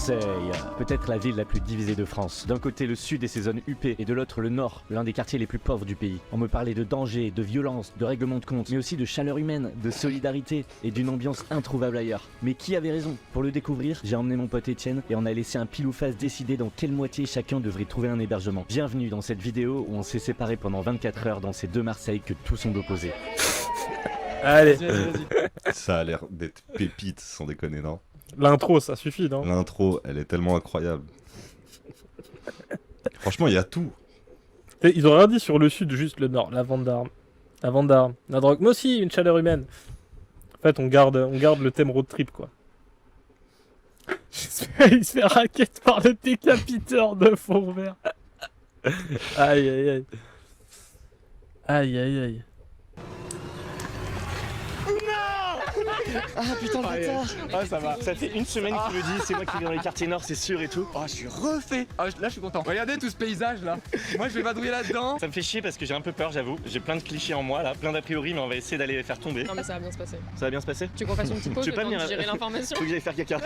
Marseille, peut-être la ville la plus divisée de France. D'un côté le sud et ses zones huppées, et de l'autre le nord, l'un des quartiers les plus pauvres du pays. On me parlait de danger, de violence, de règlement de compte, mais aussi de chaleur humaine, de solidarité et d'une ambiance introuvable ailleurs. Mais qui avait raison? Pour le découvrir, j'ai emmené mon pote Etienne et on a laissé un pile ou face décider dans quelle moitié chacun devrait trouver un hébergement. Bienvenue dans cette vidéo où on s'est séparés pendant 24 heures dans ces deux Marseilles que tous sont opposés. Allez, Vas-y. Ça a l'air d'être pépite, sans déconner, non? l'intro, ça suffit, non? L'intro, elle est tellement incroyable. Franchement, il y a tout. Et ils ont rien dit sur le sud, juste le nord, la vente d'armes. La vente d'armes, la drogue, mais aussi une chaleur humaine. En fait, on garde le thème road trip, quoi. Il se fait raquette par le décapiteur de Fourvert. Aïe, aïe, aïe. Aïe, aïe, aïe. Ah putain le bâtard! Ah ça va. Ça fait une semaine qu'il me dit c'est moi qui vis dans les quartiers nord, c'est sûr et tout. Oh je suis refait. Ah, là je suis content. Regardez tout ce paysage là. Moi je vais vadrouiller là-dedans. Ça me fait chier parce que j'ai un peu peur, j'avoue. J'ai plein de clichés en moi là, plein d'a priori, mais on va essayer d'aller les faire tomber. Non mais ça va bien se passer. Ça va bien se passer? Tu veux qu'on fasse une petite pause Tu le veux pas temps de venir digérer l'information? Faut que j'aille faire caca.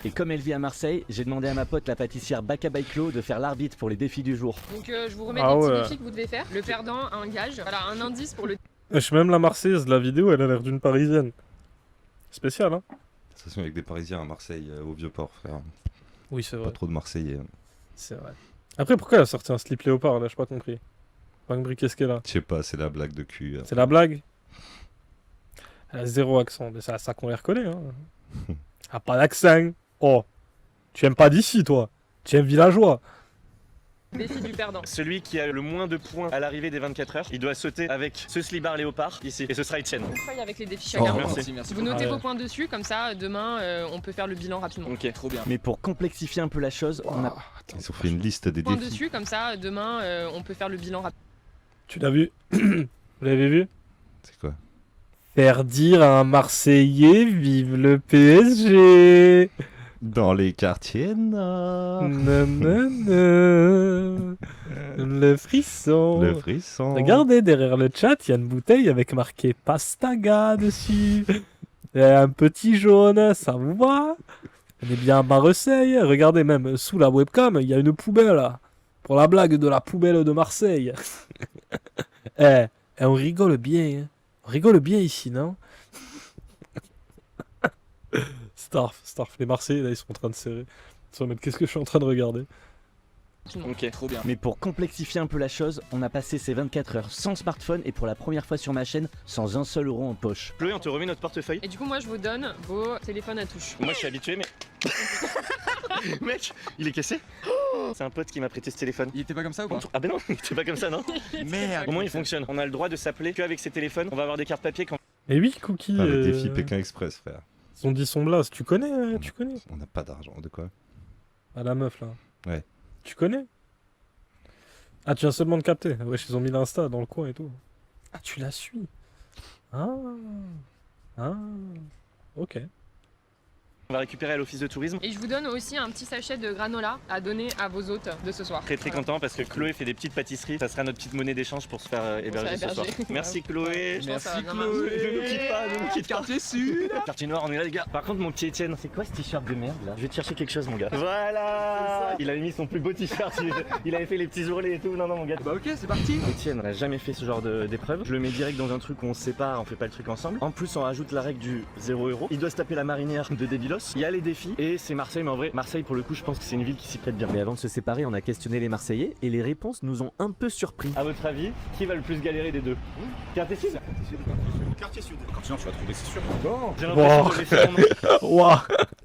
Et comme elle vit à Marseille, j'ai demandé à ma pote la pâtissière Baka Baiklo de faire l'arbitre pour les défis du jour. Donc je vous remets Ah des petits ouais. défis que vous devez faire. Le perdant a un gage. Voilà, un indice pour le... Wesh, même la Marseillaise, la vidéo, elle a l'air d'une Parisienne. Spécial, hein? De toute façon, avec des Parisiens à Marseille, au Vieux-Port, frère. Oui, c'est vrai. Pas trop de Marseillais. C'est vrai. Après, pourquoi elle a sorti un slip léopard, là? J'ai pas compris. Pas compris qu'est-ce qu'elle a. Je sais pas, c'est la blague de cul. C'est la blague? Elle a zéro accent, mais c'est à ça qu'on les reconnaît, hein. Ah, pas d'accent. Oh, tu aimes pas d'ici, toi. Tu aimes villageois. défi du perdant. Celui qui a le moins de points à l'arrivée des 24 heures, il doit sauter avec ce slibard léopard ici. Et ce sera Etienne. Une feuille avec les défis Oh, chacun. merci. Merci. Vous notez Ah ouais. vos points dessus, comme ça demain on peut faire le bilan rapidement. Ok. Trop bien. Mais pour complexifier un peu la chose, on a... Ils ont fait une liste des Points défis. dessus, comme ça demain on peut faire le bilan rapidement. Tu l'as vu? Vous l'avez vu? C'est quoi? Faire dire à un Marseillais vive le PSG. Dans les quartiers nord. Nanana. Le frisson. Le frisson. Regardez, derrière le chat, il y a une bouteille avec marqué Pastaga dessus. Et un petit jaune, ça vous va? On est bien à Marseille. Regardez, même sous la webcam, il y a une poubelle là. Pour la blague de la poubelle de Marseille. On rigole bien. Hein. On rigole bien ici, non? Starf, les Marseillais là, ils sont en train de serrer. Ils sont en mode, qu'est-ce que je suis en train de regarder? Ok. Trop bien. Mais pour complexifier un peu la chose, on a passé ces 24 heures sans smartphone et pour la première fois sur ma chaîne, sans un seul euro en poche. Chloé, on te remet notre portefeuille. Et du coup moi je vous donne vos téléphones à touche. Moi je suis habitué mais... Mec, il est cassé. C'est un pote qui m'a prêté ce téléphone. Il était pas comme ça ou pas? Ah ben non, c'est pas comme ça non. Merde. Au moins il fonctionne. On a le droit de s'appeler qu'avec ses téléphones. On va avoir des cartes papier quand... Et oui, Cookie. Ah, le défi Pékin Express, frère. Ils ont dit son blase. Tu connais, tu connais. On n'a pas d'argent, de quoi? Ah, la meuf là. Ouais. Tu connais? Ah, tu viens seulement de capter. Wesh, ils ont mis l'Insta dans le coin et tout. Ah, tu la suis. Ah. Ah. Ok. on va récupérer à l'office de tourisme. Et je vous donne aussi un petit sachet de granola à donner à vos hôtes de ce soir. Très Voilà. content parce que Chloé fait des petites pâtisseries. Ça sera notre petite monnaie d'échange pour se faire héberger ce soir. héberger. Merci Chloé. Je pense que ça va Merci bien Chloé. marcher. Ne nous quitte pas, ne nous quitte pas. Quartier sud. Quartier noir, on est là les gars. Par contre mon petit Etienne, c'est quoi ce t-shirt de merde là? Je vais te chercher quelque chose mon gars. Voilà. Il avait mis son plus beau t-shirt, il avait fait les petits ourlets et tout. Non mon gars. Bah ok, c'est parti. Etienne, on n'a jamais fait ce genre d'épreuve. Je le mets direct dans un truc où on se sépare, on fait pas le truc ensemble. En plus, on rajoute la règle du 0 €. Il doit se taper la marinière de Débilos. Il y a les défis et c'est Marseille, mais en vrai, Marseille pour le coup, je pense que c'est une ville qui s'y prête bien. Mais avant de se séparer, on a questionné les Marseillais et les réponses nous ont un peu surpris. À votre avis, qui va le plus galérer des deux? Quartier Sud. Quartier sud. Quartier tu vas trouver, c'est sûr. Bon, j'ai l'impression de laisser mon nom. Waouh.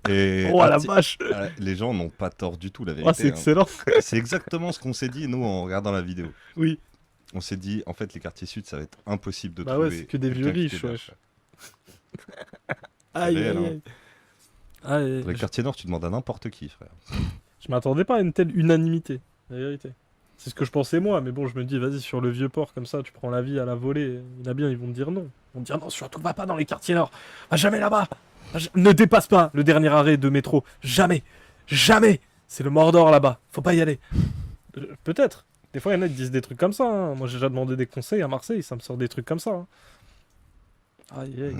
Et Oh la vache. les gens n'ont pas tort du tout, la Oh, vérité. c'est excellent. C'est exactement ce qu'on s'est dit, nous, en regardant la vidéo. Oui. On s'est dit, en fait, les quartiers sud, ça va être impossible de Bah trouver. ouais, c'est que des vieux quelqu'un qui riches, t'héberge. wesh. Aïe, réel, aïe, hein. aïe. Aïe, Dans les quartiers nord, tu demandes à n'importe qui, frère. je m'attendais pas à une telle unanimité, la vérité. C'est ce que je pensais moi, mais bon, je me dis, vas-y, sur le vieux port, comme ça, tu prends la vie à la volée. Il y en a bien, ils vont me dire non. Ils vont me dire non, surtout va pas dans les quartiers nord. Va jamais là-bas. Ne dépasse pas le dernier arrêt de métro. Jamais. Jamais. C'est le Mordor là-bas. Faut pas y aller. Peut-être. Des fois, il y en a qui disent des trucs comme ça. Hein. Moi, j'ai déjà demandé des conseils à Marseille, ça me sort des trucs comme ça. Hein. Aïe, aïe.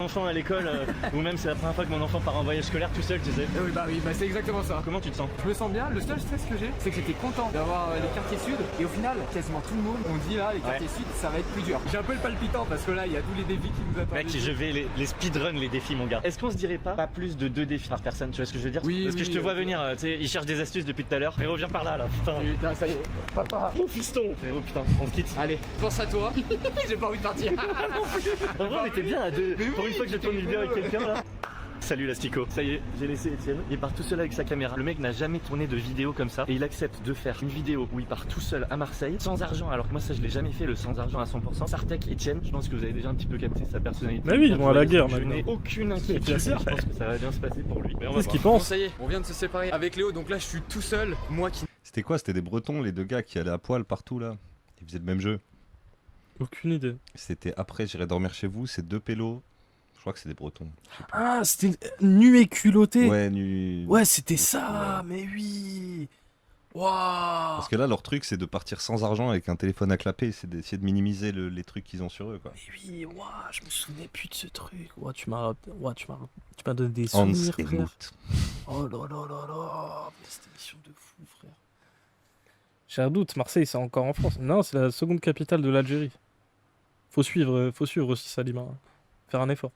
Enfant à l'école, ou même c'est la première fois que mon enfant part en voyage scolaire tout seul, tu sais. Oui, bah c'est exactement ça. Comment tu te sens? Je me sens bien, le seul stress que j'ai, c'est que j'étais content d'avoir les quartiers sud, et au final, quasiment tout le monde, on dit là, les quartiers sud, ça va être plus dur. J'ai un peu le palpitant parce que là, il y a tous les défis qui nous attendent. Mec, je vais les speedrun les défis, mon gars. Est-ce qu'on se dirait pas plus de 2 défis par personne, tu vois ce que je veux dire? Oui, Parce que oui, je te vois ok. venir, tu sais, il cherche des astuces depuis tout à l'heure. Frérot, viens par là, putain. Putain, ça y est, papa. Oh fiston. Frérot, putain, on se quitte. Allez, pense à toi, j'ai pas envie de partir. En vrai, on était bien à 2. Pour une fois que je tourne une vidéo avec quelqu'un là. Salut l'Astico. Ça y est, j'ai laissé Étienne. Il part tout seul avec sa caméra. Le mec n'a jamais tourné de vidéo comme ça et il accepte de faire une vidéo où il part tout seul à Marseille sans argent. Alors que moi ça je l'ai jamais fait, le sans argent à 100%. Sartek Étienne, je pense que vous avez déjà un petit peu capté sa personnalité. Mais oui, ils vont à la guerre Je maintenant. n'ai aucune inquiétude. Bien sûr. Je pense que ça va bien se passer pour lui. Mais on va C'est ce qu'il voir. Bon, pense. ça y est, on vient de se séparer avec Léo, donc là, je suis tout seul. Moi qui. C'était quoi? C'était des Bretons, les deux gars qui allaient à poil partout là. Ils faisaient le même jeu. Aucune idée. C'était après J'irai dormir chez vous, c'est deux pélos. Je crois que c'est des Bretons. Ah, c'était nu et culotté. Ouais, nu. Ouais, c'était ça, mais oui. Waouh. Parce que là, leur truc, c'est de partir sans argent avec un téléphone à clapper. C'est d'essayer de minimiser les trucs qu'ils ont sur eux, quoi. Mais oui, waouh, je me souvenais plus de ce truc. Waouh, tu m'as donné des Hans souvenirs, et frère. Mout. Oh là là là là. Mais cette émission de fou, frère. J'ai un doute, Marseille, c'est encore en France. Non, c'est la seconde capitale de l'Algérie. Faut suivre aussi Salima. Faire un effort.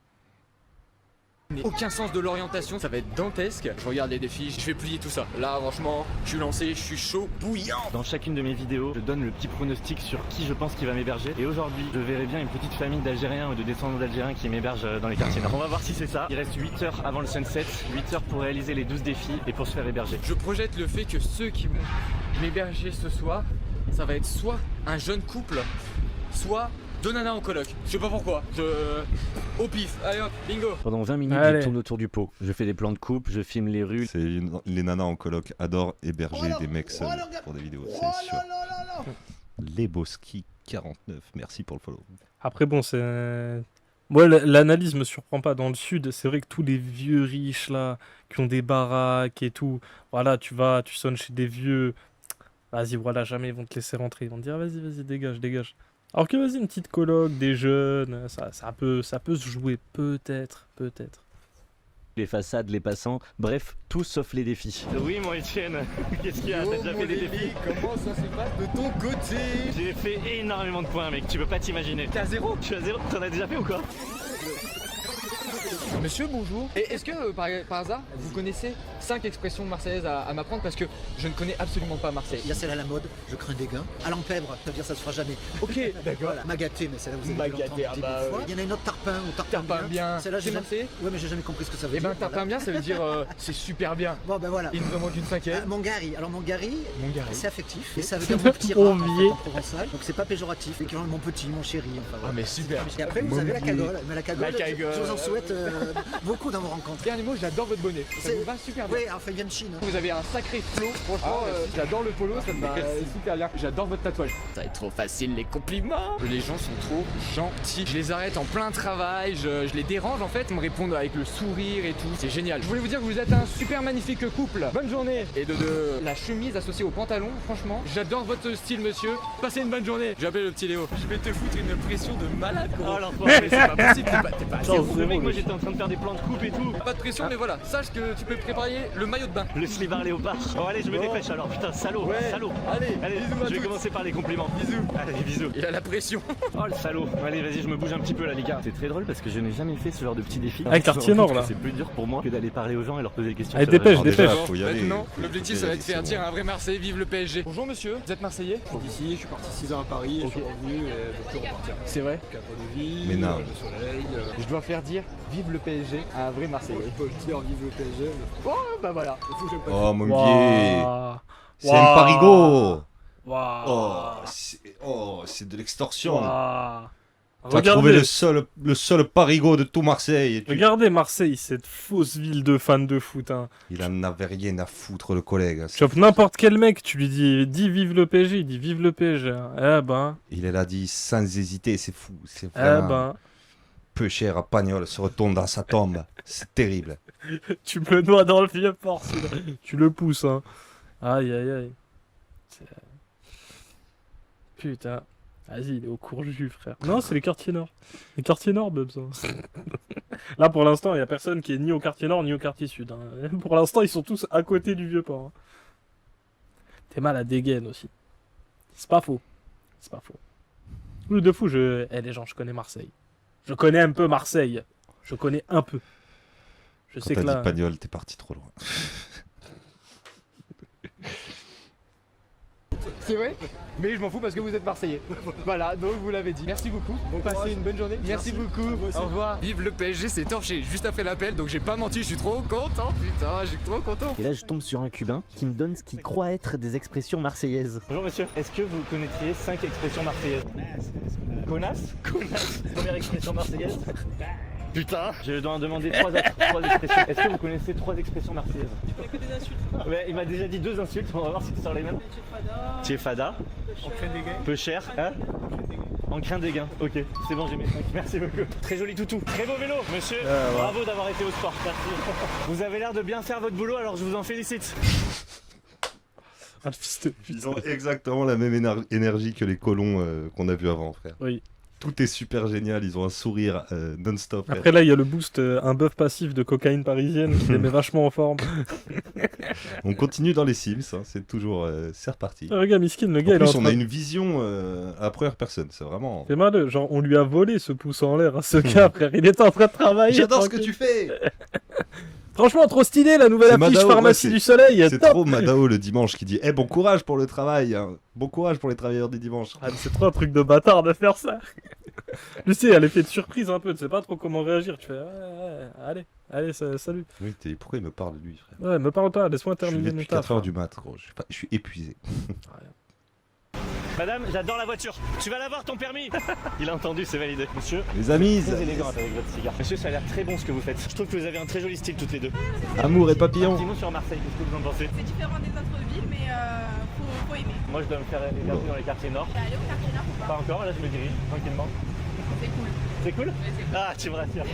Aucun sens de l'orientation, ça va être dantesque. Je regarde les défis, je vais plier tout ça. Là, franchement, je suis lancé, je suis chaud, bouillant. Dans chacune de mes vidéos, je donne le petit pronostic sur qui je pense qui va m'héberger. Et aujourd'hui, je verrai bien une petite famille d'Algériens ou de descendants d'Algériens qui m'hébergent dans les quartiers nord. On va voir si c'est ça. Il reste 8 heures avant le sunset, 8 heures pour réaliser les 12 défis et pour se faire héberger. Je projette le fait que ceux qui vont m'héberger ce soir, ça va être soit un jeune couple, soit deux nanas en coloc. Je sais pas pourquoi. Au pif. Allez hop, bingo. Pendant 20 minutes, Allez. je tourne autour du pot. Je fais des plans de coupe, je filme les rues. Les nanas en coloc adorent héberger des mecs seuls pour des vidéos, c'est sûr. Leboski 49, merci pour le follow. Après, bon, c'est. Moi, l'analyse me surprend pas. Dans le sud, c'est vrai que tous les vieux riches là, qui ont des baraques et tout, voilà, tu sonnes chez des vieux. Vas-y, voilà, jamais ils vont te laisser rentrer. Ils vont te dire, vas-y, dégage, dégage. Alors que vas-y, une petite coloc, des jeunes, ça peut se jouer, peut-être. Les façades, les passants, bref, tout sauf les défis. Oui, mon Étienne, qu'est-ce qu'il y a? T'as déjà fait des défis? Comment ça se passe de ton côté? J'ai fait énormément de points, mec, tu peux pas t'imaginer. T'es à zéro? Tu as 0? T'en as déjà fait ou quoi? Monsieur, bonjour. Et est-ce que par hasard, vous connaissez 5 expressions marseillaises à m'apprendre parce que je ne connais absolument pas Marseille. Il y a celle à la mode, je crains des gains. À l'empèbre, ça veut dire ça se fera jamais. Ok, d'accord. Voilà. Magaté, mais celle-là vous avez dû Magaté, l'entendre ah dix bah, mille fois. Il y en a une autre, tarpin ou tarpin Tarpin bien. Celle-là, C'est j'ai jamais... marseillais? Ouais, mais j'ai jamais compris ce que ça veut Eh dire. ben, tarpin bien, ça veut dire c'est super bien. Bon, ben voilà. Il nous en manque une cinquième. Mongari. Alors, Mongari, Mon gars. c'est affectif. Et ça veut dire mon petit rat Mon en, fait, vieil. en provençal. Donc, c'est pas péjoratif. L'équivalent de mon petit, mon chéri. Enfin, Ah, voilà. mais super. Et après, vous avez la Mon cagole. Mais la cagole, La cagole. je vous en souhaite beaucoup dans vos rencontres. Dernier mot, j'adore votre bonnet. Ça C'est- vous va super bien. Oui, enfin, il vient de Chine. Vous avez un sacré flow, franchement, j'adore le polo, ça me va super bien. J'adore votre tatouage. Ça va être trop facile les compliments. Les gens sont trop gentils. Je les arrête en plein travail, je les dérange en fait. Ils me répondent avec le sourire et tout, c'est génial. Je voulais vous dire que vous êtes un super magnifique couple. Bonne journée. Et de la chemise associée au pantalon, franchement, j'adore votre style monsieur. Passez une bonne journée. Je vais appeler le petit Léo. Je vais te foutre une pression de malade gros. Oh l'enfoiré. mais c'est pas possible, t'es pas assez Non, bon. c'est Le mec, bon, moi le- j'étais en train de faire des plans de coupe et tout. Pas de pression, mais voilà, sache que tu peux préparer le maillot de bain. Le slibard léopard. Bon allez, je me dépêche alors, putain, salaud, Ouais. salaud. Allez, Allez, bisous à je vais tous. commencer par les compliments. Bisous. Allez, bisous. Il a la pression. Oh le salaud. Allez, vas-y, je me bouge un petit peu là, les gars. C'est très drôle parce que je n'ai jamais fait ce genre de petits défis. Ah, quartier nord, là. C'est plus dur pour moi que d'aller parler aux gens et leur poser des questions. Allez, sur la dépêche, Alors vie. déjà, dépêche. faut y aller. Maintenant, Faut l'objectif y ça va aller, être de faire c'est dire bon. un vrai Marseillais, vive le PSG. Bonjour monsieur, vous êtes Marseillais? Je suis d'ici, je suis parti 6 ans à Paris, et je suis revenu et je peux repartir. C'est vrai. Cadre de vie, Mais non. le soleil. Je dois faire dire vive le PSG à un vrai Je Marseillais. peux le dire, vive le PSG. Mais Oh bah voilà. il faut que j'aime pas. Oh mon biais, Waouh. c'est un parigo. Waouh. C'est de l'extorsion. Waouh. T'as trouvé le seul parigo de tout Marseille. Et Regardez Marseille, cette fausse ville de fans de foot. Hein. Il en avait rien à foutre, le collègue. Tu chopes n'importe quel mec, tu lui dis vive le PSG, il dit vive le PSG. Hein. Eh ben, Il l'a dit sans hésiter, c'est fou. C'est eh vraiment ben, peu cher à Pagnol se retourne dans sa tombe. C'est terrible. tu me le noies dans le vieux port, celui-là. Tu le pousses, hein. Aïe aïe aïe. C'est- Putain. Vas-y, il est au Courju, frère. Non, c'est les quartiers nord. Les quartiers nord, Bubs. Hein. Là, pour l'instant, il n'y a personne qui est ni au quartier nord ni au quartier sud. Hein. Pour l'instant, ils sont tous à côté du Vieux-Port. Hein. T'es mal à dégaine aussi. C'est pas faux. C'est pas faux. Plus de fou, les gens, je connais Marseille. Je connais un peu Marseille. Je connais un peu. Je Quand sais t'as que là... dit Pagnol, t'es parti trop loin. C'est vrai, mais je m'en fous parce que vous êtes Marseillais. Voilà, donc vous l'avez dit. Merci beaucoup. Passez une bonne journée. Merci beaucoup. Au revoir. Vive le PSG, c'est torché juste après l'appel, donc j'ai pas menti, je suis trop content. Putain, je suis trop content. Et là, je tombe sur un Cubain qui me donne ce qu'il croit être des expressions marseillaises. Bonjour monsieur, est-ce que vous connaîtriez 5 expressions marseillaises? Connasse. Connasse. Première expression marseillaise. Putain. Je dois en demander 3 expressions. Est-ce que vous connaissez 3 expressions marseillaises? Tu connais que des insultes. Ouais, il m'a déjà dit 2 insultes, on va voir si tu sors les mêmes. Tu es fada. Peu cher. Hein? Encrin des gains. Ok, c'est bon, j'ai mes 5. Merci beaucoup. Très joli toutou. Très beau vélo, monsieur. Ouais. Bravo d'avoir été au sport. Merci. Vous avez l'air de bien faire votre boulot, alors je vous en félicite. Ah, le fils de pute. Ils ont exactement la même énergie que les colons qu'on a vus avant, frère. Oui. Tout est super génial, ils ont un sourire non-stop. Après là, il y a le boost, un buff passif de cocaïne parisienne qui les met vachement en forme. On continue dans les Sims, hein, c'est toujours... c'est reparti. Ah, regarde, Miskin, le En gars, il est plus, en train on a une vision à la première personne, c'est vraiment... C'est malheureux, genre on lui a volé ce pouce en l'air à ce gars, frère. Il était en train de travailler. J'adore ce que tranquille. tu fais. Franchement, trop stylé la nouvelle C'est affiche Madao, Pharmacie ouais, du Soleil. C'est Top. trop Madao le dimanche qui dit bon courage pour le travail, hein. Bon courage pour les travailleurs du dimanche. Ah, mais c'est trop un truc de bâtard de faire ça. Tu sais, il y a l'effet de surprise un peu, tu sais pas trop comment réagir. Tu fais allez, salut. Oui, pourquoi il me parle lui, frère? Ouais, me parle pas, laisse-moi Je suis terminer là mon depuis taf. 4h du mat, gros. Je suis épuisé. Madame, j'adore la voiture. Tu vas l'avoir ton permis. Il a entendu, c'est validé. Monsieur, Les amis, très élégant avec votre cigare. Monsieur, ça a l'air très bon ce que vous faites. Je trouve que vous avez un très joli style toutes les deux. amour et papillon. Dis-nous sur Marseille, qu'est-ce que vous en pensez? C'est différent des autres villes, mais faut aimer. Moi, je dois me faire héberger dans les quartiers nord. T'es allé au quartier nord ou pas? Pas encore, là je me dirige tranquillement. C'est cool. C'est cool? Ouais, c'est cool. Ah, tu me rassures.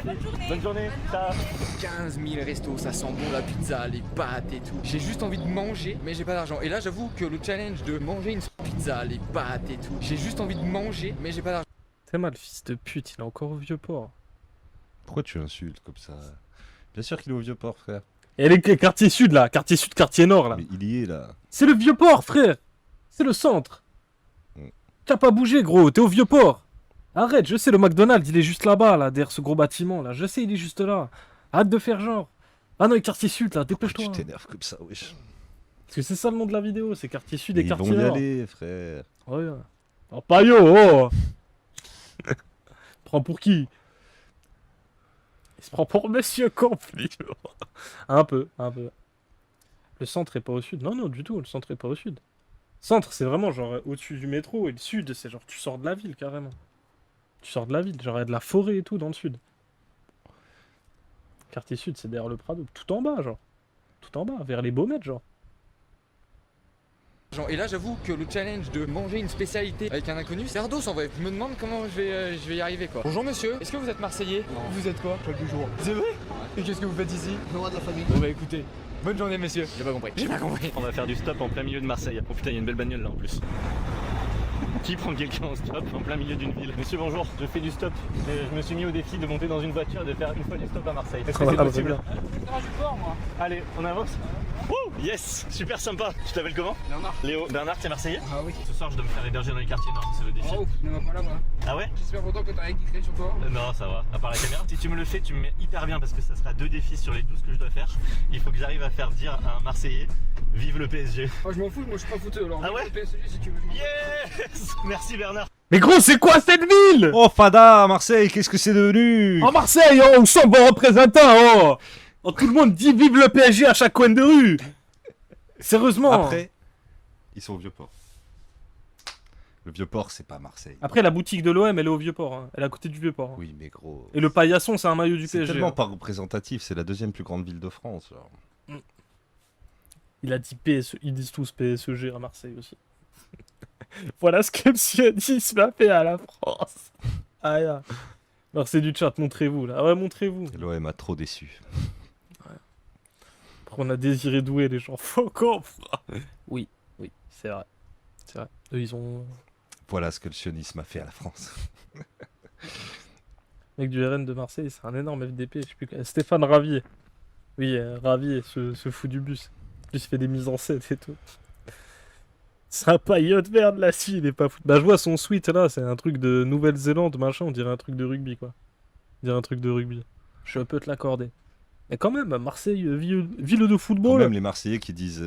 Bonne journée. Bonne journée. Ciao. 15 000 restos, ça sent bon la pizza, les pâtes et tout. J'ai juste envie de manger, mais j'ai pas d'argent. Et là, j'avoue que le challenge de manger une pizza, les pâtes et tout. J'ai juste envie de manger, mais j'ai pas d'argent. C'est mal, fils de pute, il est encore au Vieux-Port. Pourquoi tu insultes comme ça? Bien sûr qu'il est au Vieux-Port, frère. Et les quartiers sud là, quartier sud, quartier nord là. Mais il y est là. C'est le Vieux-Port, frère. C'est le centre. T'as pas bougé, gros, t'es au Vieux-Port. Arrête, je sais, le McDonald's, il est juste là-bas, là, derrière ce gros bâtiment, là. Je sais, il est juste là. Arrête de faire genre. Ah non, les quartiers sud, là, Pourquoi dépêche-toi. tu t'énerves comme ça, wesh? Parce que c'est ça le nom de la vidéo, c'est quartier sud et Ils quartier vont y nord. aller, frère. Ouais. Oh, Payo, oh. Prends pour qui? Il se prend pour Monsieur Conflit. un peu. Le centre est pas au sud. Non, du tout, le centre est pas au sud. Centre, c'est vraiment genre au-dessus du métro, et le sud, c'est genre tu sors de la ville carrément. Tu sors de la ville, genre il y a de la forêt et tout dans le sud. Quartier sud, c'est derrière le Prado, tout en bas, genre. Tout en bas, vers les Baumettes, genre. Et là, j'avoue que le challenge de manger une spécialité avec un inconnu, c'est ardos en vrai. Je me demande comment je vais y arriver quoi. Bonjour monsieur, est-ce que vous êtes Marseillais? Non. Vous êtes quoi? Chaque jour. C'est vrai? Et qu'est-ce que vous faites ici? Le roi de la famille. Bon bah écoutez, bonne journée monsieur. J'ai pas compris. On va faire du stop en plein milieu de Marseille. Oh putain, il y a une belle bagnole là en plus. Qui prend quelqu'un en stop en plein milieu d'une ville? Monsieur, bonjour, je fais du stop. Je me suis mis au défi de monter dans une voiture et de faire une fois du stop à Marseille. Est-ce que c'est possible? Allez, on avance. Wouh, yes, super sympa. Tu t'appelles comment? Bernard. Léo. Bernard, t'es Marseillais? Ah oui. Ce soir, je dois me faire héberger dans les quartiers nord, c'est le défi. Oh, ne va pas là-bas. Ah ouais? J'espère pourtant que t'as rien qui crée sur toi. Non, ça va, à part la caméra. Si tu me le fais, tu me mets hyper bien parce que ça sera 2 défis sur les 12 que je dois faire. Il faut que j'arrive à faire dire à un Marseillais, vive le PSG. Oh, je m'en fous, moi je suis pas fouteux alors. Ah ouais? Le PSG si tu veux. Yes. Merci Bernard. Mais gros, c'est quoi cette ville? Oh, Fada, Marseille, qu'est-ce que c'est devenu? En Marseille, oh, on sent bon représentant, oh. Oh, tout le monde dit vive le PSG à chaque coin de rue. Sérieusement. Après, ils sont au Vieux-Port. Le Vieux-Port, c'est pas Marseille. Après, la boutique de l'OM, elle est au Vieux-Port. Hein. Elle est à côté du Vieux-Port. Hein. Oui, mais gros. Et le paillasson, c'est un maillot du C'est PSG. tellement hein. pas représentatif, c'est la 2e plus grande ville de France. Genre. Il a dit PSE, ils disent tous PSG à Marseille aussi. Voilà ce que monsieur Nice m'a fait à la France. Ah, yeah. Alors c'est du chat, montrez-vous là. Ah ouais, montrez-vous. L'OM a trop déçu. Après, on a désiré douer les gens. Faut comprendre. Oui, c'est vrai. C'est vrai. Eux, ils ont... Voilà ce que le sionisme a fait à la France. Mec du RN de Marseille, c'est un énorme FDP. Je sais plus... Stéphane Ravier. Oui, Ravier, ce fou du bus. En plus, il fait des mises en scène et tout. C'est un paillote merde là, si, il est pas fou. Bah, je vois son suite là, c'est un truc de Nouvelle-Zélande, machin, on dirait un truc de rugby quoi. On dirait un truc de rugby. Je peux te l'accorder. Mais quand même, Marseille, ville de Quand football. même les Marseillais qui disent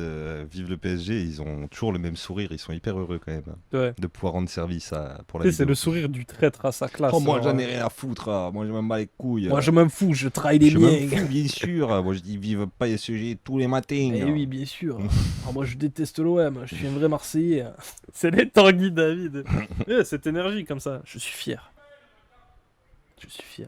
vive le PSG, ils ont toujours le même sourire, ils sont hyper heureux quand même Ouais. de pouvoir rendre service pour la Tu sais, c'est vidéo. le sourire du traître à sa classe. Oh, moi genre, j'en ai rien à foutre, moi je m'en bats les couilles. Moi je m'en fous, je travaille les Je m'en miens. fous, bien sûr. Moi je dis vive pas PSG tous les matins. Eh oui, bien sûr. Moi je déteste l'OM, je suis un vrai Marseillais. C'est les Tanguy David. Cette énergie comme ça, je suis fier. Je suis fier.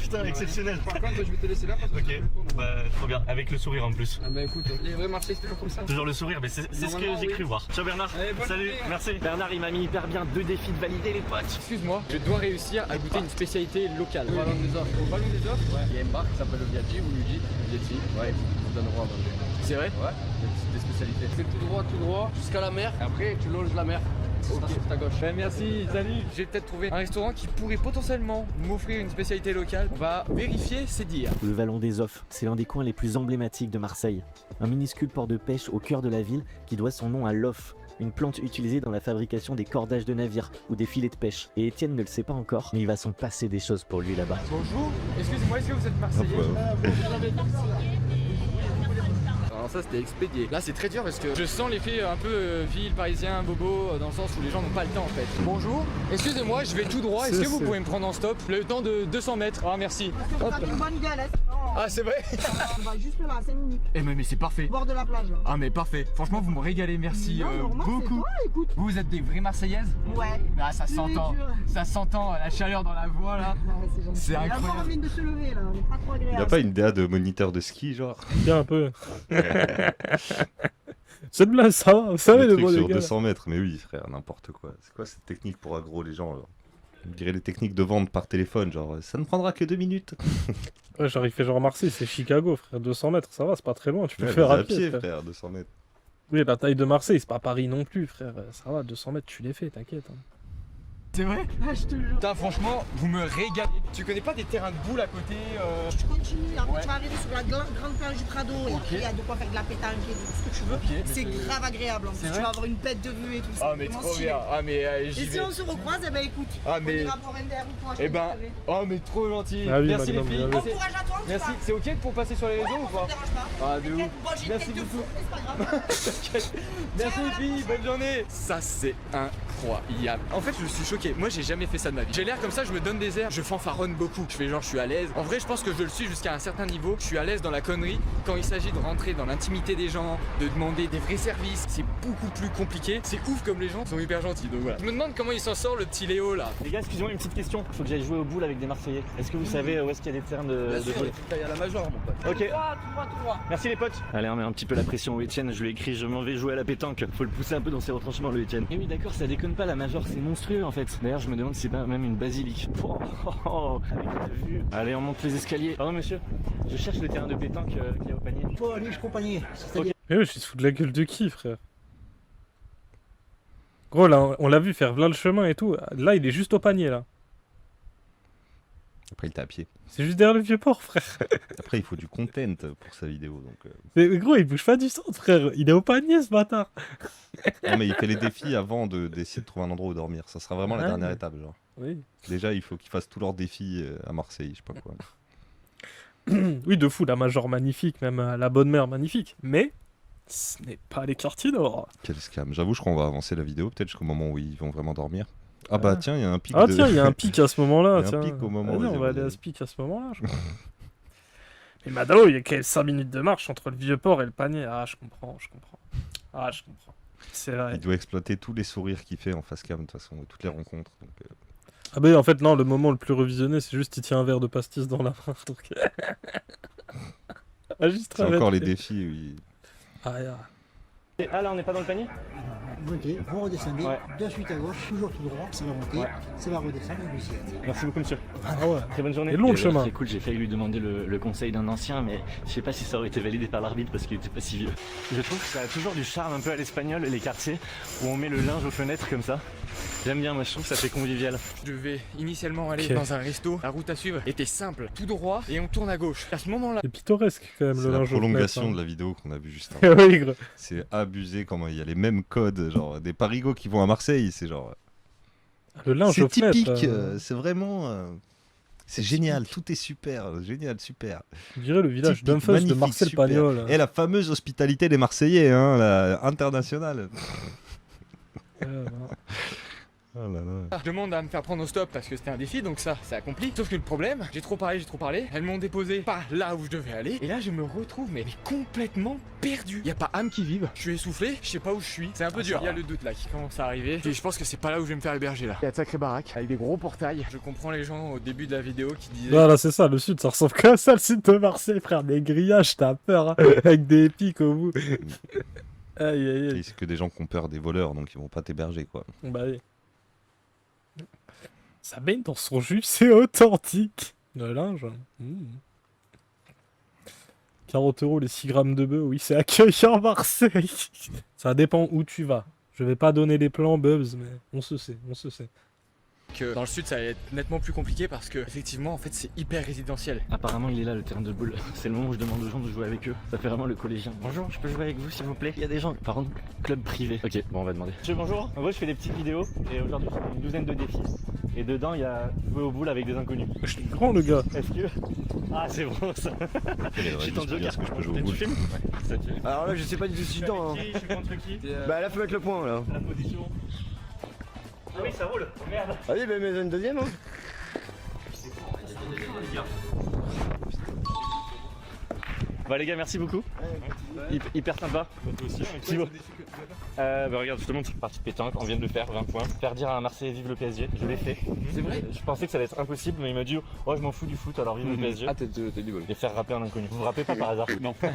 Putain, exceptionnel. Par contre, je vais te laisser là parce que Ok, bah trop bien, avec le sourire en plus. Ah bah écoute, les vrais Marseillais c'est toujours comme ça. Toujours le sourire, mais c'est ce que Normalement, j'ai oui. cru voir. Ciao Bernard, Allez, bonne salut, journée. merci. Bernard il m'a mis hyper bien 2 défis de valider les potes. Excuse-moi, je dois réussir à goûter une spécialité locale. Au ballon des offres. Au ballon des offres, ouais. Il y a une barre qui s'appelle le Viati ou Luigi. Viati, ouais, ils te donneront à manger. C'est vrai? Ouais, il y a des spécialités. Fais tout droit, jusqu'à la mer. Et après, tu longes la mer. Ok, c'est à gauche. Merci, salut. J'ai peut-être trouvé un restaurant qui pourrait potentiellement m'offrir une spécialité locale. On va vérifier, c'est dire. Le Vallon des Offres, c'est l'un des coins les plus emblématiques de Marseille. Un minuscule port de pêche au cœur de la ville qui doit son nom à l'off, une plante utilisée dans la fabrication des cordages de navires ou des filets de pêche. Et Étienne ne le sait pas encore, mais il va s'en passer des choses pour lui là-bas. Bonjour. Excusez-moi, est-ce que vous êtes Marseillais? Alors ça c'était expédié. Là c'est très dur parce que je sens l'effet un peu ville, parisien, bobo, dans le sens où les gens n'ont pas le temps en fait. Bonjour, excusez-moi, je vais tout droit, est-ce que vous pouvez me prendre en stop le temps de 200 mètres? Ah merci. Vous avez une bonne gueule, hein. Ah c'est vrai? On va juste là, 5 minutes. Eh mais c'est parfait. Au bord de la plage. Ah mais parfait, franchement vous me régalez, merci Non, normal, c'est beaucoup. toi, écoute. Vous êtes des vraies Marseillaises? Ouais. Ah ça s'entend, dur. ça s'entend, la chaleur dans la voix là. Ouais, c'est gentil. C'est La incroyable. mort vient de se lever là, on est pas trop Il a agréable. pas une DA de moniteur de ski genre Bien un peu. Cette blague, ça va, vous savez le le truc bon sur les gars. 200 mètres, mais oui frère, n'importe quoi. C'est quoi cette technique pour aggro les gens genre On dirait les techniques de vente par téléphone, genre ça ne prendra que 2 minutes. Ouais, j'arrive fait genre Marseille, c'est Chicago frère, 200 mètres, ça va, c'est pas très loin, tu peux Ouais, le faire mais à pied. Frère. frère, 200 mètres. Oui, la taille de Marseille, c'est pas Paris non plus frère, ça va, 200 mètres, tu les fais, t'inquiète. Hein. C'est vrai? Ah, je te jure. Putain franchement, vous me régalez. Tu connais pas des terrains de boule à côté Tu continues, après Ouais. tu vas arriver sur la grande plage du Prado et Ok. après il y a de quoi faire de la pétanque et de tout ce que tu veux. Ok. C'est grave agréable en plus, C'est tu vrai vas avoir une bête de vue et tout. Ah c'est mais vraiment trop stylé. bien. Ah mais Et j'y si vais. on se recroise, eh ben écoute, Ah on mais ira boire un verre ou quoi, je eh te ben dirai. oh mais trop gentil. Ah oui, Merci les Magnum, filles. bien Bon vu. courage à toi, tu Merci. vas. C'est ok pour passer sur les réseaux ou Ça pas? te dérange pas. Ah de ouf. Bon, j'ai une Merci tête de beaucoup. fou, mais c'est pas grave. Merci les filles, bonne journée. Ça c'est incroyable. En fait je suis choqué. Moi j'ai jamais fait ça de ma vie. J'ai l'air comme ça, je me donne des airs, je fanfaronne beaucoup. Je fais genre je suis à l'aise. En vrai je pense que je le suis jusqu'à un certain niveau. Je suis à l'aise dans la connerie. Quand il s'agit de rentrer dans l'intimité des gens, de demander des vrais services, c'est beaucoup plus compliqué. C'est ouf comme les gens sont hyper gentils. Donc voilà. Je me demande comment il s'en sort le petit Léo là. Les gars, excusez-moi une petite question. Faut que j'aille jouer au boule avec des Marseillais. Est-ce que vous savez où est-ce qu'il y a des terrains de boule? Il y a la major, mon pote. Ok. Tout droit. Merci les potes. Allez, on met un petit peu la pression au Etienne. Je lui ai écrit, je m'en vais jouer à la pétanque. Faut le pousser un peu dans ses retranchements, le Etienne. Et oui d'accord, ça déconne pas, la Major, c'est monstrueux en fait. D'ailleurs je me demande si c'est pas même une basilique. Oh, avec la vue. Allez, on monte les escaliers. Pardon, monsieur. Je cherche le terrain de pétanque qu'il y a au panier. Faut aller, je compagnie. Ok. Mais oui, je suis fou de la gueule de qui frère? Gros là, on l'a vu faire plein le chemin et tout, là il est juste au panier là. Après il était à pied. C'est juste derrière le vieux port frère. Après il faut du content pour sa vidéo donc. Mais gros, il bouge pas du centre frère, il est au panier ce bâtard. Non mais il fait les défis avant d'essayer de trouver un endroit où dormir. Ça sera vraiment la Ah, dernière mais- étape genre. Oui. Déjà il faut qu'ils fassent tous leurs défis à Marseille, je sais pas quoi. Oui, de fou, la Major magnifique, même la Bonne Mère magnifique, mais ce n'est pas les quartiers nord. Quel scam. J'avoue je crois qu'on va avancer la vidéo peut-être jusqu'au moment où ils vont vraiment dormir. Ah bah tiens il y a un pic Ah de... tiens, il y a un pic à ce moment-là. Il y a un tiens. pic au moment où Vas-y, ils on va vont- aller à ce pic à ce moment-là, je crois. Mais Madao, il y a quand même 5 minutes de marche entre le vieux port et le panier. Ah, je comprends. Ah, je comprends. C'est vrai. Il doit exploiter tous les sourires qu'il fait en face cam de toute façon, toutes les rencontres. Donc, Ah bah en fait, non, le moment le plus revisionné, c'est juste il tient un verre de pastis dans la main. Donc... Ah, juste c'est encore les traverser. défis où il... Ah, yeah. Ah là, on n'est pas dans le panier? montez, vous redescendez, Ouais. de suite à gauche, toujours tout droit, ça va monter, Ouais. ça va redescendre et puis Merci beaucoup, monsieur. Ah ouais. Très bonne journée. Et long le Et voilà, chemin. C'est cool, j'ai failli lui demander le conseil d'un ancien, mais je sais pas si ça aurait été validé par l'arbitre parce qu'il était pas si vieux. Je trouve que ça a toujours du charme un peu à l'espagnol, les quartiers où on met le linge aux fenêtres comme ça. J'aime bien, moi je trouve que ça fait convivial. Je devais initialement aller Ok. dans un resto. La route à suivre était simple, tout droit et on tourne à gauche. À ce moment-là, C'est pittoresque quand même C'est le la linge aux prolongation fenêtres, de la vidéo qu'on a vue juste avant. hein. Oui, gros. C'est abusé comment il y a les mêmes codes, genre des parigots qui vont à Marseille, c'est genre... Le linge C'est aux fenêtres. typique, c'est vraiment... c'est génial, tout est super, génial, super. On dirait le village Typique, d'Unfus de magnifique, Marcel super. Pagnol. Et la fameuse hospitalité des Marseillais, hein, la internationale. Euh, Oh là là. je demande à me faire prendre au stop parce que c'était un défi, donc ça, c'est accompli. Sauf que le problème, j'ai trop parlé. Elles m'ont déposé pas là où je devais aller. Et là, je me retrouve mais complètement perdu. Y a pas âme qui vive. Je suis essoufflé, je sais pas où je suis. C'est un peu dur. Il y a le doute là qui commence à arriver. Et je pense que c'est pas là où je vais me faire héberger là. Il y a de sacrées baraques avec des gros portails. Je comprends les gens au début de la vidéo qui disaient. Voilà, c'est ça, le sud, ça ressemble comme ça, le sud de Marseille, frère. Des grillages, t'as peur, hein, avec des pics au bout. Aïe, aïe, Et aïe. c'est que des gens qui ont peur des voleurs, donc ils vont pas t'héberger, quoi. Bah oui. Ça baigne dans son jus, c'est authentique. Le linge. 40 € les 6 grammes de bœuf, oui, c'est accueillant Marseille. Ça dépend où tu vas. Je vais pas donner les plans, Bubs, mais on se sait, on se sait. Que dans le sud ça allait être nettement plus compliqué parce que effectivement en fait c'est hyper résidentiel. Apparemment il est là le terrain de boule. C'est le moment où je demande aux gens de jouer avec eux. Ça fait vraiment le collégien. Bonjour, je peux jouer avec vous s'il vous plaît? Il y a des gens. Par contre, club privé. Ok, bon on va demander. Monsieur bonjour, en gros je fais des petites vidéos et aujourd'hui je fais une douzaine de défis. Et dedans il y a jouer au boule avec des inconnus. Je suis grand, le gars. Est-ce que... Ah c'est bon ça. Je suis ton joker. Est-ce que je peux jouer au Tu boule? filmes? Ça tue. Alors là, je sais pas du tout si je suis dedans. Hein. Je suis contre qui? Bah là, faut mettre le point là. La position. Ah oui ça roule. Merde. Vas-y, bah mets une deuxième. Hein. Bah les gars merci beaucoup. Hyper sympa. Thibaut. Bah regarde je te montre, partie de pétanque, on vient de le faire, 20 points. Faire dire à un Marseillais vive le PSG, je l'ai fait. C'est vrai? Je pensais que ça allait être impossible mais il m'a dit oh je m'en fous du foot alors vive le PSG. Ah, t'es du bol. Et faire rapper un inconnu. Vous vous rappelez pas par hasard? Non. Tout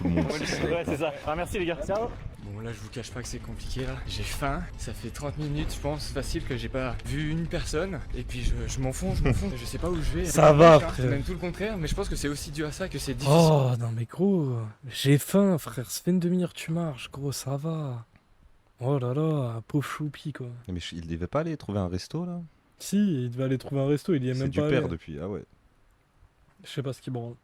le monde sait. Ouais c'est ça. Ah merci les gars. Ciao. Bon là je vous cache pas que c'est compliqué là. J'ai faim, ça fait 30 minutes je pense facile que j'ai pas vu une personne. Et puis je m'enfonce, je sais pas où je vais. Ça va, C'est frère. même tout le contraire, mais je pense que c'est aussi dû à ça que c'est difficile. Oh, non mais gros, j'ai faim, frère. Ça fait une demi-heure que tu marches, gros, ça va. Oh là là, pauvre choupi, quoi. Mais il devait pas aller trouver un resto, là? Si, il devait aller trouver un resto, il y est C'est même du pas père allé. depuis, ah ouais. Je sais pas ce qu'il branle.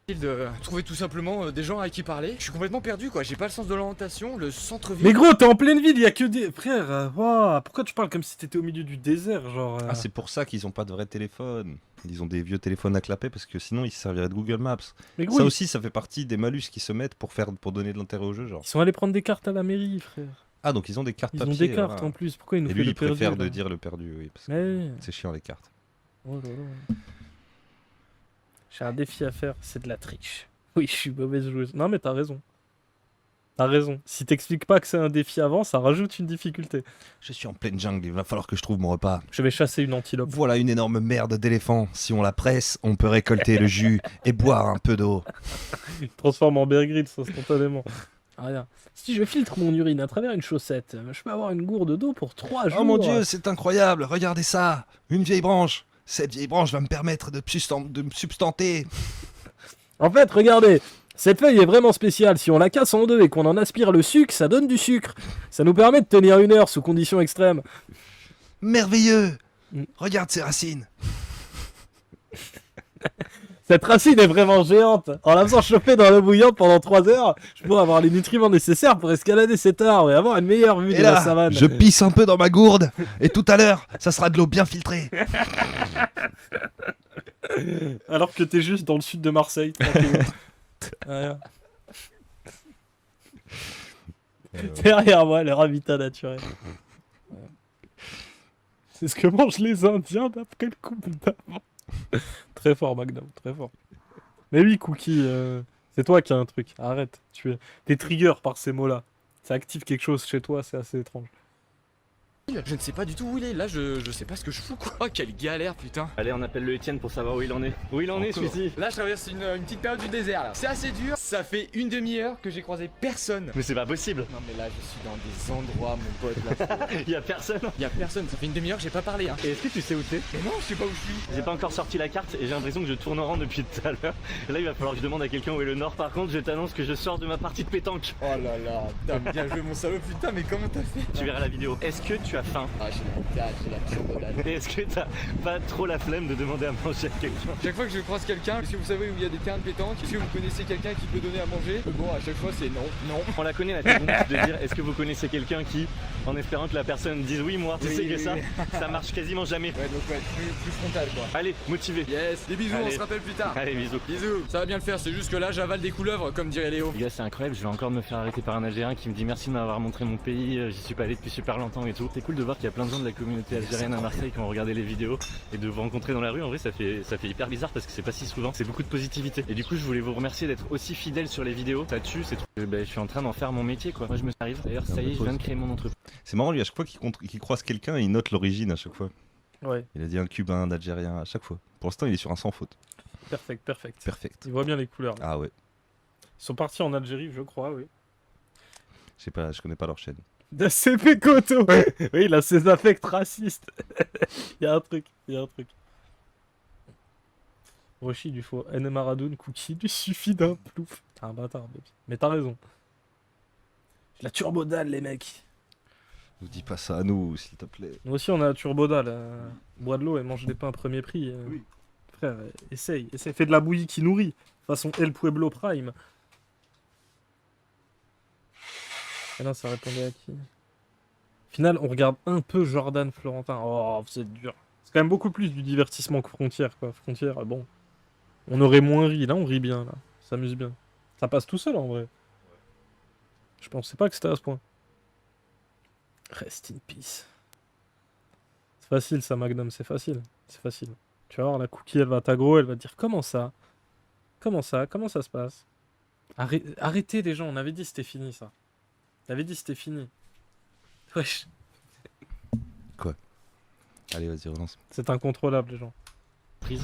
De trouver tout simplement des gens avec qui parler. Je suis complètement perdu quoi, j'ai pas le sens de l'orientation, le centre-ville. Mais gros, t'es en pleine ville, il y a que des... Frère, ouah, pourquoi tu parles comme si t'étais au milieu du désert, genre... Ah, c'est pour ça qu'ils ont pas de vrai téléphone. Ils ont des vieux téléphones à clapper parce que sinon ils se serviraient de Google Maps. Mais gros, Ça ils... aussi, ça fait partie des malus qui se mettent pour donner de l'intérêt au jeu, genre. ils sont allés prendre des cartes à la mairie, frère. Ah, donc ils ont des cartes Ils papier. ont des cartes voilà. en plus, pourquoi ils nous Et font lui, le il préfère perdu, de là dire le perdu, oui. Parce que Mais... c'est chiant les cartes. Oh là là. J'ai un défi à faire, c'est de la triche. Oui, je suis mauvaise joueuse. Non mais t'as raison. T'as raison. Si t'expliques pas que c'est un défi avant, ça rajoute une difficulté. Je suis en pleine jungle, il va falloir que je trouve mon repas. Je vais chasser une antilope. Voilà une énorme merde d'éléphant. Si on la presse, on peut récolter le jus et boire un peu d'eau. Il transforme en Bear Grylls instantanément. Rien. Si je filtre mon urine à travers une chaussette, je peux avoir une gourde d'eau pour 3 jours. Oh mon dieu, c'est incroyable, regardez ça. Une vieille branche. Cette vieille branche va me permettre de me substanter. En fait, regardez, cette feuille est vraiment spéciale. Si on la casse en deux et qu'on en aspire le sucre, ça donne du sucre. Ça nous permet de tenir 1 heure sous conditions extrêmes. Merveilleux. Mm. Regarde ces racines. Cette racine est vraiment géante. En la faisant chauffer dans l'eau bouillante pendant 3 heures, je pourrais avoir les nutriments nécessaires pour escalader cet arbre et avoir une meilleure vue Et de la là, savane. je pisse un peu dans ma gourde. Et tout à l'heure, ça sera de l'eau bien filtrée. Alors que t'es juste dans le sud de Marseille. tranquille. Rien. Derrière moi, leur habitat naturel. C'est ce que mangent les Indiens d'après le couple d'avant. Très fort, Magnum, très fort. Mais oui, Cookie, c'est toi qui as un truc. Arrête, t'es trigger par ces mots-là. Ça active quelque chose chez toi, c'est assez étrange. Je ne sais pas du tout où il est, là je sais pas ce que je fous quoi. Oh quelle galère putain. Allez, on appelle le Étienne pour savoir où il en est. Où il en est celui-ci? Là je traverse une petite période du désert là. C'est assez dur, ça fait une demi-heure que j'ai croisé personne. Mais c'est pas possible. Non mais là je suis dans des endroits mon pote là. Il y a personne. Y a personne, ça fait une demi-heure que j'ai pas parlé hein. Et est-ce que tu sais où t'es? Mais non je sais pas où je suis. J'ai pas encore sorti la carte et j'ai l'impression que je tourne en rond depuis tout à l'heure. Là il va falloir que je demande à quelqu'un où est le nord. Par contre je t'annonce que je sors de ma partie de pétanque. Oh là là, putain bien joué mon salaud putain mais comment t'as fait? Tu verras la vidéo. Est-ce que tu as faim? Ah j'ai la turbodale. Et est-ce que t'as pas trop la flemme de demander à manger à quelqu'un? Chaque fois que je croise quelqu'un, est-ce que vous savez où il y a des terrains de pétanque? Est-ce que vous connaissez quelqu'un qui peut donner à manger? Bon à chaque fois c'est non, non. On la connaît la technique de dire est-ce que vous connaissez quelqu'un qui, en espérant que la personne dise oui moi, tu sais que ça marche quasiment jamais. Ouais donc ouais, plus frontal quoi. Allez, motivé. Yes, des bisous, Allez. on se rappelle plus tard. Allez, bisous. Bisous, ça va bien le faire, c'est juste que là j'avale des couleuvres comme dirait Léo. Les gars, c'est incroyable, je vais encore me faire arrêter par un Algérien qui me dit merci de m'avoir montré mon pays, j'y suis pas allé depuis super longtemps et tout. C'est cool de voir qu'il y a plein de gens de la communauté algérienne à Marseille qui ont regardé les vidéos et de vous rencontrer dans la rue. En vrai, ça fait hyper bizarre parce que c'est pas si souvent, c'est beaucoup de positivité. Et du coup, je voulais vous remercier d'être aussi fidèles sur les vidéos, ça tue, c'est trop. Je suis en train d'en faire mon métier quoi. Moi, je me arrive. D'ailleurs, ça y est, je viens de créer mon entreprise. C'est marrant, lui, à chaque fois qu'il croise quelqu'un, il note l'origine à chaque fois. Ouais, Il a dit un cubain, un algérien, à chaque fois. Pour l'instant, il est sur un sans faute. perfect. Perfect. Il voit bien les couleurs. Là. Ah ouais. Ils sont partis en Algérie, je crois, oui. Je sais pas, je connais pas leur chaîne. De CP Koto. Oui, il a ses affects racistes. Il y a un truc. Roshi, il lui faut N Maradoun, Cookie, lui suffit d'un plouf. T'es un bâtard, baby. Mais t'as raison. J'ai la turbodale, les mecs. Nous dis pas ça à nous, s'il te plaît. Nous aussi, on a la turbodale. Bois de l'eau et mange des pains premier prix. Oui. Frère, essaye. Fais de la bouillie qui nourrit. Façon El Pueblo Prime. Et là, ça répondait à qui? Au final, on regarde un peu Jordan Florentin. Oh, c'est dur. C'est quand même beaucoup plus du divertissement que Frontière, quoi. Frontière, bon. On aurait moins ri. Là, on rit bien, là. On s'amuse bien. Ça passe tout seul, en vrai. Je pensais pas que c'était à ce point. Rest in peace. C'est facile, ça, Magnum. C'est facile. Tu vas voir, la Cookie, elle va t'aggro, elle va te dire comment ça? Comment ça se passe? Arrêtez, les gens. On avait dit que c'était fini, ça. On avait dit que c'était fini. Wesh. Allez, vas-y, relance. C'est incontrôlable, les gens.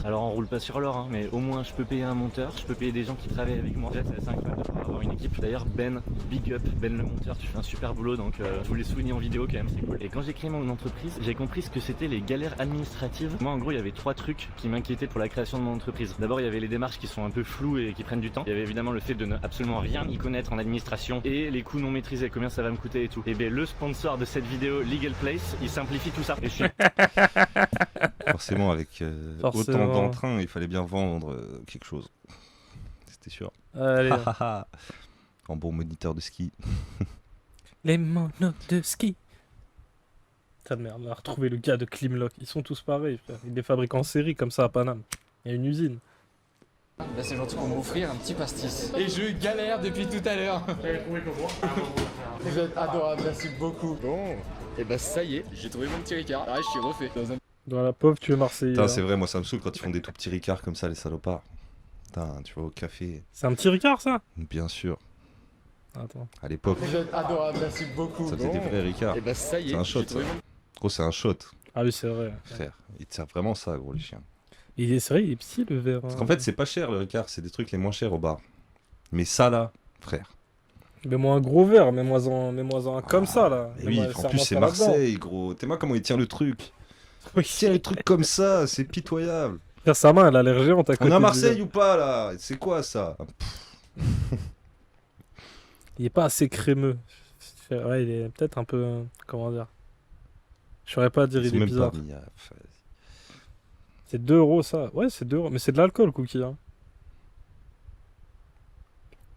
Alors on roule pas sur l'or, hein, mais au moins je peux payer un monteur, je peux payer des gens qui travaillent avec moi. Déjà, c'est assez incroyable de pouvoir avoir une équipe. D'ailleurs Ben, big up, Ben le monteur, tu fais un super boulot, donc je vous l'ai souligné en vidéo quand même, c'est cool. Et quand j'ai créé mon entreprise, j'ai compris ce que c'était les galères administratives. Moi en gros il y avait 3 trucs qui m'inquiétaient pour la création de mon entreprise. D'abord il y avait les démarches qui sont un peu floues et qui prennent du temps. Il y avait évidemment le fait de ne absolument rien y connaître en administration et les coûts non maîtrisés, combien ça va me coûter et tout. Et bien le sponsor de cette vidéo, Legal Place, il simplifie tout ça. Et je suis... Forcément, avec autant d'entrain, il fallait bien vendre quelque chose. C'était sûr. Allez. En bon moniteur de ski. Les monos de ski. Putain de merde, on a retrouvé le gars de Klimlock. Ils sont tous pareils, frère. Ils les fabriquent en série comme ça à Paname. Il y a une usine. Là c'est gentil pour m'offrir un petit pastis. Et je galère depuis tout à l'heure. Vous êtes adorable, merci beaucoup. Bon, et bah ça y est, j'ai trouvé mon petit Ricard. Ah, je suis refait. Dans la pauvre, tu es Marseillais. Putain, hein. c'est vrai, moi ça me saoule quand ils font des tout petits ricards comme ça, les salopards. Putain, tu vas au café. C'est un petit Ricard, ça? Bien sûr. Attends. À l'époque, Vous êtes adorable, merci beaucoup. ça faisait des vrais ricards. Et bah ça y est, C'est un shot, j'ai trouvé ça. Gros, c'est un shot, Ah oui, c'est vrai. frère. Ils te servent vraiment ça, gros, les chiens. Et c'est vrai, il est petit, le verre. Parce qu'en fait, c'est pas cher le ricard, c'est des trucs les moins chers au bar. Mais ça là, frère. Mets-moi un gros verre, mets-moi un comme ça, là. Et oui, Mets-moi- en plus, serre-moi c'est ça là-dedans. Marseille, gros. T'es moi comment il tient le truc. Oui, Il tient le truc comme ça, c'est pitoyable. Frère, sa main, elle a l'air géante à côté On est à du Marseille verre. ou pas là? C'est quoi ça? Il est pas assez crémeux. Ouais, il est peut-être un peu... comment dire? Je saurais pas dire, Ils il sont est même bizarre. pas mis. C'est 2 € ça. Ouais, c'est 2 €. Mais c'est de l'alcool, Cookie. Hein.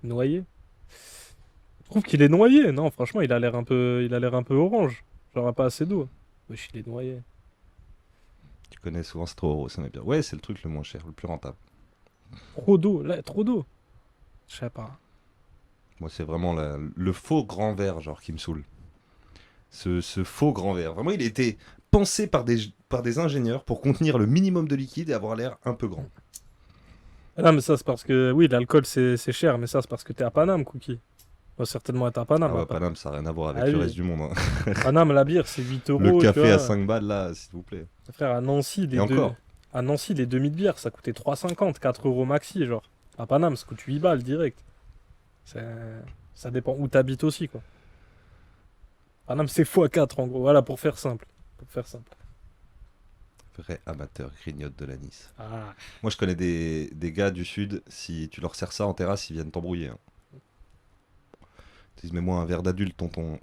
Noyé. Je trouve qu'il est noyé. Non, franchement, il a l'air un peu orange. J'aurais pas assez d'eau. Wesh, il est noyé. Tu connais souvent c'est trop euro, ça m'est bien. Ouais, c'est le truc le moins cher, le plus rentable. Trop d'eau. Là, trop d'eau. Je sais pas. Moi, c'est vraiment le faux grand verre, genre, qui me saoule. Ce faux grand verre. Vraiment, il a été pensé par des ingénieurs pour contenir le minimum de liquide et avoir l'air un peu grand. Ah non, mais ça, c'est parce que... Oui, l'alcool, c'est cher. Mais ça, c'est parce que t'es à Paname, Cookie. Va certainement être à Paname. Ah ouais, après. Paname, ça n'a rien à voir avec Ah le oui. reste du monde. Hein. Paname, la bière, c'est 8 euros. Le tu café vois. à 5 balles, là, s'il vous plaît. Frère, à Nancy, Et encore. à Nancy, les demi de bière, ça coûtait 3,50, 4 euros maxi, genre. À Paname, ça coûte 8 balles direct. Ça dépend où t'habites aussi, quoi. Paname, c'est x4, en gros. Voilà, pour faire simple. Vrai amateur grignote de l'anis. Ah. Moi, je connais des gars du sud, si tu leur sers ça en terrasse, ils viennent t'embrouiller. Hein. Ils disent, mets-moi un verre d'adulte, tonton.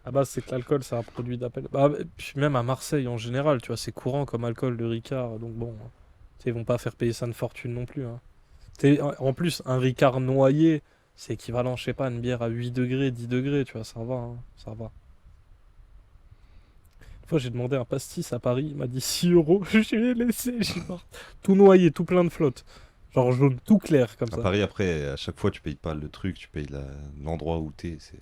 À base, c'est que l'alcool, c'est un produit d'appel. Bah, puis même à Marseille, en général, tu vois, c'est courant comme alcool, le Ricard. Donc bon, tu sais, ils vont pas faire payer ça une fortune non plus. Hein. En plus, un Ricard noyé, c'est équivalent, je sais pas, à une bière à 8 degrés, 10 degrés, tu vois, ça va, hein, ça va. Une fois, j'ai demandé un pastis à Paris, il m'a dit 6 euros. Je l'ai laissé, je suis mort. Tout noyé, tout plein de flotte. Genre jaune, tout clair, comme À ça. Paris, après, à chaque fois, tu payes pas le truc, tu payes l'endroit où t'es. C'est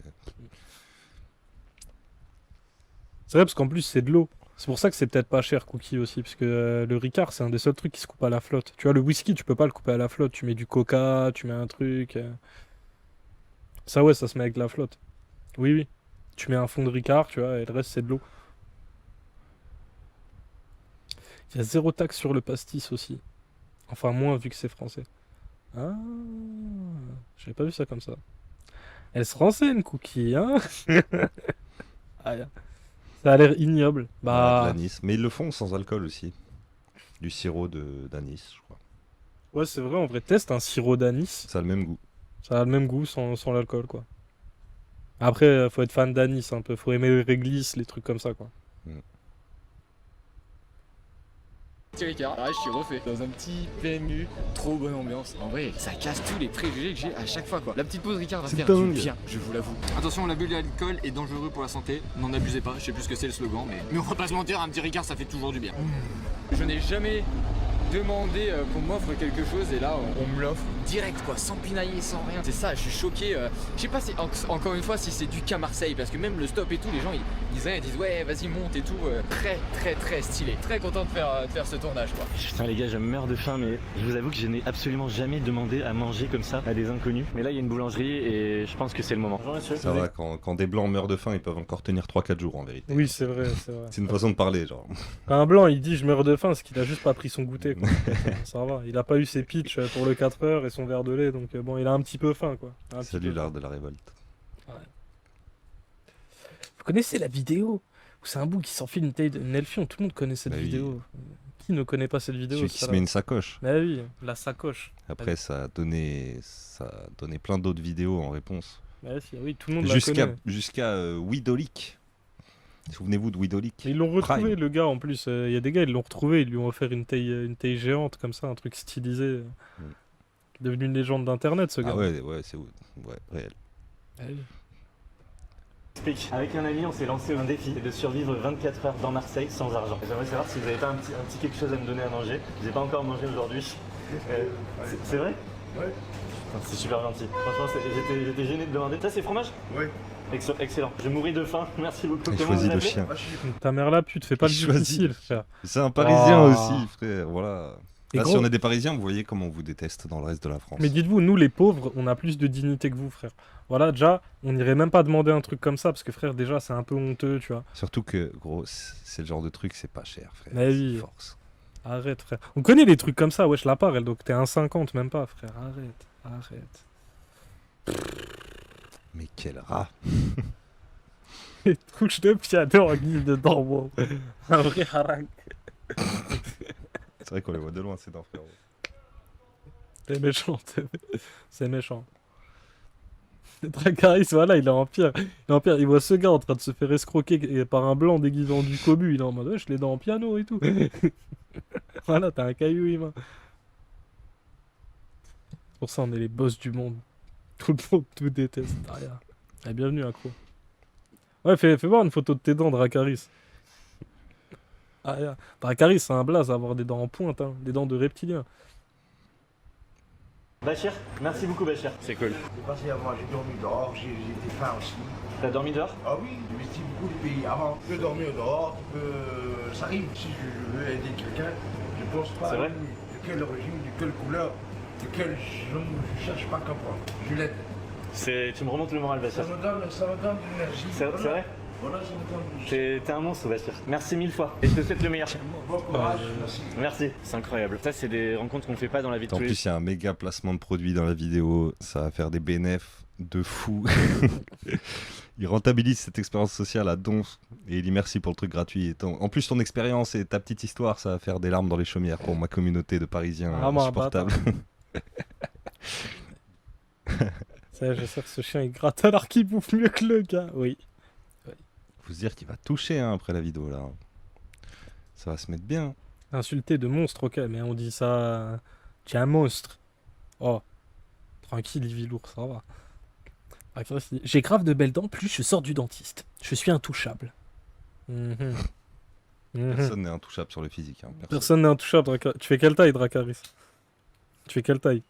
vrai, parce qu'en plus, c'est de l'eau. C'est pour ça que c'est peut-être pas cher, Cookie aussi, parce que le Ricard, c'est un des seuls trucs qui se coupe à la flotte. Tu vois, le whisky, tu peux pas le couper à la flotte. Tu mets du coca, tu mets un truc. Ça, ouais, ça se met avec la flotte. Oui, oui. Tu mets un fond de Ricard, tu vois, et le reste, c'est de l'eau. Il y a 0 taxe sur le pastis aussi. Enfin, moins vu que c'est français. Ah, j'avais pas vu ça comme ça. Elle se renseigne, Cookie, hein. Ah, ça a l'air ignoble. Bah, De l'anis. Mais ils le font sans alcool aussi. Du sirop d'anis, je crois. ouais, c'est vrai, en vrai, teste un sirop d'anis. Ça a le même goût. Ça a le même goût sans l'alcool, quoi. Après, faut être fan d'anis un peu. Faut aimer les réglisses, les trucs comme ça, quoi. Petit Ricard, là je suis refait dans un petit PMU, trop bonne ambiance. En vrai, ça casse tous les préjugés que j'ai à chaque fois quoi. La petite pause Ricard va C'est faire dingue. du bien, je vous l'avoue. Attention, l'abus de l'alcool est dangereux pour la santé, n'en abusez pas, je sais plus ce que c'est le slogan, mais on va pas se mentir, un petit Ricard ça fait toujours du bien. Je n'ai jamais demandé qu'on m'offre quelque chose et là on me l'offre direct quoi, sans pinailler, sans rien. C'est ça, je suis choqué. Je sais pas si, encore une fois si c'est du cas Marseille, parce que même le stop et tout, les gens ils disent ouais vas-y monte et tout. Très stylé, très content de faire ce tournage quoi. Putain les gars, je meurs de faim, mais je vous avoue que je n'ai absolument jamais demandé à manger comme ça à des inconnus. Mais là il y a une boulangerie et je pense que c'est le moment. Bonjour monsieur. Ça va, quand des blancs meurent de faim, ils peuvent encore tenir 3-4 jours en vérité. Oui, c'est vrai, c'est vrai. C'est une façon de parler, genre. Quand un blanc, il dit je meurs de faim, c'est qu'il a juste pas pris son goûter, quoi. Ça va, il a pas eu ses pitchs pour le 4 heures et son verre de lait, donc bon, il a un petit peu faim, quoi. Un petit Salut peu. l'art de la révolte. Vous connaissez la vidéo où c'est un bout qui s'enfile une elfion, tout le monde connaît cette Bah oui. vidéo. Qui ne connaît pas cette vidéo? Celui qui ça, se là met une sacoche. Bah oui, la sacoche. Après, ça a donné plein d'autres vidéos en réponse. Bah oui, tout le monde la connaît. Jusqu'à Widolik. Souvenez-vous de Widolik. Ils l'ont retrouvé, Prime. le gars, en plus. Il y a des gars, ils l'ont retrouvé, ils lui ont offert une taille géante, comme ça, un truc stylisé. Devenu une légende d'internet, ce gars. Ah ouais, c'est réel. Ah oui. Explique. Avec un ami, on s'est lancé un défi, c'est de survivre 24 heures dans Marseille sans argent. J'aimerais savoir si vous n'avez pas un petit quelque chose à me donner à manger. J'ai pas encore mangé aujourd'hui. C'est vrai? Ouais. C'est super gentil. Franchement, j'étais gêné de demander. Ça, c'est fromage? Oui. Excellent. Je mouris de faim. Merci beaucoup. Il Comment choisit vous le appelez? chien. Ta mère la pute, fais pas le Il choisit. difficile, frère. C'est un Parisien Oh. aussi, frère. Voilà. Et Là, gros- si on est des Parisiens, vous voyez comment on vous déteste dans le reste de la France. Mais dites-vous, nous les pauvres, on a plus de dignité que vous, frère. Voilà, déjà, on n'irait même pas demander un truc comme ça, parce que frère, déjà, c'est un peu honteux, tu vois. Surtout que, gros, c'est le genre de truc, c'est pas cher, frère. Mais oui. C'est force. Arrête, frère. On connaît les trucs comme ça, wesh, la part, elle, donc t'es 1,50, même pas, frère. Arrête. Mais quel rat. Les touches de piano en guise de dormo. Un vrai harak. C'est vrai qu'on les voit de loin, ces dents, frérot. C'est méchant, c'est méchant. Dracarys, voilà, il est en pire. Il voit ce gars en train de se faire escroquer par un blanc déguisé en du cobu. Il est en mode, wesh, les dents en piano et tout. Voilà, t'as un caillou humain. C'est pour ça on est les boss du monde. Tout le monde tout déteste. Ah, regarde. Ah, bienvenue, accro. Ouais, fais voir une photo de tes dents, Dracarys. Ah, regarde. Dracarys, c'est un blaze à avoir des dents en pointe, hein, des dents de reptilien. Bachir, merci beaucoup Bachir. C'est cool. J'ai passé avant, j'ai dormi dehors, j'étais faim aussi. T'as dormi dehors? Ah oui, j'ai visité beaucoup de pays avant. Je peux dormir dehors, ça arrive. Si je veux aider quelqu'un, je pense pas C'est vrai? de quelle origine, de quelle couleur, de quel je cherche pas à comprendre. Je l'aide. Tu me remontes le moral, Bachir. Ça me donne de l'énergie. C'est vrai? Voilà, ça me donne de l'énergie. T'es un monstre, Bachir. Merci 1000 fois. Et je te souhaite le meilleur. Bon courage, merci. Merci. C'est incroyable. Ça, c'est des rencontres qu'on fait pas dans la vie de En tous les plus, il y a un méga placement de produits dans la vidéo. Ça va faire des bénéfices de fou. Il rentabilise cette expérience sociale à donf. Et il dit merci pour le truc gratuit. En plus, ton expérience et ta petite histoire, ça va faire des larmes dans les chaumières pour ma communauté de Parisiens insupportables. Ça, je sais que ce chien il gratte alors qu'il bouffe mieux que le gars. Oui. Faut se dire qu'il va toucher après la vidéo là. Ça va se mettre bien. Insulté de monstre, ok, mais on dit ça. Tu es un monstre. Oh. Tranquille, Ivy lourd, ça va. J'ai grave de belles dents, plus je sors du dentiste. Je suis intouchable. Personne n'est intouchable sur le physique. Hein. Personne n'est intouchable, Dracarys. Tu fais quelle taille, Dracarys? Tu fais quelle taille?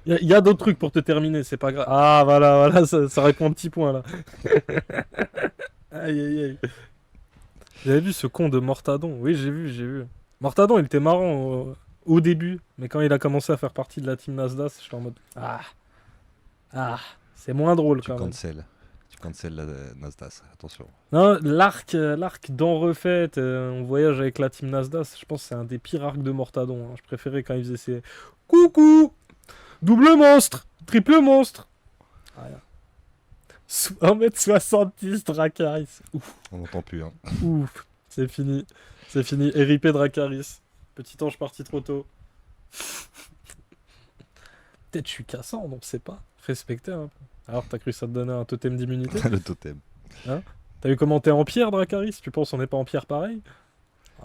Il y a d'autres trucs pour te terminer, c'est pas grave. Ah, voilà, ça répond un petit point là. Aïe, aïe, aïe. Vous avez vu ce con de Mortadon? Oui, j'ai vu. Mortadon, il était marrant au début, mais quand il a commencé à faire partie de la team Nasdaq, j'étais en mode. Ah, c'est moins drôle quand même. Tu cancelles la Nasdaq, attention. Non, l'arc dans Refaite, on voyage avec la team Nasdaq, je pense que c'est un des pires arcs de Mortadon. Hein. Je préférais quand il faisait ses. Coucou! Double monstre! Triple monstre! Rien. 1m70 Dracarys. Ouf. On n'entend plus. Hein. Ouf. C'est fini. RIP Dracarys. Petit ange parti trop tôt. Peut-être je suis cassant, on ne sait pas. Respecter un peu. Alors, t'as cru ça te donnait un totem d'immunité? Le totem. Hein? T'as vu comment t'es en pierre, Dracarys? Tu penses on n'est pas en pierre pareil?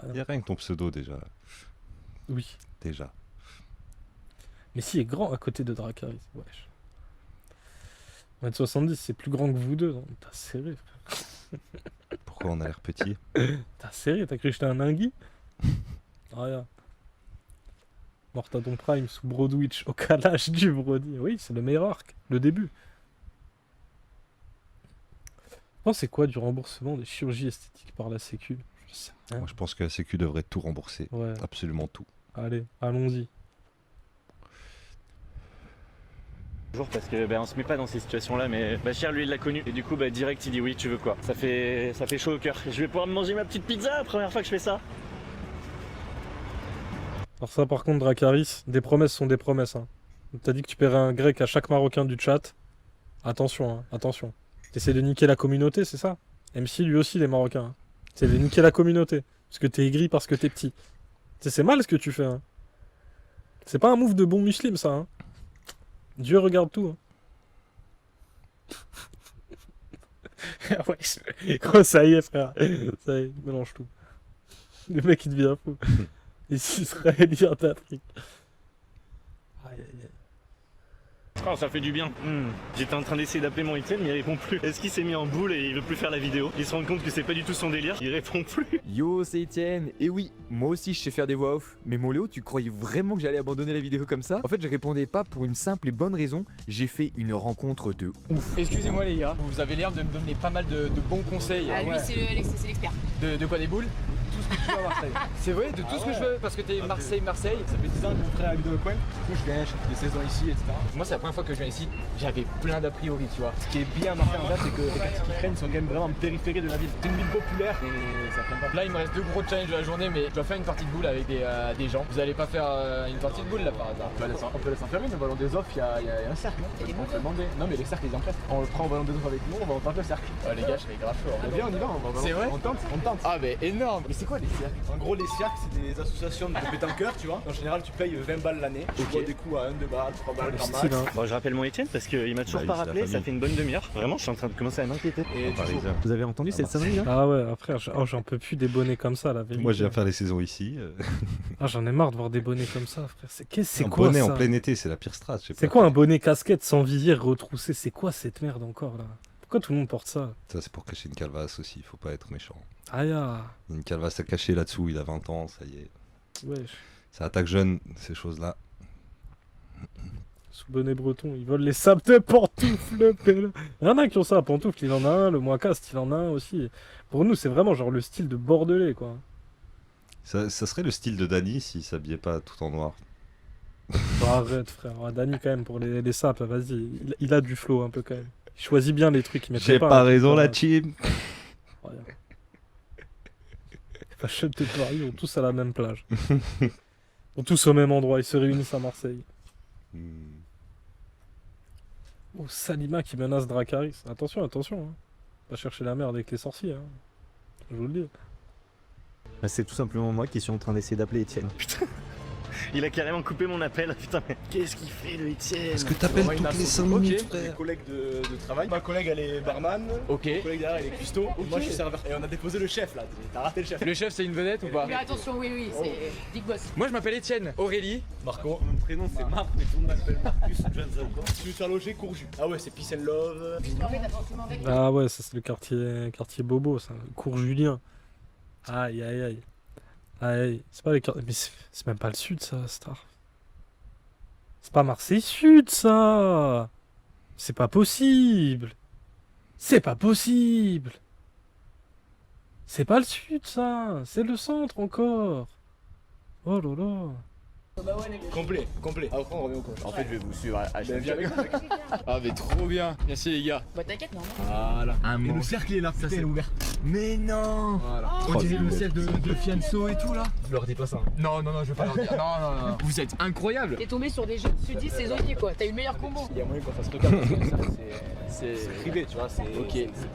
Il y a rien que ton pseudo déjà. Oui. Déjà. Mais si, il est grand à côté de Dracarys. Wesh. 1m70, c'est plus grand que vous deux. Non, t'as serré, frère. Pourquoi on a l'air petit? T'as serré, t'as cru que j'étais un ningui? Rien. Mortadon Prime sous Broadwitch au calage du Brody. Oui, c'est le meilleur arc. Le début. C'est quoi du remboursement des chirurgies esthétiques par la Sécu? Je sais rien. Moi, je pense que la Sécu devrait tout rembourser. Ouais. Absolument tout. Allez, allons-y. Parce que on se met pas dans ces situations là, mais Bachir lui il l'a connu et du coup direct il dit oui, tu veux quoi. Ça fait chaud au cœur. Je vais pouvoir me manger ma petite pizza la première fois que je fais ça. Alors ça par contre Dracarys, des promesses sont des promesses. Hein. T'as dit que tu paierais un grec à chaque marocain du chat. Attention, hein, attention. T'essaies de niquer la communauté, c'est ça? MC lui aussi les marocains. Hein. C'est de niquer la communauté. Parce que t'es aigri parce que t'es petit. C'est mal ce que tu fais. Hein. C'est pas un move de bon musulman ça. Hein. Dieu regarde tout. Hein. Ouais, oh, ça y est, frère. Ça y est, il mélange tout. Le mec, il devient fou. Les Israéliens d'Afrique. Aïe, aïe, aïe. Oh, ça fait du bien. J'étais en train d'essayer d'appeler mon Etienne, mais il répond plus. Est-ce qu'il s'est mis en boule et il veut plus faire la vidéo? Il se rend compte que c'est pas du tout son délire. Il répond plus. Yo, c'est Etienne. Et oui, moi aussi je sais faire des voix off. Mais mon Léo, tu croyais vraiment que j'allais abandonner la vidéo comme ça? En fait, je répondais pas pour une simple et bonne raison. J'ai fait une rencontre de ouf. Excusez-moi les gars, vous avez l'air de me donner pas mal de bons conseils. Ah, lui, c'est l'expert. De quoi, des boules? Tout ce que tu veux à Marseille. C'est vrai, de tout ce que je veux, parce que t'es Marseille. Ça fait 10 ans que vous ferez la vidéo au coin. Du coup, je viens, je fais des saisons ici, etc. Moi, c'est la première fois que je viens ici. J'avais plein d'a priori, tu vois. Ce qui est bien à Marseille en date, c'est que les quartiers qui craignent sont quand même vraiment en périphérie de la ville. C'est une ville populaire et ça freine pas. Là, il me reste 2 gros challenges de la journée, mais je dois faire une partie de boule avec des gens. Vous allez pas faire une partie de boule là par hasard? On peut laisser enfermer, mais au ballon des offres, il y a un cercle. On peut demander. Non, mais les cercles, ils en prêtent. On le prend au ballon des offres avec nous, on va entendre le cercle. Les gars, je fais grave chaud. Viens, on y va, c'est vrai? On tente. Ah, mais énorme. Mais c'est quoi les cercles? En gros, les cirques, c'est des associations de pétanqueurs, tu vois. En général, tu payes 20 balles l'année. Tu vois des coups à 1, 2 balles, 3 balles, grand max. Bon, je rappelle mon Etienne parce qu'il m'a toujours pas rappelé, ça fait une bonne demi-heure. Vraiment, je suis en train de commencer à m'inquiéter. Et Vous avez entendu cette sonnerie là? Ah ouais, après, j'en peux plus des bonnets comme ça, la vérité. Moi, je viens faire les saisons ici. Ah, j'en ai marre de voir des bonnets comme ça, frère. C'est un quoi bonnet ça? en plein été, c'est la pire strat. C'est quoi un bonnet casquette sans visière retroussé? C'est quoi cette merde encore là? Pourquoi tout le monde porte ça? Ça, c'est pour cacher une calvasse aussi, il faut pas être méchant. Aïe. Il y a une calvasse à cacher là-dessous, il a 20 ans, ça y est. Wesh. Ça attaque jeune, ces choses-là. Sous bonnet breton, ils volent les sables de pantoufles. Il y en a qui ont ça à pantoufles, il en a un, le Moicast, il en a un aussi. Pour nous, c'est vraiment genre le style de bordelais, quoi. Ça serait le style de Dany s'il s'habillait pas tout en noir. Oh, arrête, frère. Ah, Dani, quand même, pour les sapes, vas-y. Il a du flow un peu quand même. Il choisit bien les trucs qu'il met J'ai pas raison, la team. Fashion de Paris ont tous à la même plage. Ils sont tous au même endroit. Ils se réunissent à Marseille. Oh, Salima qui menace Dracarys. Attention, attention. Hein. Pas chercher la merde avec les sorciers. Hein. Je vous le dis. Bah, c'est tout simplement moi qui suis en train d'essayer d'appeler Étienne. Putain, il a carrément coupé mon appel. Putain, mais qu'est-ce qu'il fait le Étienne? Est-ce que t'appelles toutes les 5 minutes, frère? Mes collègues de travail. Ma collègue elle est barman. Ok. Mon collègue derrière elle est cuistot. Moi je suis serveur. Et on a déposé le chef là. T'as raté le chef. Le chef, c'est une vedette ou pas? Mais attention, oui, c'est Big Boss. Moi, je m'appelle Étienne. Aurélie. Marco. Mon prénom c'est Marc, mais tout le monde m'appelle Marcus Johnson. Je suis faire loger Courju. Ah ouais, c'est Peace and Love. Ah ouais, ça c'est le quartier Bobo, ça. Cours Julien. Aïe, aïe, aïe. Aïe, c'est pas les quartiers. Mais c'est même pas le sud, ça, Star. C'est pas Marseille Sud, ça. C'est pas possible. C'est pas possible. C'est pas le sud, ça. C'est le centre encore. Oh là là. Complet. Après on revient au coach. En fait, je vais vous suivre à chaque viens avec moi. Ah, mais trop bien. Merci, les gars. Bah t'inquiète, non. Voilà. Un Et mot. le cercle est là, putain, il est ouvert. Mais non. Voilà. On dirait le cercle de Fianso et tout là. Je leur dis pas ça. Non, je vais pas leur dire. Non. Vous êtes incroyables. T'es tombé sur des jeunes sudistes saisonniers, quoi. T'as eu le meilleur combo. Il y a moyen qu'on fasse regarder parce que ça, c'est privé, tu vois. C'est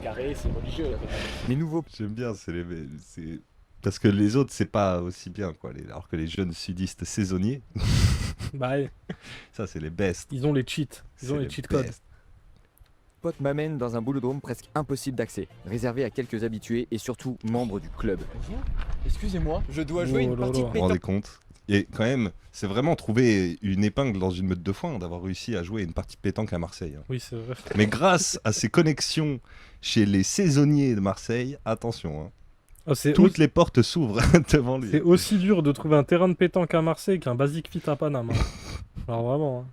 carré, c'est religieux. Les nouveaux. J'aime bien, c'est parce que les autres c'est pas aussi bien quoi. Alors que les jeunes sudistes saisonniers, Bah ouais, ça c'est les best. ils ont les cheats. Ils ont C'est les cheat codes. best. Pote m'amène dans un boulodrome presque impossible d'accès, réservé à quelques habitués et surtout membres du club. Excusez-moi, je dois jouer Oh une là partie là. de Vous vous rendez pétanque. compte? Et quand même, c'est vraiment trouver une épingle dans une meute de foin d'avoir réussi à jouer une partie de pétanque à Marseille. Hein. Oui, c'est vrai. Mais grâce à ces connexions chez les saisonniers de Marseille, attention, hein, Ah, c'est toutes les portes s'ouvrent devant lui. C'est aussi dur de trouver un terrain de pétanque à Marseille qu'un Basic Fit à Paname. Hein. Alors vraiment.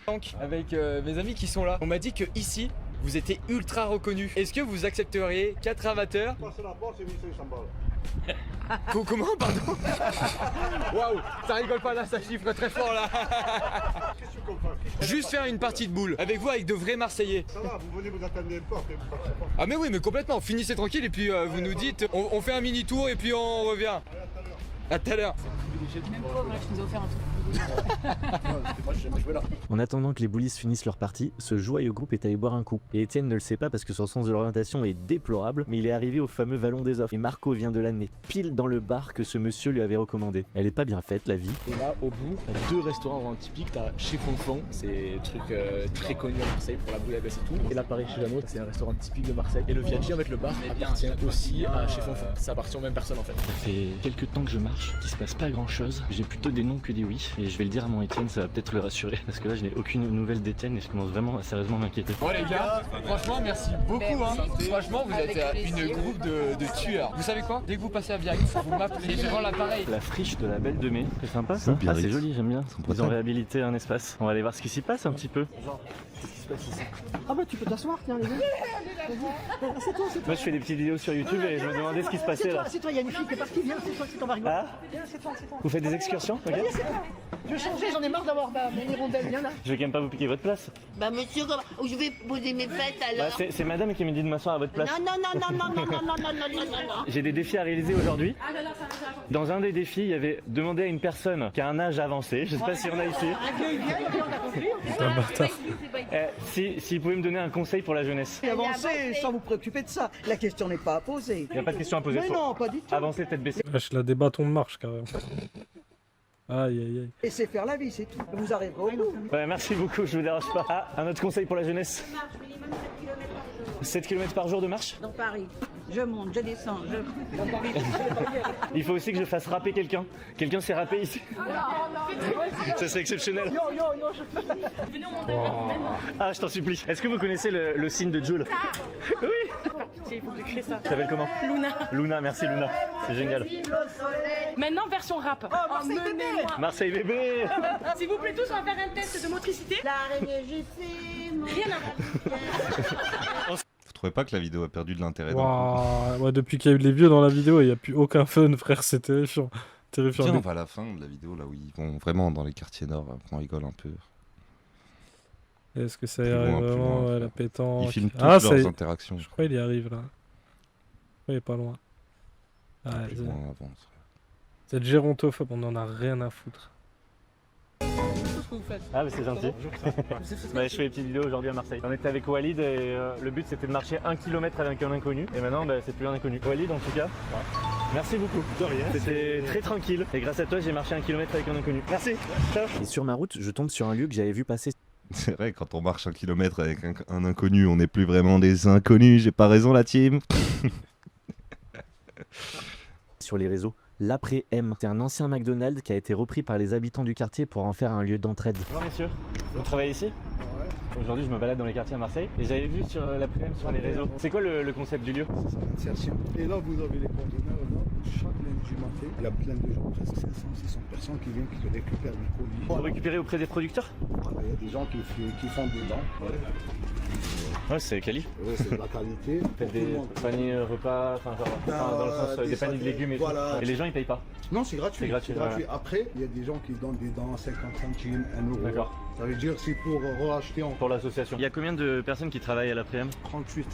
Hein. Avec mes amis qui sont là. On m'a dit que ici, vous étiez ultra reconnus. Est-ce que vous accepteriez 4 amateurs? Comment, pardon? Waouh, ça rigole pas là, ça chiffre très fort là. Juste faire une partie de boule avec vous, avec de vrais Marseillais. Ça va, vous venez vous attendre un peu, après vous partez pas. Ah mais oui, mais complètement, finissez tranquille et puis vous nous dites, on fait un mini tour et puis on revient. À tout à l'heure. Même pas, voilà, je nous ai offert un truc. En attendant que les bullies finissent leur partie, ce joyeux groupe est allé boire un coup. Et Étienne ne le sait pas parce que son sens de l'orientation est déplorable, mais il est arrivé au fameux Vallon des Offres. Et Marco vient de l'amener pile dans le bar que ce monsieur lui avait recommandé. Elle est pas bien faite, la vie. Et là, au bout, t'as 2 restaurants vraiment typiques. T'as chez Fonfon, c'est un truc très connu à Marseille pour la bouillabaisse et tout. Et là, pareil, chez Jeannot, c'est un restaurant typique de Marseille. Et le Viaggi, en fait, le bar appartient aussi à chez Fonfon. Ça appartient aux mêmes personnes en fait. ça fait quelques temps que je marche, qu'il se passe pas grand chose. J'ai plutôt des noms que des oui. Et je vais le dire à mon Étienne, ça va peut-être le rassurer. Parce que là, je n'ai aucune nouvelle d'Étienne et je commence vraiment à sérieusement m'inquiéter. Bon les gars, franchement merci beaucoup hein. Franchement vous êtes une groupe de tueurs. Vous savez quoi? Dès que vous passez à Biarritz, vous m'appelez, je rends l'appareil. La friche de la Belle de Mai, c'est sympa ça. Oh, Biarritz. C'est joli, j'aime bien. Ils ont bretagne. réhabilité un espace. On va aller voir ce qui s'y passe un petit peu. Ah bah tu peux t'asseoir, tiens les gars. C'est toi, Moi je fais des petites vidéos sur YouTube et je me demandais ce qui se passait là. c'est toi, il y a une fille qui est partie, viens, c'est toi, c'est ton mari. Ah, Viens, c'est toi. vous faites des excursions? Ok. Je vais changer, j'en ai marre d'avoir mon hirondelle, viens là. Je vais quand même pas vous piquer votre place. Bah monsieur, où je vais poser mes fêtes Bah, alors? c'est madame qui m'a dit de m'asseoir à votre place. Non. J'ai des défis à réaliser aujourd'hui. Dans un des défis, il y avait demandé à une personne qui a un âge avancé, je sais pas si on a ici, C'est un bâtard. s'il pouvait me donner un conseil pour la jeunesse. Avancez sans vous préoccuper de ça. La question n'est pas à poser. Il n'y a pas de question à poser. Mais faut non, pas du tout. avancer tête baissée. Wesh, là, des bâtons de marche carrément. Aïe aïe aïe. Et c'est faire la vie, c'est tout. Vous arriverez au bout. Ouais, merci beaucoup, je vous dérange pas. Ah, un autre conseil pour la jeunesse. 7 km par jour de marche. Dans Paris, je monte, je descends, Il faut aussi que je fasse rapper quelqu'un. Quelqu'un s'est rappé ici. Ça c'est exceptionnel. Ah, je t'en supplie. Est-ce que vous connaissez le signe de Joule? Oui. Il faut que j'écris ça. Ça s'appelle comment? Luna. Luna, merci Luna. C'est génial. Maintenant, version rap. Emmenez-moi. Marseille bébé. S'il vous plaît, tous, on va faire un test de motricité. Rien à voir. Vous trouvez pas que la vidéo a perdu de l'intérêt? Waouh. Ouais, depuis qu'il y a eu les vieux dans la vidéo, il n'y a plus aucun fun, frère, c'est terrifiant. Terrifiant. Tiens, on va à la fin de la vidéo, là où ils vont vraiment dans les quartiers nord, qu'on rigole un peu. Est-ce que ça y Plus arrive loin, plus vraiment, loin. la pétanque? Ils filment toutes Ah, ça leurs y- interactions. Je crois qu'il y arrive là. Je crois qu'il est pas loin. Ah, Plus c'est- loin, avance. Cette gérontophobe, on en a rien à foutre. Ah mais c'est gentil. Bah, je fais des petites vidéos aujourd'hui à Marseille. On était avec Walid et le but c'était de marcher 1 km avec un inconnu. Et maintenant bah, c'est plus un inconnu. Walid en tout cas, merci beaucoup. De rien. C'était très tranquille. Et grâce à toi j'ai marché 1 km avec un inconnu. Merci. Ciao. Et sur ma route, je tombe sur un lieu que j'avais vu passer C'est vrai, quand on marche 1 kilomètre avec un inconnu, on n'est plus vraiment des inconnus, j'ai pas raison la team. sur les réseaux. L'Après-M, c'est un ancien McDonald's qui a été repris par les habitants du quartier pour en faire un lieu d'entraide. Bonjour messieurs, vous travaillez ici? Aujourd'hui je me balade dans les quartiers à Marseille et j'avais vu sur l'après-midi sur les réseaux. C'est quoi le concept du lieu? Et là, vous avez les conteneurs, là, chaque lundi matin, il y a plein de gens, presque 500, 600 personnes qui viennent, qui récupèrent les colis. Pour récupérer auprès des producteurs? Voilà, il y a des gens qui font des dents. Ouais, c'est quali. Ouais, c'est de la qualité. Faites des paniers repas, enfin genre, dans le sens des paniers de légumes et voilà. tout. Et les gens ils payent pas. Non, c'est gratuit. C'est gratuit, ouais. Après, il y a des gens qui donnent des dents 50 centimes, 1 euro. D'accord. Ça veut dire c'est pour racheter en Pour l'association. Il y a combien de personnes qui travaillent à l'après-midi? 38.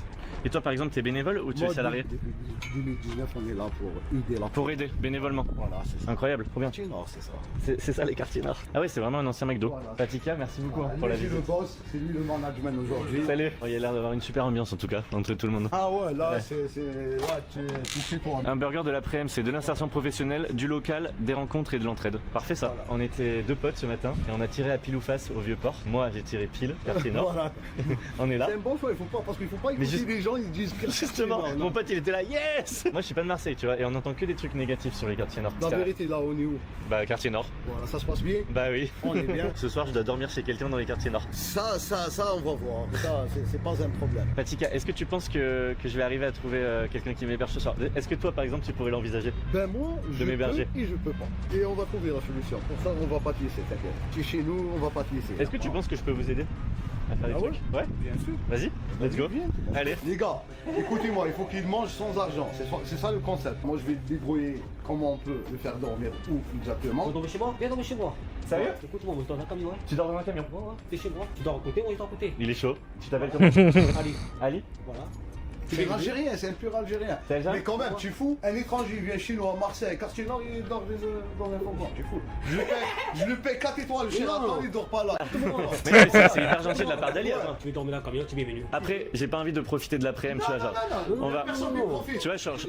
Et toi par exemple t'es bénévole ou tu es salarié? Depuis 2019, on est là pour aider la Pour aider, bénévolement. Voilà, c'est ça. Incroyable, trop bien. Nord, c'est ça. C'est ça les quartiers nord. Ah ouais, c'est vraiment un ancien McDo. Voilà. Patika, merci beaucoup hein, pour la Lui, c'est visite. le boss, c'est lui le management aujourd'hui. Salut. Il y a l'air d'avoir une super ambiance en tout cas entre tout le monde. Ah ouais, là, Ouais. là tu sais quoi. Un burger de l'après-midi, c'est de l'insertion professionnelle, du local, des rencontres et de l'entraide. Parfait ça. On était 2 potes ce matin et on a tiré à pile ou face au vieux port. Moi j'ai tiré pile, quartier nord. Voilà. On est là. C'est un bon choix, il faut pas, parce qu'il faut pas écouter juste- les gens, ils disent que Justement, quartier nord, mon non. pote il était là, yes. Moi je suis pas de Marseille, tu vois, et on entend que des trucs négatifs sur les quartiers nord. La vérité, là, on est où? Bah quartier nord. Voilà, ça se passe bien. Bah oui. On est bien. Ce soir je dois dormir chez quelqu'un dans les quartiers nord. Ça, on va voir. Ça, c'est pas un problème. Patika, est-ce que tu penses que je vais arriver à trouver quelqu'un qui m'héberge ce soir? Est-ce que toi par exemple tu pourrais l'envisager? Ben moi, je m'héberger. peux et je peux pas. Et on va trouver la solution. Pour ça, on va pas te laisser, t'inquiète. Tu es chez nous, on va pas te laisser. Est-ce que tu penses que je peux vous aider à faire des Ah trucs? Ouais. Bien sûr. Vas-y, let's go. Viens. Allez. Les gars, écoutez-moi, il faut qu'ils mangent sans argent. C'est ça le concept. Moi, je vais te débrouiller comment on peut le faire dormir où exactement. Dormir chez moi? Viens dormir chez moi. Sérieux? Écoute-moi, moi je dors dans un camion, hein. Tu dors dans un camion? Ouais, ouais, t'es chez moi. Tu dors à côté, moi je dors à côté. Il est chaud. Tu t'appelles comment? Allez, Ali? voilà. C'est algérien, c'est un pur algérien. T'es algérien? Mais quand même, tu fous, un étranger vient chez nous à Marseille, quartier nord, il dort dans un convoi. Tu fous. Je lui paye 4 étoiles chez Sheraton, il dort pas là. Mais non, mais c'est hyper gentil de la part d'Ali. attends. Tu veux dormir dans un camion, tu es bienvenu. Après, j'ai pas envie de profiter de l'après-midi, tu vois, genre. On va. Personne ne profite. Tu vois, je change.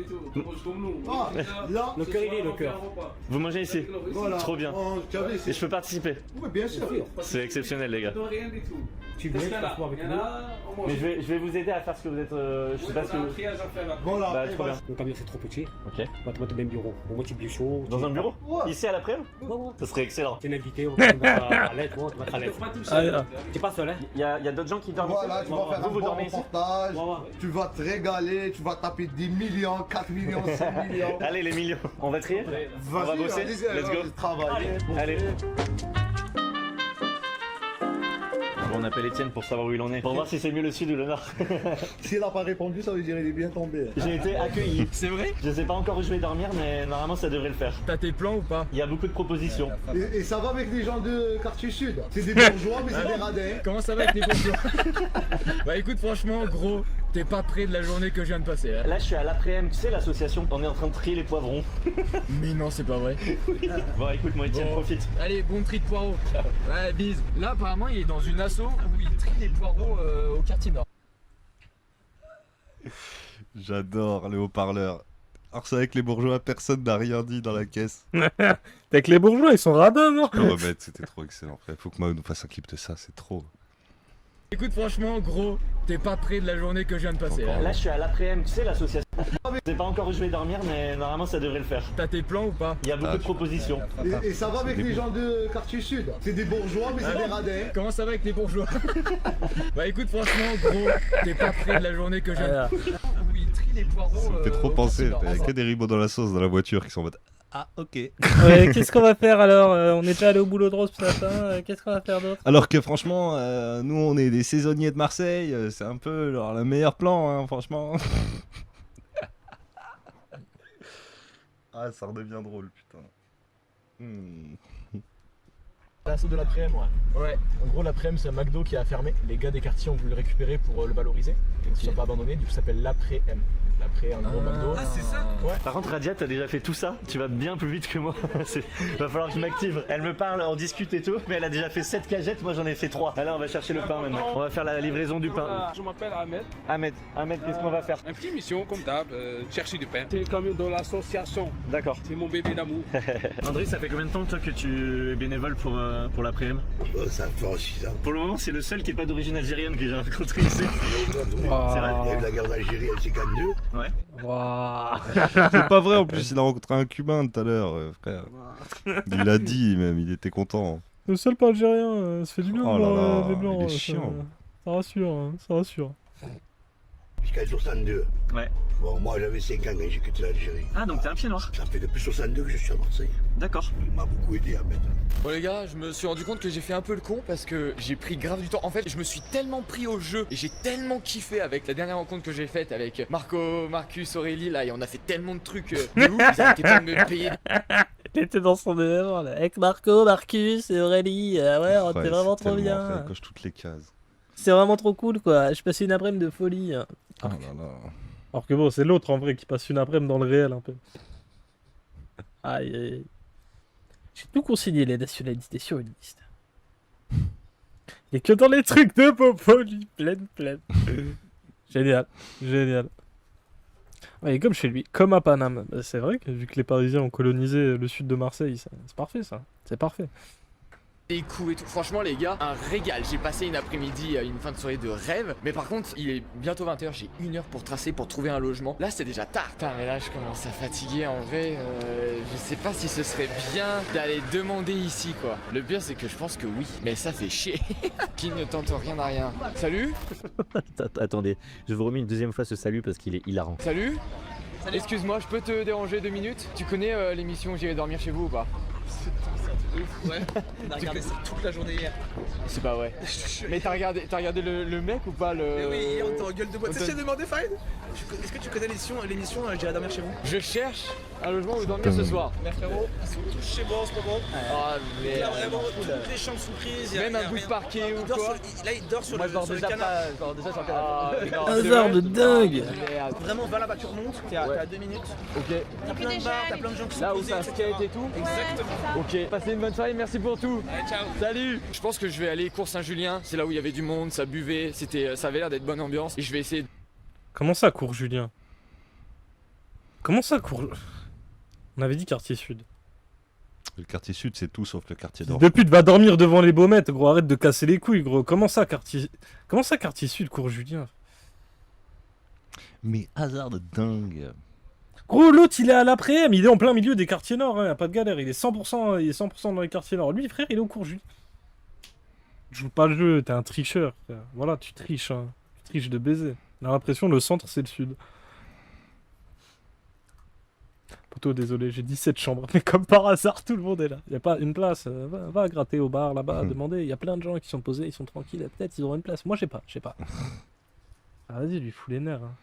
Ah, là, Le cœur, il est le cœur. Vous mangez ici? voilà. Trop bien. Oh, tu as vu, Et je peux participer? Oui, bien sûr. C'est exceptionnel, les gars. Tu viens, tu t'assois avec nous. Mais je vais vous aider à faire ce que vous êtes. Je sais pas ce que. Voilà. Bah, trop bien. Le camion c'est trop petit. Ok. On va te mettre au même bureau. Au moins tu es bien chaud. Dans un bureau? Ouais. Ici à l'après-midi? Ouais, ouais. Ça serait excellent. T'es un invité, on va te mettre à l'aide, on va te mettre à l'aide. Ah, T'es pas seul, hein. Il y a d'autres gens qui dorment Voilà, ici? tu vas faire un Vous bon dormez ici? reportage, Ouais, ouais. tu vas te régaler, tu vas taper des millions, 4 millions, 5 millions. Allez, les millions. On va trier? On va bosser? Let's go. Travailler. Allez. Bon, on appelle Étienne pour savoir où il en est. Pour voir si c'est mieux le sud ou le nord. S'il n'a pas répondu, ça veut dire qu'il est bien tombé. J'ai été accueilli. C'est vrai? Je sais pas encore où je vais dormir, mais normalement ça devrait le faire. T'as tes plans ou pas? Il y a beaucoup de propositions. Et ça va avec les gens de quartier sud. C'est des bourgeois, mais c'est des radins. Comment ça va avec les bourgeois? Bah écoute, franchement, gros, t'es pas près de la journée que je viens de passer. Hein. Là, je suis à l'après-midi, tu sais, l'association. On est en train de trier les poivrons. Mais non, c'est pas vrai. Bon, écoute, moi, Étienne, Bon. profite. Allez, bon tri de poireaux. Ouais, bise. Là, apparemment, il est dans une asso où il trie les poireaux au quartier nord. J'adore les haut-parleurs. Alors c'est avec les bourgeois, personne n'a rien dit dans la caisse. Avec les bourgeois, ils sont radins, non? Je peux remettre, c'était trop excellent. Frère. Faut que Mao nous fasse un clip de ça, c'est trop. Écoute, franchement, gros, t'es pas près de la journée que je viens de passer. Encore. Hein. Là, je suis à l'après-midi, tu sais, l'association. Je sais pas encore où je vais dormir, mais normalement ça devrait le faire. T'as tes plans ou pas? Il y a beaucoup de propositions. Et ça va avec les gens de quartier sud. C'est des bourgeois, mais c'est des radins. Comment ça va avec les bourgeois? Bah écoute, franchement, gros, t'es pas près de la journée que je viens de passer. Où il trie les poireaux. Ça me fait trop au penser. quartier Il y a nord. que des ribots dans la sauce dans la voiture qui sont en mode ah, ok. Ouais, qu'est-ce qu'on va faire alors? On est déjà allé au boulot de Rose ce matin, qu'est-ce qu'on va faire d'autre? Alors que franchement, nous on est des saisonniers de Marseille, c'est un peu genre le meilleur plan, hein, franchement. Ah, ça redevient drôle, putain. L'assaut de l'après-midi, ouais. En gros, l'après-midi, c'est un McDo qui a fermé. Les gars des quartiers ont voulu le récupérer pour le valoriser. Et qu'ils ne sont pas abandonnés, du coup, ça s'appelle l'après-midi. L'après, un gros McDo. Ah, c'est ça? Ouais. Par contre, Radia, t'as déjà fait tout ça. Tu vas bien plus vite que moi. Va falloir que je m'active. Elle me parle, on discute et tout. Mais elle a déjà fait 7 cagettes, moi j'en ai fait 3. Là, on va chercher le pain maintenant. On va faire la livraison du pain. Je m'appelle Ahmed. Ahmed, qu'est-ce qu'on va faire? Un petit mission comme d'hab, chercher du pain. C'est comme dans l'association. D'accord. C'est mon bébé d'amour. André, ça fait combien de temps toi que tu es bénévole pour l'après-midi? Ça fait 6 ans. Pour le moment, c'est le seul qui est pas d'origine algérienne que j'ai rencontré ici. Il y a eu la guerre d'Algérie en 52. Ouais. C'est pas vrai, en plus, il a rencontré un Cubain tout à l'heure, frère. Il l'a dit même, il était content. Le seul pas algérien, ça fait du bien Oh de là voir là, des blancs. il est chiant. Ça rassure, hein, ça rassure. Jusqu'à 62. Ouais. Bon, moi j'avais 5 ans quand j'ai quitté l'Algérie. Ah, donc t'es un pied noir. Ça fait depuis 62 que je suis à Marseille. D'accord. Il m'a beaucoup aidé à mettre. Bon les gars, je me suis rendu compte que j'ai fait un peu le con parce que j'ai pris grave du temps. En fait, je me suis tellement pris au jeu et j'ai tellement kiffé avec la dernière rencontre que j'ai faite avec Marco, Marcus, Aurélie là et on a fait tellement de trucs de ouf, ils arrêtaient pas de me payer. Il était dans son élément là, avec Marco, Marcus et Aurélie. Ouais, on était vraiment trop bien. Il coche toutes les cases. C'est vraiment trop cool quoi. Je passais une après-midi de folie. Oh là là. Alors que bon, c'est l'autre en vrai qui passe une après-midi dans le réel un peu. Aïe aïe. J'ai tout consigné les nationalités sur une liste. Et que dans les trucs de Popoli, pleine. Génial. Ouais, comme chez lui, comme à Paname. Bah, c'est vrai que vu que les Parisiens ont colonisé le sud de Marseille, c'est parfait ça. C'est parfait. Des coups et tout. Franchement les gars, un régal. J'ai passé une après-midi, une fin de soirée de rêve. Mais par contre, il est bientôt 20h, j'ai 1 heure pour tracer, pour trouver un logement. Là c'est déjà tard. Putain mais là je commence à fatiguer en vrai. Je sais pas si ce serait bien d'aller demander ici quoi. Le pire c'est que je pense que oui. Mais ça fait chier. Qui ne tente rien à rien. Salut. Attendez, je vous remets une deuxième fois ce salut parce qu'il est hilarant. Salut. Excuse-moi, je peux te déranger 2 minutes? Tu connais l'émission J'irai dormir chez vous ou pas? Ouais, on a regardé ça toute la journée hier. C'est pas vrai. Mais t'as regardé le mec ou pas le... Oui, hier on était en gueule de bois. Tu sais, j'ai demandé Fine. Est-ce que tu connais l'émission J'irai dormir chez vous? Je cherche un logement où dormir ce soir. Mais frérot, ils sont tous chez moi en ce moment. Ah mais... Il y a vraiment toutes les chambres sous prise. Même un bout de parquet ou quoi? Là il dort sur Moi, le je dors déjà canapé. sur le canapé. Hasard de dingue. Vraiment, va là-bas, tu remontes, t'es à 2 minutes. Ok. T'as plein de bars, t'as plein de gens qui sont Là où posés, ça etc. skate et tout? Exactement. Ok, passez une bonne soirée, merci pour tout. Allez, ciao. Salut. Je pense que je vais aller cours Saint-Julien, c'est là où il y avait du monde, ça buvait, ça avait l'air d'être bonne ambiance et je vais essayer. Comment ça, cours Julien? Comment ça, cours... On avait dit quartier sud. Le quartier sud, c'est tout sauf le quartier nord. De pute, va dormir devant les baumettes, gros. Arrête de casser les couilles, gros. Comment ça, quartier sud, cours Julien? Mais hasard de dingue. Gros, l'autre, il est à l'après-midi, il est en plein milieu des quartiers nord, hein, y a pas de galère. Il est 100% dans les quartiers nord. Lui, frère, il est au cours Julien. Tu joues pas le jeu, t'es un tricheur. Frère. Voilà, tu triches, hein. Tu triches de baiser. On a l'impression le centre, c'est le sud. Poto, désolé, j'ai 17 chambres, mais comme par hasard, tout le monde est là. Y a pas une place, va gratter au bar là-bas, demander. Y a plein de gens qui sont posés, ils sont tranquilles, peut-être ils auront une place. Moi, j'ai pas. Ah, vas-y, lui fous les nerfs. Hein.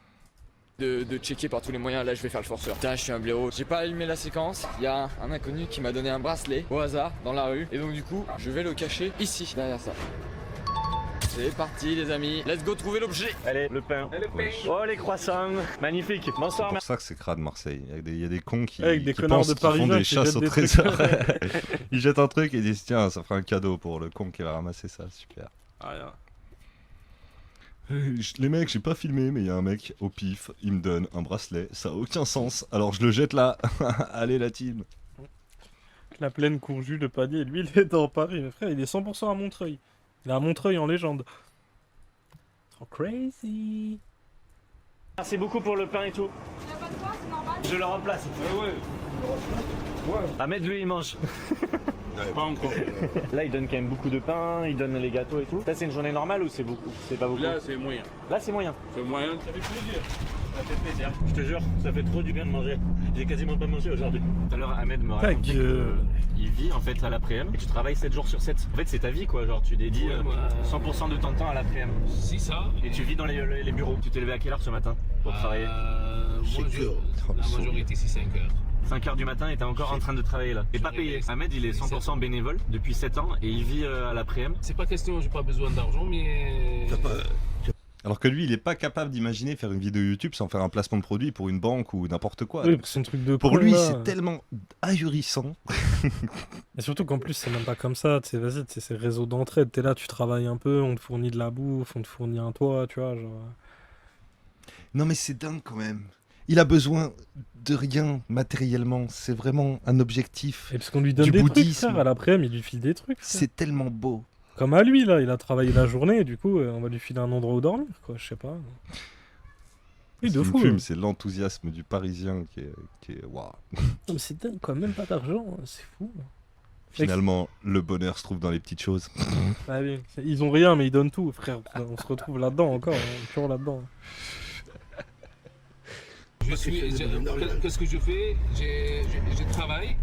De checker par tous les moyens, là je vais faire le forceur. Putain, je suis un blaireau. J'ai pas allumé la séquence, il y a un inconnu qui m'a donné un bracelet au hasard dans la rue. Et donc du coup, je vais le cacher ici, derrière ça. C'est parti les amis, let's go trouver l'objet. Allez, le pain. Oh les croissants, magnifique. Bonsoir. C'est pour ça que c'est crade Marseille. Il y a des cons qui, avec des qui connards pensent de qu'ils font Parisiens des qui chasses jettent au des trésor. Ils jettent un truc et ils disent tiens, ça fera un cadeau pour le con qui va ramasser ça, super. Les mecs, j'ai pas filmé, mais il y a un mec au pif, il me donne un bracelet, ça a aucun sens, alors je le jette là. Allez la team. La plaine courjue de panier, lui il est dans Paris, mais frère, il est 100% à Montreuil. Il est à Montreuil en légende. Trop crazy. Merci beaucoup pour le pain et tout. Je le remplace. Ahmed, lui, il mange. Pas encore. Là, il donne quand même beaucoup de pain, il donne les gâteaux et tout. Ça, c'est une journée normale ou c'est beaucoup? C'est pas beaucoup? Là, c'est moyen. Là, c'est moyen. C'est moyen. Ça fait plaisir. Ça fait plaisir. Je te jure, ça fait trop du bien de manger. J'ai quasiment pas mangé aujourd'hui. Tout à l'heure, Ahmed me racontait qu'il vit en fait à l'après-midi et tu travailles 7 jours sur 7. En fait, c'est ta vie quoi. Genre, tu dédies 100% de ton temps à l'après-midi. C'est ça. Et tu vis dans les bureaux. Tu t'es levé à quelle heure ce matin pour travailler? La majorité, c'est 5 heures. 5h du matin et t'es encore en train de travailler là. Et pas payé. Ahmed, il est 100% bénévole depuis 7 ans et il vit à l'après-midi. C'est pas question, j'ai pas besoin d'argent, mais... Alors que lui, il est pas capable d'imaginer faire une vidéo YouTube sans faire un placement de produit pour une banque ou n'importe quoi. Oui, c'est un truc de Pour con, lui, là. c'est tellement ahurissant. Et surtout qu'en plus, c'est même pas comme ça. Tu sais, vas-y, c'est réseau d'entraide. T'es là, tu travailles un peu, on te fournit de la bouffe, on te fournit un toit, tu vois. Genre... Non, mais c'est dingue quand même. Il a besoin de rien matériellement. C'est vraiment un objectif. Et parce qu'on lui donne du des trucs, bouddhisme. frère, à l'après-midi, il lui file des trucs. frère. C'est tellement beau. Comme à lui, là, il a travaillé la journée, et du coup, on va lui filer un endroit où dormir, quoi, je sais pas. Oui, Ce de qui me fou. fume, c'est l'enthousiasme du Parisien qui est waouh. Non, mais c'est dingue, quoi, même pas d'argent, hein, c'est fou. Finalement, le bonheur se trouve dans les petites choses. Ah oui, ils ont rien, mais ils donnent tout, frère. On se retrouve là-dedans encore, toujours là-dedans. Qu'est-ce que je fais? Je travaille.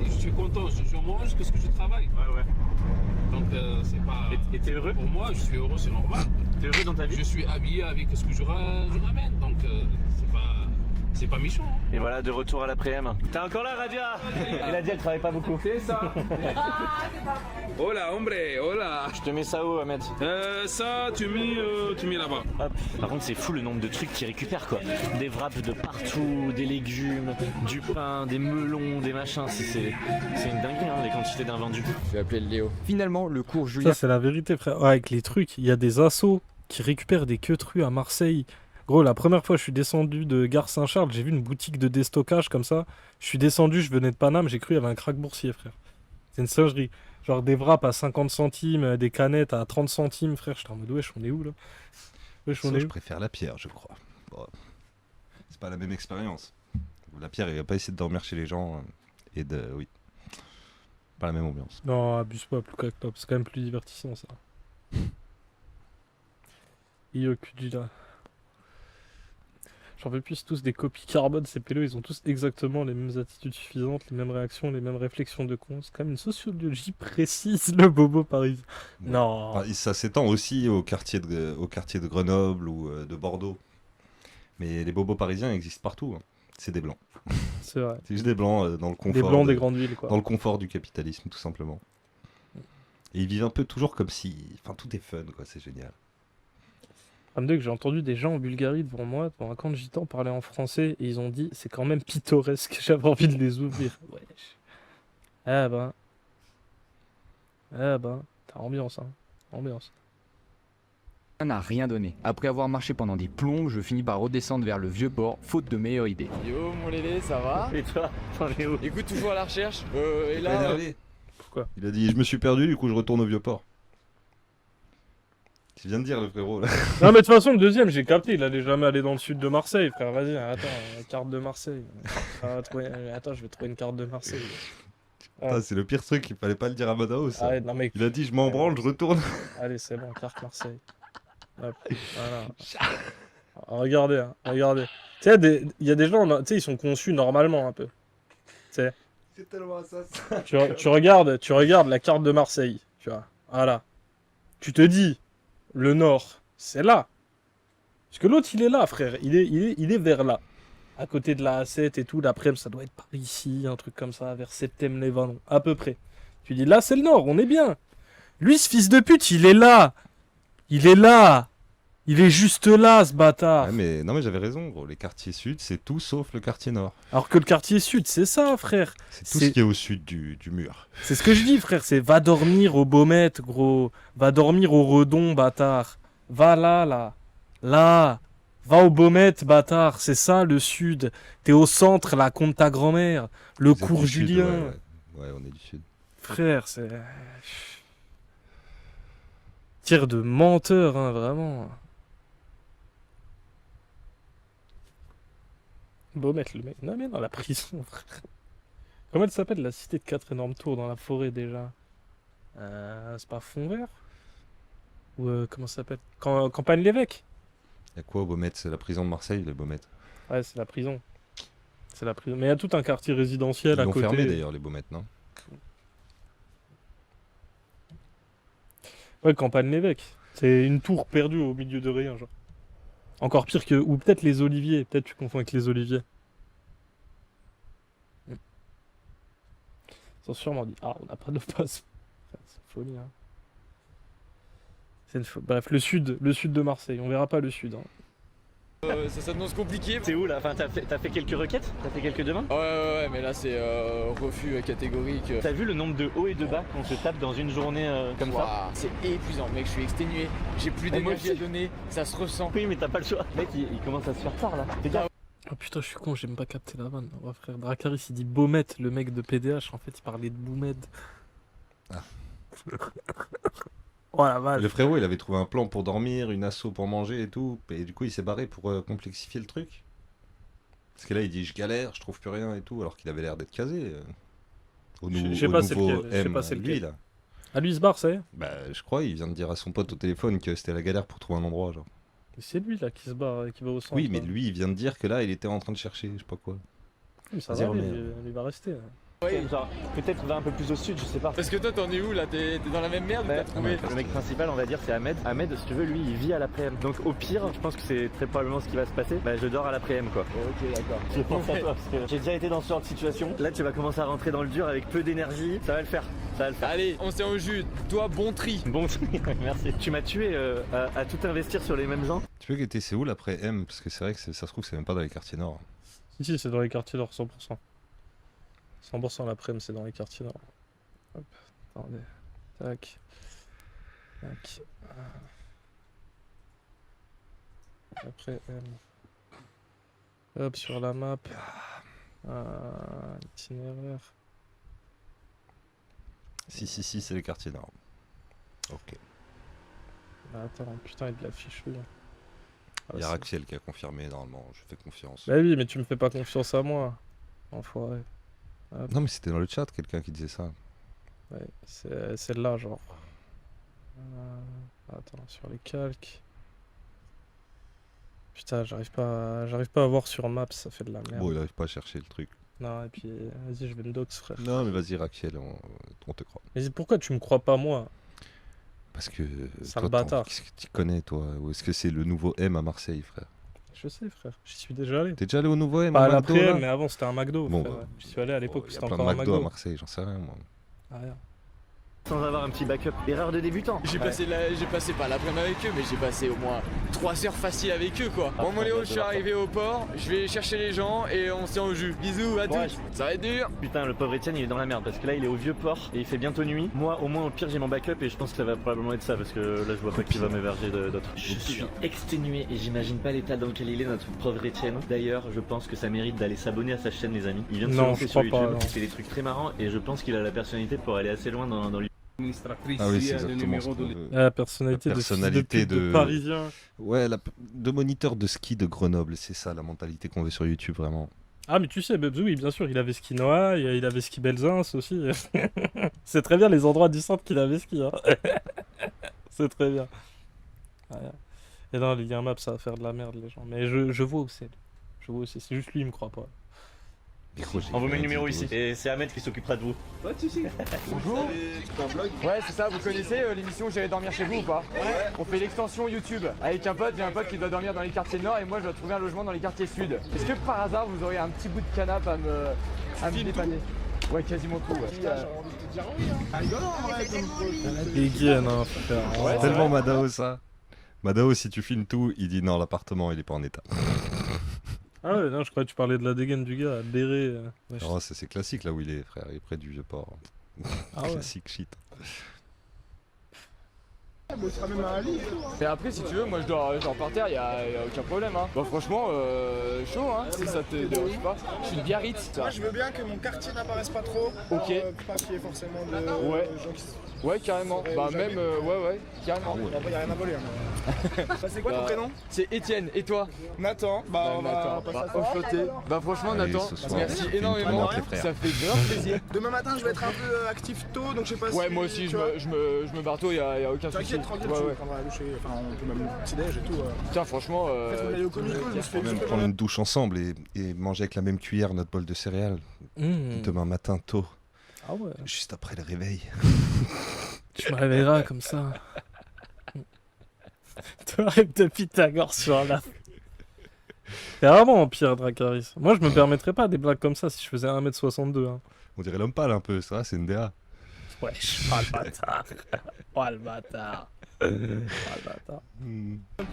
Et je suis content, je mange, qu'est-ce que je travaille? Ouais. Donc c'est pas... Et t'es heureux? Pour moi, je suis heureux, c'est normal. T'es heureux dans ta vie? Je suis habillé avec ce que je ramène, donc c'est pas méchant. Hein. Et voilà, de retour à l'après-midi. T'es encore là, Radia? Il a dit elle travaille pas beaucoup. C'est ça. Hola, hombre, hola. Je te mets ça où, Ahmed? Ça, tu mets là-bas. Hop. Par contre, c'est fou le nombre de trucs qu'ils récupèrent, quoi. Des wraps de partout, des légumes, du pain, des melons, des machins. C'est une dinguerie, hein, les quantités d'invendus. Je vais appeler Léo. Finalement, le cours Julien... Ça, c'est la vérité, frère. Ouais, avec les trucs, il y a des assos qui récupèrent des queues-trues à Marseille. Gros, la première fois, je suis descendu de Gare Saint-Charles, j'ai vu une boutique de déstockage comme ça. Je suis descendu, je venais de Paname, j'ai cru qu'il y avait un crack boursier, frère. C'est une singerie. Genre des wraps à 50 centimes, des canettes à 30 centimes, frère. J'étais en mode, wesh, on est où là? Wesh, on est Je où? préfère la pierre, je crois. Bon, c'est pas la même expérience. La pierre, il va pas essayer de dormir chez les gens et de... Oui. Pas la même ambiance. Non, abuse pas, plus crack top. C'est quand même plus divertissant, ça. Iokujira. J'en veux plus tous des copies carbone, ces pélos, ils ont tous exactement les mêmes attitudes suffisantes, les mêmes réactions, les mêmes réflexions de con. C'est quand même une sociologie précise, le bobo parisien. Ouais. Non. Enfin, ça s'étend aussi au quartier de Grenoble ou de Bordeaux. Mais les bobos parisiens existent partout. Hein. C'est des blancs. C'est vrai. C'est juste des blancs dans le confort. Des blancs des grandes villes, quoi. Dans le confort du capitalisme, tout simplement. Et ils vivent un peu toujours comme si... Enfin, tout est fun, quoi. C'est génial. Que j'ai entendu des gens en Bulgarie devant moi, devant un camp de gitans, parler en français, et ils ont dit c'est quand même pittoresque, j'avais envie de les ouvrir. Wesh. Ah ben. T'as ambiance, hein. Ambiance. n'a rien donné. Après avoir marché pendant des plombes, je finis par redescendre vers le vieux port, faute de meilleure idée. Yo mon Lélé, ça va? Et toi, t'en es où? Écoute, toujours à la recherche. Et là... Énervé. Pourquoi? Il a dit je me suis perdu, du coup je retourne au vieux port. Tu viens de dire le frérot là. Non mais de toute façon le deuxième j'ai capté, il allait jamais aller dans le sud de Marseille, frère, vas-y, attends, carte de Marseille. Attends, je vais trouver une carte de Marseille. Putain, c'est le pire truc, il fallait pas le dire à Madaos. Ah ouais, non, mais... Il a dit je m'en branle, je retourne. Allez, c'est bon, carte Marseille. Hop, voilà. Regardez, hein, regardez. Tu sais, il y a des gens, tu sais, ils sont conçus normalement un peu. Tu sais. C'est tellement ça. Tu regardes la carte de Marseille, tu vois. Voilà. Tu te dis, le nord, c'est là. Parce que l'autre, il est là, frère. Il est vers là. À côté de la A7 et tout, l'après-midi, ça doit être par ici, un truc comme ça, vers Septem-les-Vallons, à peu près. Tu dis, là, c'est le nord, on est bien. Lui, ce fils de pute, il est là. Il est là. Il est juste là, ce bâtard. Ouais, mais non mais j'avais raison, gros. Les quartiers sud, c'est tout sauf le quartier nord. Alors que le quartier sud, c'est ça, frère. C'est tout ce qui est au sud du mur. C'est ce que je dis, frère. C'est va dormir au Baumette, gros. Va dormir au Redon, bâtard. Va là, là. Là. Va au Baumette, bâtard. C'est ça, le sud. T'es au centre, là, contre ta grand-mère. Le Vous êtes cours du sud, Julien. ouais, on est du sud. Frère, c'est... Tire de menteur, hein, vraiment. Baumette, le mec. Non, mais dans la prison, frère. Comment elle s'appelle, la cité de 4 énormes tours dans la forêt, déjà? C'est pas Fond-Vert? Ou comment ça s'appelle? Campagne-l'Évêque? Y'a quoi au Baumette? C'est la prison de Marseille, le Baumette. Ouais, c'est la prison. C'est la prison. Mais il y a tout un quartier résidentiel Ils à l'ont côté. fermé d'ailleurs, les Baumettes, non? Ouais, Campagne-l'Évêque. C'est une tour perdue au milieu de rien, genre. Encore pire que... Ou peut-être les Oliviers. Peut-être tu confonds avec les Oliviers. Ils ont sûrement dit, ah, on n'a pas de passe. C'est folie, hein. Bref, le sud de Marseille, on verra pas le sud. Hein. Ça s'annonce compliqué. C'est où là? Enfin, t'as fait quelques requêtes? T'as fait quelques demandes? Ouais, mais là c'est refus catégorique. T'as vu le nombre de hauts et de bas qu'on se tape dans une journée comme ça? C'est épuisant, mec, je suis exténué, j'ai plus d'énergie à donner, ça se ressent. Oui, mais t'as pas le choix. Mec, il commence à se faire tard là. Fais gaffe. Oh putain, je suis con, j'ai même pas capté la vanne. Ouais, frère, Dracarys il dit Beaumet, le mec de PDH, en fait il parlait de Boumed. Ah. Oh la vache. Le frérot, il avait trouvé un plan pour dormir, une asso pour manger et tout, et du coup il s'est barré pour complexifier le truc. Parce que là il dit je galère, je trouve plus rien et tout, alors qu'il avait l'air d'être casé. Je sais pas c'est lequel. Lui là. Ah lui il se barre, ça y est? Bah je crois, il vient de dire à son pote au téléphone que c'était la galère pour trouver un endroit genre. Mais c'est lui là qui se barre, qui va au centre. Oui mais lui il vient de dire que là il était en train de chercher, je sais pas quoi. Mais ça va, il va rester. Hein. Ouais, genre, peut-être va un peu plus au sud, je sais pas. Parce que toi t'en es où là? T'es dans la même merde ou t'as trouvé? Le mec principal, on va dire, c'est Ahmed. Ahmed, si tu veux, lui, il vit à l'après-midi. Donc au pire, je pense que c'est très probablement ce qui va se passer. Bah, je dors à l'après-midi quoi. Ok, d'accord. Je pense à toi parce que j'ai déjà été dans ce genre de situation. Là, tu vas commencer à rentrer dans le dur avec peu d'énergie. Ça va le faire. Ça va le faire. Allez, on s'est au jus. Toi, bon tri. Bon tri, merci. Tu m'as tué à tout investir sur les mêmes gens. Tu peux guetter c'est où l'après M? Parce que c'est vrai que ça se trouve c'est même pas dans les quartiers nord. Si, c'est dans les quartiers nord, 100%. 100% l'après-midi, c'est dans les quartiers nord. Hop, attendez. Tac. Tac. Après M. Hop, sur la map. Itinéraire. Si, c'est les quartiers nord. Ok. Bah, attends, putain, il l'affiche lui. Il y a Raxiel qui a confirmé normalement, je fais confiance. Bah oui, mais tu me fais pas confiance à moi. Enfoiré. Hop. Non mais c'était dans le chat quelqu'un qui disait ça. Ouais, c'est celle-là genre. Attends, sur les calques. Putain, j'arrive pas à voir sur Maps, ça fait de la merde. Bon, il arrive pas à chercher le truc. Non, et puis vas-y, je vais me dox, frère. Non mais vas-y Raxiel, on te croit. Mais pourquoi tu me crois pas moi? Parce que Sale bâtard. Qu'est-ce que tu connais toi? Ou est-ce que c'est le nouveau M à Marseille, frère? Je sais, frère, j'y suis déjà allé. T'es déjà allé au nouveau M? Pas à à McDo, l'après, là mais avant c'était un McDo. Bon, frère. bah, J'y suis allé à l'époque, y a c'était plein de encore un McDo McDo à Marseille, j'en sais rien moi. Ah, rien. Sans avoir un petit backup. Erreur de débutant. J'ai passé pas l'après-midi avec eux, mais j'ai passé au moins 3 heures faciles avec eux quoi. Bon Léo, je suis arrivé au port, je vais chercher les gens et on se tient au jus. Bisous à tous. Ça va être dur. Putain, le pauvre Etienne il est dans la merde parce que là il est au vieux port et il fait bientôt nuit. Moi au moins au pire j'ai mon backup et je pense que ça va probablement être ça parce que là je vois pas qu'il va m'héberger d'autres. Je suis exténué et j'imagine pas l'état dans lequel il est notre pauvre Etienne. D'ailleurs je pense que ça mérite d'aller s'abonner à sa chaîne les amis. Il vient de se lancer sur YouTube, il fait des trucs très marrants et je pense qu'il a la personnalité pour aller assez loin dans lui. Ah oui, c'est exactement ça. La personnalité de parisien. Ouais, de moniteur de ski de Grenoble, c'est ça la mentalité qu'on veut sur YouTube vraiment. Ah mais tu sais, oui bien sûr, il avait ski Noah, il avait ski Belzins aussi. C'est très bien les endroits du centre qu'il avait ski. Hein. C'est très bien. Et dans les liens maps ça va faire de la merde les gens. Mais je vois où c'est. Je vois où c'est juste lui il me croit pas. On vous met le numéro ici et c'est Ahmed qui s'occupera de vous. Ouais, tu sais. Bonjour. Ouais, c'est ça, vous connaissez l'émission J'irai dormir chez vous ou pas? Ouais. On fait l'extension YouTube avec un pote, j'ai un pote qui doit dormir dans les quartiers nord et moi je dois trouver un logement dans les quartiers sud. Est-ce que par hasard vous auriez un petit bout de canapé à me dépanner? Ouais, quasiment tout. Ouais. J'ai envie de te dire oui. Hein. Rigolant en vrai comme dégaine, hein, frère. Ouais, tellement Madao ça. Madao, si tu filmes tout, il dit non, l'appartement il est pas en état. Ah ouais, non, je croyais que tu parlais de la dégaine du gars, béret. Non, c'est classique là où il est, frère, il est près du vieux port. Ah ouais. Classique shit. Bon, ce sera même un lit. Et après, si tu veux, moi je dors par terre, y a aucun problème. Hein. Bah, franchement, chaud, hein, si ça te dérange pas. Je suis de Biarritz. Moi, je veux bien que mon quartier n'apparaisse pas trop. Ok. Pas qu'il y ait forcément de gens qui se... Ouais, carrément. Bah, même, ouais, carrément. Après, y a rien à voler. Hein. Ça, c'est quoi ton prénom? C'est Étienne, et toi? Nathan. Bah, on va passer enchanté. Bah, franchement, Allez, Nathan, merci énormément. Ça fait grave plaisir. Demain matin, je vais être un peu actif tôt, donc je sais pas si. Ouais, moi aussi, je me barre tôt, y a aucun souci. T'inquiète, tranquille, ouais. Enfin, on peut même petit-déj et tout. Tiens, franchement. Au Comico, je me suis fait même prendre une douche ensemble et manger avec la même cuillère notre bol de céréales. Demain matin tôt. Ah ouais. Juste après le réveil. Tu me réveilleras comme ça. Théorème de Pythagore sur la. C'est vraiment pire, Dracarys. Moi, je me permettrais pas des blagues comme ça si je faisais 1m62. Hein. On dirait l'homme pâle un peu, ça, c'est une DA. Wesh, oh le bâtard. Oh le bâtard. Oh le bâtard.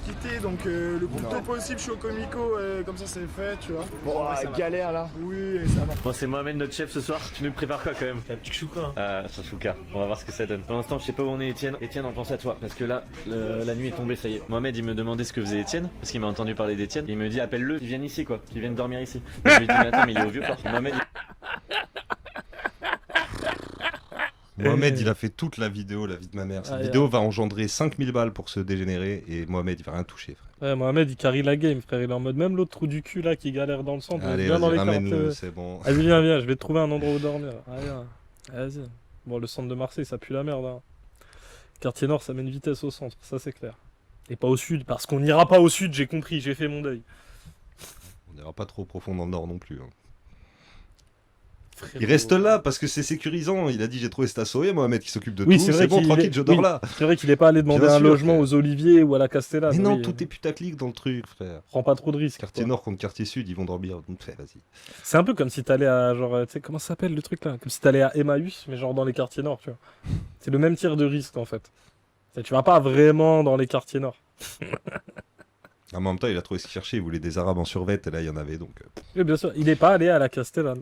Quitter donc le plus tôt possible, je suis au Comico, comme ça c'est fait, tu vois. Bon, Ouais, ça va. galère là. Oui, ça va. Bon, c'est Mohamed notre chef ce soir. Tu nous prépares quoi quand même? Un petit chouka. Ah, ça chouka. On va voir ce que ça donne. Pour l'instant, je sais pas où on est, Étienne. Étienne, on pense à toi. Parce que là, la nuit est tombée, ça y est. Mohamed, il me demandait ce que faisait Étienne. Parce qu'il m'a entendu parler d'Étienne. Il me dit, appelle-le, qu'il vienne ici, quoi. Qu'il vienne dormir ici. Donc, je lui ai dit, mais attends, mais il est au vieux port. Mohamed, Mohamed, il a fait toute la vidéo, la vie de ma mère. Cette vidéo va engendrer 5000 balles pour se dégénérer et Mohamed, il va rien toucher, frère. Ouais, Mohamed, il carry la game, frère. Il est en mode même l'autre trou du cul là qui galère dans le centre. Allez, viens dans vas-y, les ramène-le, cartes, c'est bon. Vas-y, viens, je vais te trouver un endroit où dormir. Allez, viens. Vas-y. Bon, le centre de Marseille, ça pue la merde. Hein. Quartier Nord, ça met une vitesse au centre, ça c'est clair. Et pas au sud, parce qu'on n'ira pas au sud, j'ai compris, j'ai fait mon deuil. On n'ira pas trop profond dans le nord non plus. Hein. Frérot. Il reste là parce que c'est sécurisant. Il a dit j'ai trouvé cet assoé, Mohamed qui s'occupe de Oui, tout. c'est vrai C'est bon, qu'il tranquille, est- je dors oui, là. C'est vrai qu'il est pas allé demander Bien un sûr, logement frère. aux Oliviers ou à la Castellane. Mais non, oui. tout est putaclic dans le truc, frère. Prends pas trop de risques. Quartier quoi. nord contre quartier sud, ils vont dormir. Donc, vas-y. C'est un peu comme si t'allais à genre, tu sais, comment ça s'appelle le truc là? Comme si t'allais à Emmaüs, mais genre dans les quartiers nord, tu vois. C'est le même tir de risque en fait. Tu vas pas vraiment dans les quartiers nord. En même temps, il a trouvé ce qu'il cherchait. Il voulait des Arabes en survêt, et là, il y en avait. Donc, Oui, bien sûr, il est pas allé à la Castellane.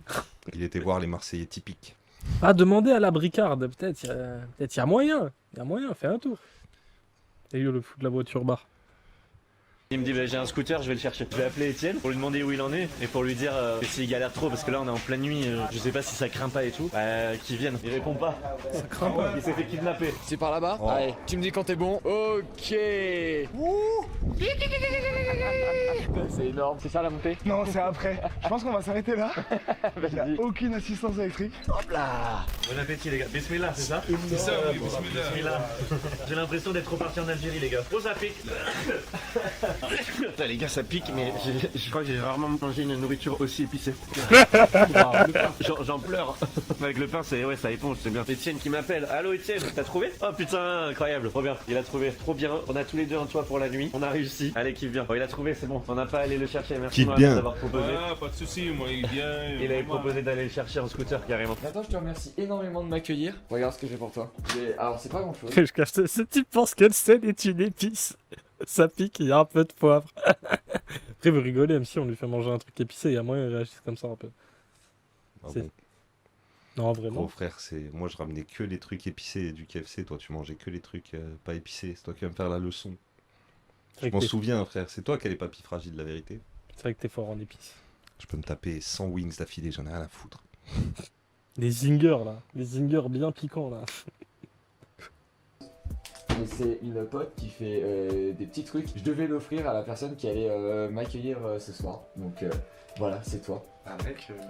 il était voir les Marseillais typiques. Ah, demandez à la Bricarde, peut-être y a moyen. Il y a moyen, fais un tour. Et yo, le fou de la voiture bar. il me dit, bah, j'ai un scooter, je vais le chercher. Je vais appeler Étienne pour lui demander où il en est et pour lui dire que s'il galère trop, parce que là, on est en pleine nuit, je sais pas si ça craint pas et tout, qu'il vienne. Il répond pas. Ça craint pas. Il s'est fait kidnapper. C'est par là-bas. Oh. Allez, tu me dis quand t'es bon. Ok. C'est énorme. C'est ça la montée? Non, c'est après. Je pense qu'on va s'arrêter là. Il n'y a aucune assistance électrique. Hop là. Bon appétit les gars. Bismillah, c'est ça? C'est ça, oui, bismillah. Bismillah. J'ai l'impression d'être reparti en Algérie les gars. Oh ça pique. Putain les gars ça pique mais je crois que j'ai rarement mangé une nourriture aussi épicée. J'en pleure. Avec le pain c'est ouais ça éponge c'est bien. Étienne qui m'appelle. Allô Étienne, t'as trouvé? Oh putain incroyable, trop bien. Il a trouvé, trop bien. On a tous les deux un toit pour la nuit. On a réussi. Allez kiffe bien. Oh il a trouvé c'est bon. On n'a pas à aller le chercher. Merci Kiffe Mohamed bien. d'avoir proposé. Ah, pas de soucis, moi il vient. Il avait proposé d'aller le chercher en scooter carrément. Attends, je te remercie énormément de m'accueillir. Regarde ce que j'ai pour toi. Alors, c'est pas grand-chose. Je cache ce type pense que le sel est une épice. Ça pique, il y a un peu de poivre. Après, vous rigolez, même si on lui fait manger un truc épicé, il y a moyen de réagir comme ça un peu. Ah C'est- bon. Non, vraiment. Gros frère, moi je ramenais que les trucs épicés du KFC. Toi, tu mangeais que les trucs pas épicés. C'est toi qui vas me faire la leçon. C'est Je vrai m'en que t'es- souviens, frère. C'est toi qui as les papilles fragiles, la vérité. c'est vrai que t'es fort en épices. Je peux me taper 100 wings d'affilée, j'en ai rien à foutre. Les zingers là, les zingers bien piquants là. Et c'est une pote qui fait des petits trucs. Je devais l'offrir à la personne qui allait m'accueillir ce soir. Donc voilà, c'est toi.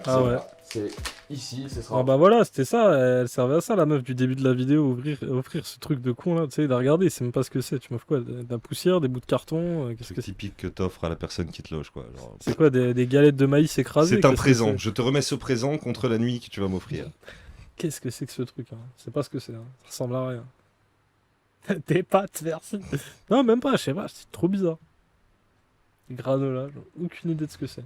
Ah ouais. C'est ici, ce sera. Ah bah voilà, c'était ça, elle servait à ça la meuf du début de la vidéo, offrir ce truc de con là, tu sais, il a regardé, il sait même pas ce que c'est, tu m'offres quoi, de la poussière, des bouts de carton, qu'est-ce C'est que c'est? typique que t'offres à la personne qui te loge, quoi. Genre, C'est quoi, des galettes de maïs écrasées? c'est un qu'est-ce que présent. c'est Je te remets ce présent contre la nuit que tu vas m'offrir. Qu'est-ce que c'est que ce truc hein? C'est pas ce que c'est, hein. Ça ressemble à rien. Des pâtes, merci. Non, même pas, je sais pas, c'est trop bizarre. Des granola, j'ai aucune idée de ce que c'est.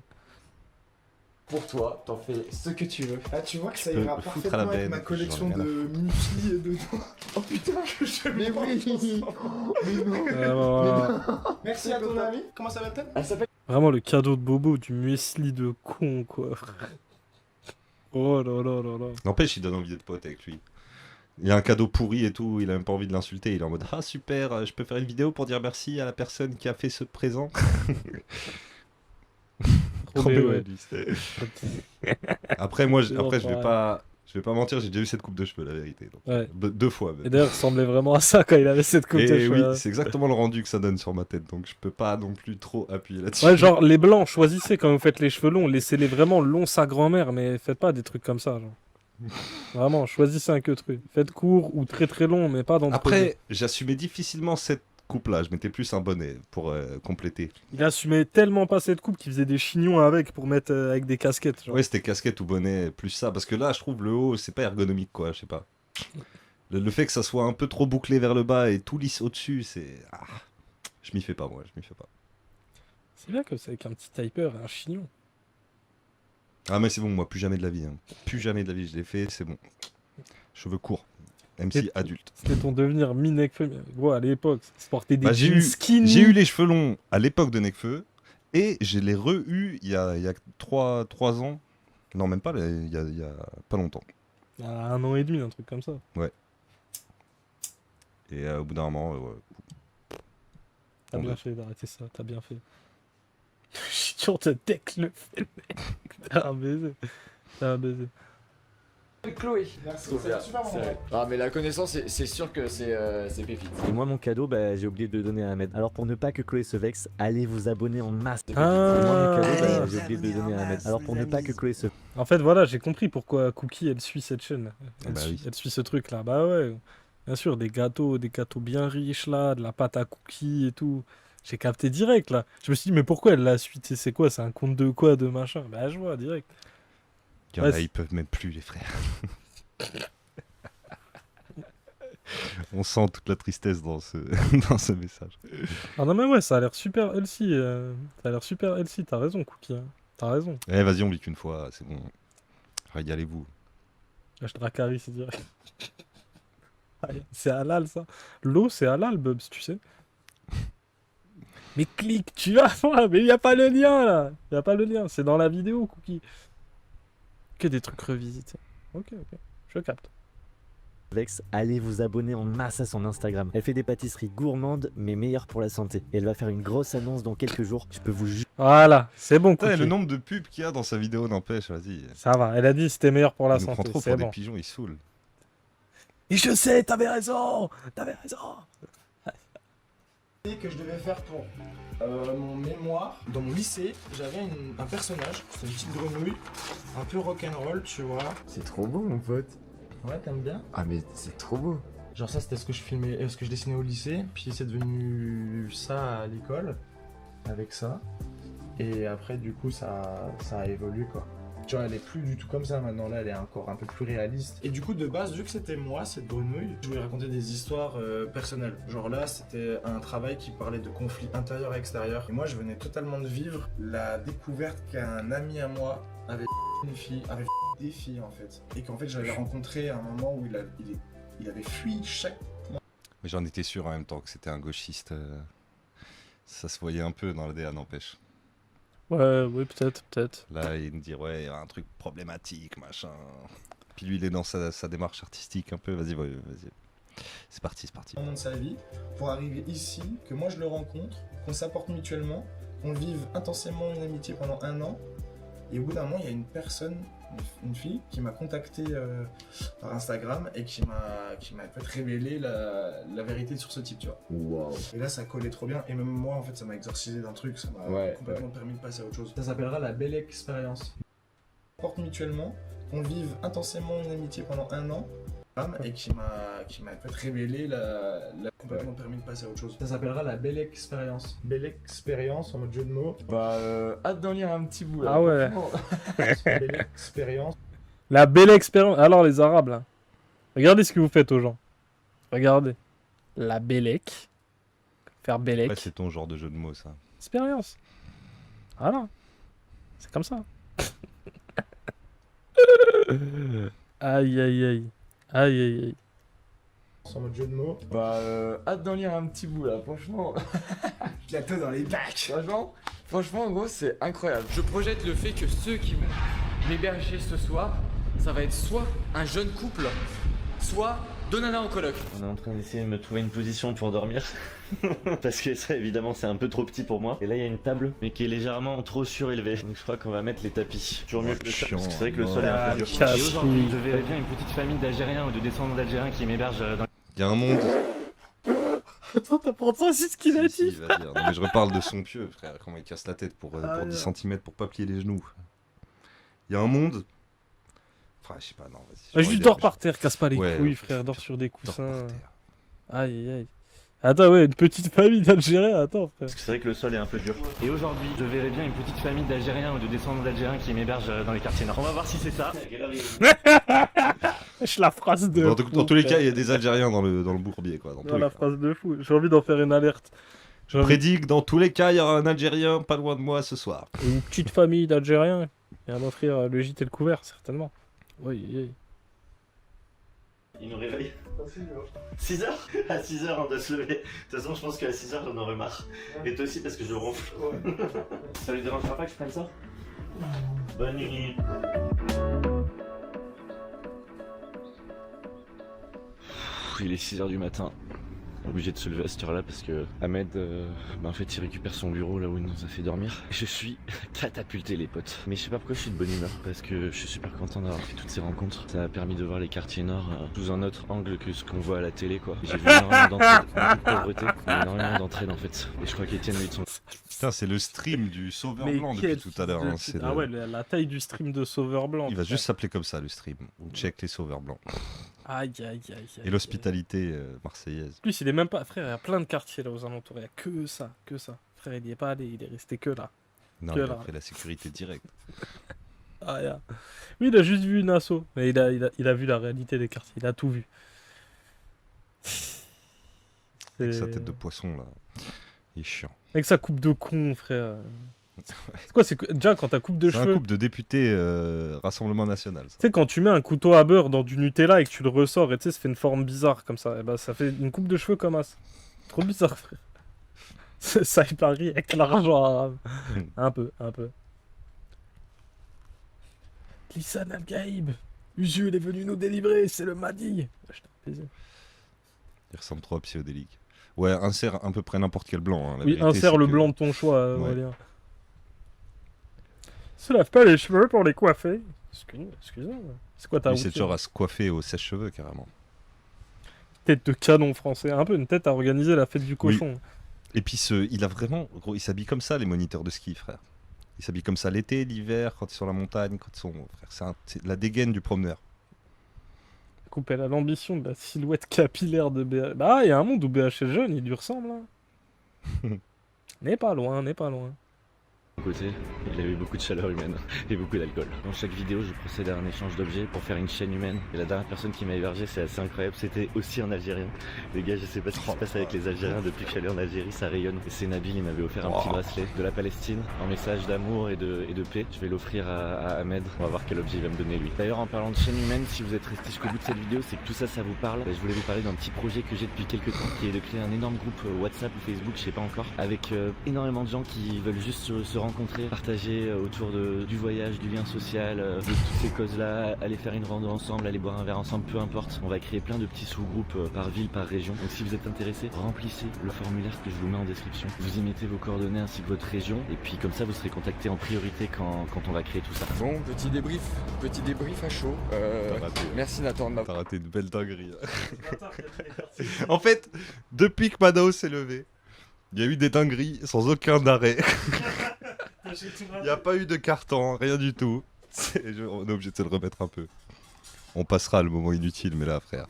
Pour toi, t'en fais ce que tu veux. Ah, tu vois que ça peux ira me foutre parfaitement à la avec benne, ma collection j'en ai rien à de mini-filles dedans. Oh putain, je Mais oui. Mais non. Voilà. Merci à ton ami. Comment ça s'appelle? Elle s'appelle. Vraiment le cadeau de bobo du muesli de con, quoi. Oh là là là là. N'empêche, il donne envie d'être pote avec lui. Il a un cadeau pourri et tout, il a même pas envie de l'insulter. Il est en mode ah super, je peux faire une vidéo pour dire merci à la personne qui a fait ce présent. Trop bien, bien, ouais. lui, c'est- Après, moi, C'est après je vais pareil. pas mentir, j'ai déjà eu cette coupe de cheveux, la vérité. Donc, Ouais. 2 fois. Même. Et d'ailleurs, il ressemblait vraiment à ça quand il avait cette coupe de Et cheveux. oui, c'est exactement le rendu que ça donne sur ma tête, donc je peux pas non plus trop appuyer là-dessus. Ouais, genre les blancs, choisissez quand vous faites les cheveux longs, laissez-les vraiment longs sa grand-mère, mais faites pas des trucs comme ça, genre. Vraiment, choisissez un que truc. Faites court ou très très long, mais pas dans le Après, j'assumais difficilement cette coupe-là, je mettais plus un bonnet pour compléter. Il assumait tellement pas cette coupe qu'il faisait des chignons avec pour mettre avec des casquettes. Genre. Ouais, c'était casquette ou bonnet, plus ça, parce que là, je trouve le haut, c'est pas ergonomique, quoi, je sais pas. Le fait que ça soit un peu trop bouclé vers le bas et tout lisse au-dessus, c'est... Ah, je m'y fais pas, moi, je m'y fais pas. C'est bien que c'est avec un petit typer et un chignon. Ah mais c'est bon, moi plus jamais de la vie. Hein. Plus jamais de la vie, je l'ai fait, c'est bon. Cheveux courts. MC adulte. C'était ton devenir mi-Nekfeu. Gros, à l'époque, se porter des Bah, jeans skinny. j'ai eu les cheveux longs à l'époque de Nekfeu et je l'ai re-eu il y a 3 ans. Non, même pas, il y a pas longtemps. Il y a 1 an et demi, un truc comme ça. Ouais. Et au bout d'un moment, ouais. T'as bien fait d'arrêter ça, t'as bien fait. Je suis toujours de deck le fait, mec. T'as un baiser. T'as un baiser. Chloé. Merci, Trop c'est bien. super bon. Ah mais la connaissance, c'est sûr que c'est pépite. Et moi, mon cadeau, bah, j'ai oublié de le donner à Ahmed. Alors, pour ne pas que Chloé se vexe, allez vous abonner en masse. Et moi, mon cadeau, bah, j'ai oublié de le donner à Ahmed. Alors, pour ne pas que Chloé se... En fait, voilà, j'ai compris pourquoi Cookie, elle suit cette chaîne. Elle, Bah suit, oui. elle suit ce truc-là. Bah ouais, bien sûr, des gâteaux bien riches, là, de la pâte à cookies et tout. J'ai capté direct, là. Je me suis dit, mais pourquoi elle la suit? C'est quoi? C'est un compte de quoi, de machin? Bah, je vois, direct. Il y en a, ils peuvent même plus, les frères. On sent toute la tristesse dans ce, dans ce message. Ah non, mais ouais, ça a l'air super healthy. Ça a l'air super healthy, t'as raison, Cookie. Hein. T'as raison. Eh, vas-y, on vit qu'une fois, c'est bon. Régalez-vous. Là, je dracarie, c'est direct. C'est halal, ça. L'eau, c'est halal, Bubs, tu sais. Mais clique, tu vas voir, mais il n'y a pas le lien, là. Il n'y a pas le lien, c'est dans la vidéo, Cookie. Que des trucs revisités. Ok, je capte. Vex, allez vous abonner en masse à son Instagram. Elle fait des pâtisseries gourmandes mais meilleures pour la santé. Et elle va faire une grosse annonce dans quelques jours. Je peux vous jurer. Voilà, c'est bon. Putain, Cookie. le nombre de pubs qu'il y a dans sa vidéo n'empêche, vas-y. Ça va, elle a dit c'était meilleur pour la Il nous prend santé. trop C'est pour bon. des pigeons, ils saoulent. Et je sais, t'avais raison. T'avais raison. Que je devais faire pour mon mémoire. Dans mon lycée, j'avais un personnage, c'est une petite grenouille, un peu rock'n'roll, tu vois. C'est trop beau mon pote. Ouais, t'aimes bien? Ah mais c'est trop beau. Genre ça, c'était ce que je filmais, ce que je dessinais au lycée, puis c'est devenu ça à l'école, avec ça. Et après, du coup, ça a évolué, quoi. Tu vois, elle est plus du tout comme ça maintenant, là elle est encore un peu plus réaliste. Et du coup, de base, vu que c'était moi, cette grenouille, je voulais raconter des histoires personnelles. Genre là, c'était un travail qui parlait de conflits intérieurs et extérieurs. Et moi, je venais totalement de vivre la découverte qu'un ami à moi avait une fille, avait des filles en fait. Et qu'en fait, j'avais rencontré à un moment où il avait fui chaque... Mais j'en étais sûr en même temps que c'était un gauchiste. Ça se voyait un peu dans la DA, n'empêche. Ouais, oui, peut-être. Là, il me dit, ouais, il y a un truc problématique, machin. Puis lui, il est dans sa démarche artistique un peu. Vas-y, vas-y. C'est parti. Moment de sa vie pour arriver ici, que moi je le rencontre, qu'on s'apporte mutuellement, qu'on vive intensément une amitié pendant 1 an. Et au bout d'un moment, il y a une personne, une fille, qui m'a contacté par Instagram et qui m'a fait révéler la vérité sur ce type, tu vois. Wow. Et là, ça collait trop bien. Et même moi, en fait, ça m'a exorcisé d'un truc, ça m'a complètement permis de passer à autre chose. Ça s'appellera la belle expérience. On porte mutuellement, qu'on vive intensément une amitié pendant 1 an. Et qui m'a fait révéler complètement permis de passer à autre chose. Ça s'appellera la belle expérience. Belle expérience en mode jeu de mots. Bah hâte d'en lire un petit bout là. Ah ouais. Belle expérience. La belle expérience. Alors les Arabes là. Regardez ce que vous faites aux gens. Regardez. La bellec. Faire bellec. Ouais, c'est ton genre de jeu de mots, ça. Expérience. Voilà. C'est comme ça. Aïe. En mode jeu de mots. Bah hâte d'en lire un petit bout là, franchement. Bientôt dans les bacs. Franchement, en gros, c'est incroyable. Je projette le fait que ceux qui vont m'héberger ce soir, ça va être soit un jeune couple, soit deux nanas en coloc. On est en train d'essayer de me trouver une position pour dormir. Parce que ça, évidemment, c'est un peu trop petit pour moi. Et là, il y a une table, mais qui est légèrement trop surélevée. Donc je crois qu'on va mettre les tapis. Toujours mieux que le sol, parce que c'est vrai que le sol est un peu dur. Et aujourd'hui, je verrai bien une petite famille d'Algériens ou de descendants d'Algériens qui m'hébergent dans... Il y a un monde. Attends, t'apprends pas aussi ce qu'il a dit. Va dire. Non, mais je reparle de son pieu, frère. Comment il casse la tête pour 10 cm pour pas plier les genoux. Il y a un monde. Enfin, je sais pas, non, vas-y. Juste dors par terre, casse pas les couilles, frère. Dors sur des coussins. Aïe. Attends, ouais, une petite famille d'Algériens, attends, frère. Parce que c'est vrai que le sol est un peu dur. Et aujourd'hui, je verrai bien une petite famille d'Algériens ou de descendants d'Algériens qui m'hébergent dans les quartiers nord. On va voir si c'est ça. Je la phrase de. Dans tous les cas, il y a des Algériens dans le bourbier, quoi. Dans la phrase de fou. J'ai envie d'en faire une alerte. Je prédis que dans tous les cas, il y aura un Algérien pas loin de moi ce soir. Une petite famille d'Algériens Il va m'offrir le gîte et le couvert, certainement. Oui, oui. Il nous réveille. 6h À 6h on doit se lever. De toute façon je pense qu'à 6h j'en aurai marre. Et toi aussi parce que je ronfle. Ça lui dérangera pas que je prenne ça? Bonne nuit. Il est 6h du matin. Obligé de se lever à cette heure-là parce que Ahmed, en fait, il récupère son bureau là où il nous a fait dormir. Je suis catapulté les potes. Mais je sais pas pourquoi je suis de bonne humeur parce que je suis super content d'avoir fait toutes ces rencontres. Ça a permis de voir les quartiers nord sous un autre angle que ce qu'on voit à la télé quoi. J'ai vu énormément d'entraide, beaucoup de pauvreté, mais énormément d'entraide en fait. Et je crois qu'Etienne lui de son... Putain, c'est le stream du Sauveur Mais Blanc depuis tout à l'heure. Hein, Ah ouais, la taille du stream de Sauveur Blanc. Il va juste s'appeler comme ça le stream. Ou check les Sauveurs Blancs. Aïe, aïe, aïe, aïe. Et l'hospitalité marseillaise. En plus, il est même pas. Frère, il y a plein de quartiers là aux alentours. Il y a que ça, que ça. Frère, il y est pas allé, il est resté que là. Non, que il là. a fait la sécurité directe. Ah, yeah. Oui, il a juste vu une asso. Mais il a vu la réalité des quartiers. Il a tout vu. Avec sa tête de poisson là. Il est chiant. Avec sa coupe de con, frère. C'est quoi, c'est déjà quand ta coupe de cheveux. C'est un coupe de député Rassemblement National. Tu sais, quand tu mets un couteau à beurre dans du Nutella et que tu le ressors, et tu sais, ça fait une forme bizarre comme ça. Et bah, ça fait une coupe de cheveux comme ça. Trop bizarre, frère. Ça, il parie avec l'argent arabe. Un peu, un peu. Lissan Al-Gaïb. Usul est venu nous délivrer, c'est le Mahdi. Il ressemble trop à Psyodélique. Ouais, insère à peu près n'importe quel blanc. Hein, oui, vérité, insère le que... blanc de ton choix, ouais. Aurélien. Se lave pas les cheveux pour les coiffer. Excuse-moi. C'est quoi ta routine? C'est routine? toujours à se coiffer au sèche-cheveux carrément. Tête de canon français. Un peu une tête à organiser la fête du cochon. Oui. Et puis il a vraiment... Gros, il s'habille comme ça les moniteurs de ski, frère. Ils s'habillent comme ça l'été, l'hiver, quand ils sont sur la montagne, quand ils sont... Frère, c'est la dégaine du promeneur. Coupe, elle a l'ambition de la silhouette capillaire de BH. Bah, il y a un monde où BH est jeune, il lui ressemble. Hein. N'est pas loin, n'est pas loin. Côté, il avait beaucoup de chaleur humaine et beaucoup d'alcool. Dans chaque vidéo, je procède à un échange d'objets pour faire une chaîne humaine. Et la dernière personne qui m'a hébergé, c'est assez incroyable, c'était aussi un Algérien. Les gars, je sais pas ce qui se passe avec les Algériens depuis que je suis allé en Algérie, ça rayonne. Et c'est Nabil, il m'avait offert un petit bracelet de la Palestine, un message d'amour et de paix. Je vais l'offrir à Ahmed, on va voir quel objet il va me donner lui. D'ailleurs, en parlant de chaîne humaine, si vous êtes resté jusqu'au bout de cette vidéo, c'est que tout ça, ça vous parle. Je voulais vous parler d'un petit projet que j'ai depuis quelques temps, qui est de créer un énorme groupe WhatsApp ou Facebook, je sais pas encore, avec énormément de gens qui veulent juste se rencontrer, partager autour du voyage, du lien social, de toutes ces causes-là, aller faire une rando ensemble, aller boire un verre ensemble, peu importe. On va créer plein de petits sous-groupes par ville, par région. Donc si vous êtes intéressé, remplissez le formulaire que je vous mets en description. Vous y mettez vos coordonnées ainsi que votre région, et puis comme ça vous serez contacté en priorité quand on va créer tout ça. Bon, petit débrief à chaud. Merci Nathan. T'as raté une belle dinguerie. En fait, depuis que Madao s'est levé, il y a eu des dingueries sans aucun arrêt. Il n'y a pas eu de carton, rien du tout. On est obligé de se le remettre un peu. On passera le moment inutile, mais là, frère.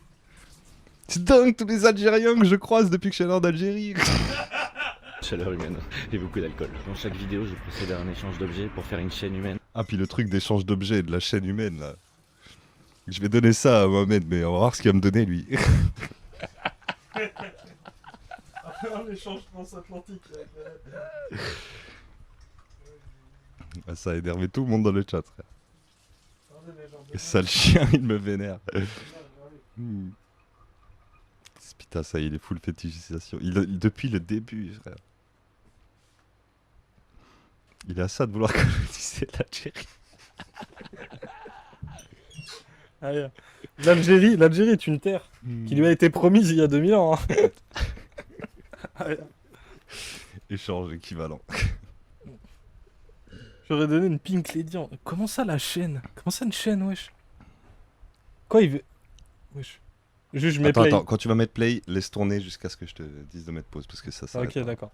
C'est dingue tous les Algériens que je croise depuis que je suis allé en Algérie. Chaleur humaine et beaucoup d'alcool. Dans chaque vidéo, je procède à un échange d'objets pour faire une chaîne humaine. Ah, puis le truc d'échange d'objets de la chaîne humaine, là. Je vais donner ça à Mohamed, mais on va voir ce qu'il va me donner, lui. Un échange transatlantique. Ah, ça a énervé tout le monde dans le chat, frère. Et sale chien, il me vénère. Putain, ça, il est full fétichisation. Depuis le début, frère. Il est à ça de vouloir coloniser l'Algérie. L'Algérie est une terre qui lui a été promise il y a 2000 ans. Hein. Échange équivalent. J'aurais donné une Pink Lady. Comment ça la chaîne? Comment ça une chaîne, wesh? Quoi il veut? Wesh. Juste je mets play. Attends, quand tu vas mettre play, laisse tourner jusqu'à ce que je te dise de mettre pause parce que ça s'arrête. Ok, d'accord.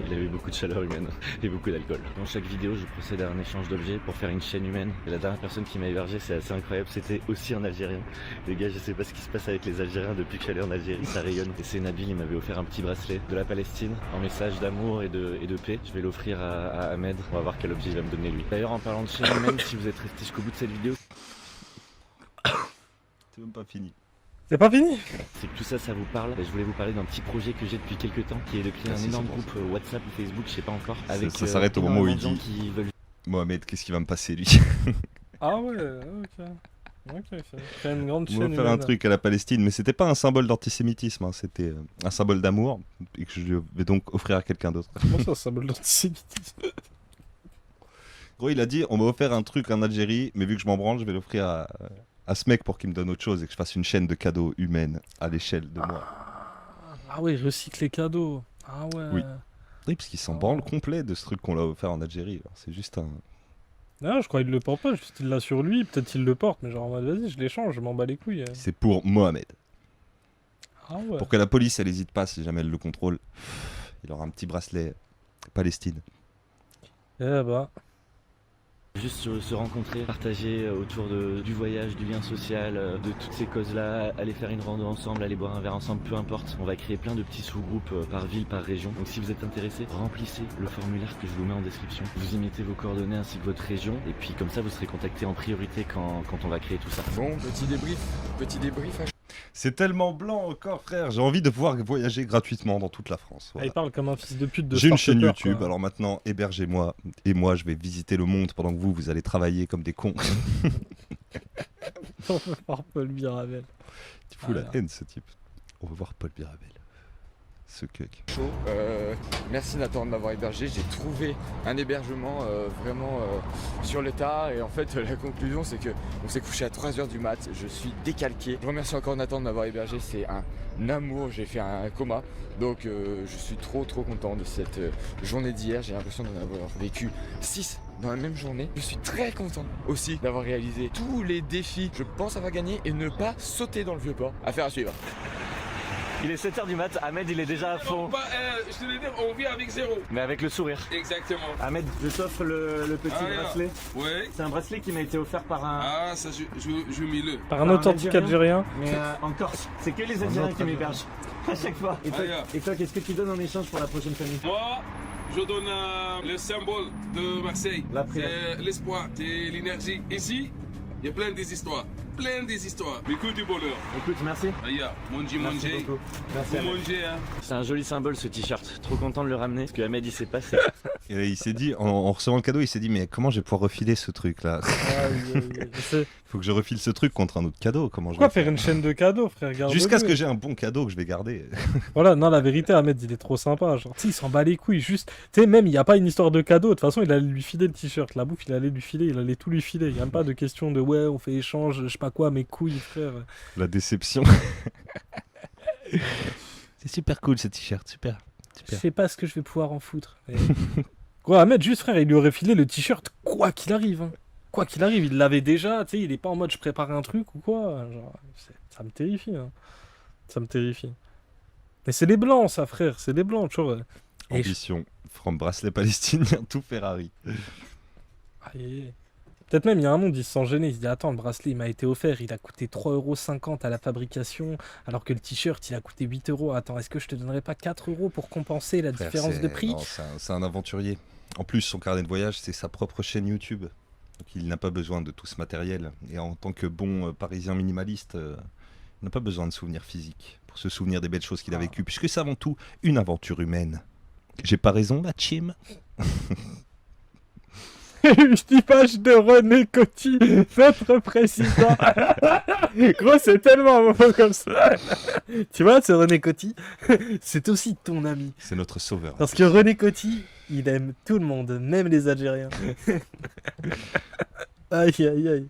Il avait beaucoup de chaleur humaine et beaucoup d'alcool. Dans chaque vidéo, je procède à un échange d'objets pour faire une chaîne humaine. Et la dernière personne qui m'a hébergé, c'est assez incroyable, c'était aussi un Algérien. Les gars, je sais pas ce qui se passe avec les Algériens depuis que je suis allé en Algérie, ça rayonne. Et c'est Nabil, il m'avait offert un petit bracelet de la Palestine, un message d'amour et de paix. Je vais l'offrir à Ahmed, on va voir quel objet il va me donner lui. D'ailleurs, en parlant de chaîne humaine, si vous êtes resté jusqu'au bout de cette vidéo... C'est même pas fini. C'est pas fini? C'est que tout ça, ça vous parle. Je voulais vous parler d'un petit projet que j'ai depuis quelques temps, qui est de créer un énorme groupe WhatsApp ou Facebook, je sais pas encore. Avec ça s'arrête au moment où il gens dit. qui veulent... Mohamed, qu'est-ce qui va me passer lui? Ah ouais, ok. Ok, c'est une grande On chaîne va faire un humaine. truc à la Palestine, mais c'était pas un symbole d'antisémitisme, hein, c'était un symbole d'amour et que je vais donc offrir à quelqu'un d'autre. Comment ça, un symbole d'antisémitisme? Gros, il a dit on m'a offert un truc en Algérie, mais vu que je m'en branle, je vais l'offrir à ce mec pour qu'il me donne autre chose et que je fasse une chaîne de cadeaux humaine à l'échelle de moi. Ah ouais, recycle les cadeaux. Ah ouais. Oui, parce qu'il s'en branle complet de ce truc qu'on l'a offert en Algérie. Alors, c'est juste un. Non, je crois qu'il le porte pas, juste il l'a sur lui, peut-être il le porte, mais genre en mode vas-y, je l'échange, je m'en bats les couilles. C'est pour Mohamed. Ah ouais. Pour que la police, elle hésite pas si jamais elle le contrôle. Il aura un petit bracelet Palestine. Eh bah. Juste se rencontrer, partager autour du voyage, du lien social, de toutes ces causes-là, aller faire une rando ensemble, aller boire un verre ensemble, peu importe. On va créer plein de petits sous-groupes par ville, par région. Donc si vous êtes intéressé, remplissez le formulaire que je vous mets en description. Vous y mettez vos coordonnées ainsi que votre région. Et puis comme ça, vous serez contacté en priorité quand on va créer tout ça. Bon, petit débrief. C'est tellement blanc encore, frère. J'ai envie de pouvoir voyager gratuitement dans toute la France. Voilà. Il parle comme un fils de pute de J'ai une chaîne start-upper, YouTube, quoi. alors maintenant, hébergez-moi. Et moi, je vais visiter le monde pendant que vous allez travailler comme des cons. On veut voir Paul Mirabel. Tu fous la haine, ce type. On va voir Paul Mirabel. Ce cuck. Chaud. Merci Nathan de m'avoir hébergé. J'ai trouvé un hébergement vraiment sur le tas. Et en fait, la conclusion, c'est que on s'est couché à 3h du mat. Je suis décalqué. Je remercie encore Nathan de m'avoir hébergé. C'est un amour. J'ai fait un coma. Donc, je suis trop content de cette journée d'hier. J'ai l'impression d'en avoir vécu 6 dans la même journée. Je suis très content aussi d'avoir réalisé tous les défis. Je pense avoir gagné et ne pas sauter dans le vieux port. Affaire à suivre. Il est 7h du mat, Ahmed il est déjà à fond. Je te l'ai dit, on vit avec zéro. Mais avec le sourire. Exactement. Ahmed, je t'offre le petit bracelet. Ouais. C'est un bracelet qui m'a été offert par un... Ah, ça, je mets-le. Par un authentique Algérien. Mais en Corse, c'est que les Algériens qui m'hébergent. À chaque fois. Et toi, qu'est-ce que tu donnes en échange pour la prochaine famille? Moi, je donne le symbole de Marseille. C'est l'espoir, c'est l'énergie. Ici, il y a plein des histoires. Mais que du bonheur. Écoute, merci. Aïe, manger. Merci. Vous mangez, hein. C'est un joli symbole ce t-shirt. Trop content de le ramener. Parce que Ahmed il s'est passé. Et il s'est dit, en recevant le cadeau, il s'est dit, mais comment je vais pouvoir refiler ce truc là? Faut que je refile ce truc contre un autre cadeau. Comment je Pourquoi vais faire une chaîne de cadeaux, frère? Jusqu'à ce que j'ai un bon cadeau que je vais garder. Voilà, non, la vérité, Ahmed, il est trop sympa. Genre, tu sais, il s'en bat les couilles. Juste, tu sais, même, il n'y a pas une histoire de cadeau. De toute façon, il allait lui filer le t-shirt. La bouffe, il allait lui filer. Il allait tout lui filer. Il n'y a même pas de question de ouais, on fait échange, je sais pas quoi, mes couilles, frère. La déception. C'est super cool ce t-shirt, super. Je sais pas ce que je vais pouvoir en foutre. Et... Quoi, Ahmed, juste, frère, il lui aurait filé le t-shirt quoi qu'il arrive. Hein. Quoi qu'il arrive, il l'avait déjà. Tu sais, il est pas en mode je prépare un truc ou quoi. Genre, ça me terrifie. Hein. Ça me terrifie. Mais c'est les blancs, ça, frère. C'est les blancs, tu vois. Ambition. From bracelet palestinien, tout Ferrari. Allez. Peut-être même, il y a un monde, il se sent gêné. Il se dit, attends, le bracelet, il m'a été offert. Il a coûté 3,50 € à la fabrication, alors que le t-shirt, il a coûté 8 €. Attends, est-ce que je te donnerais pas 4 € pour compenser la différence de prix? Non, c'est un aventurier. En plus, son carnet de voyage, c'est sa propre chaîne YouTube. Donc, il n'a pas besoin de tout ce matériel. Et en tant que bon parisien minimaliste, il n'a pas besoin de souvenirs physiques pour se souvenir des belles choses qu'il a vécues, puisque c'est avant tout une aventure humaine. J'ai pas raison, la chim? Une image de René Coty, notre président. Gros, c'est tellement un moment comme ça. Tu vois, ce René Coty, c'est aussi ton ami. C'est notre sauveur. Parce que René Coty, il aime tout le monde, même les Algériens. Aïe, aïe, aïe.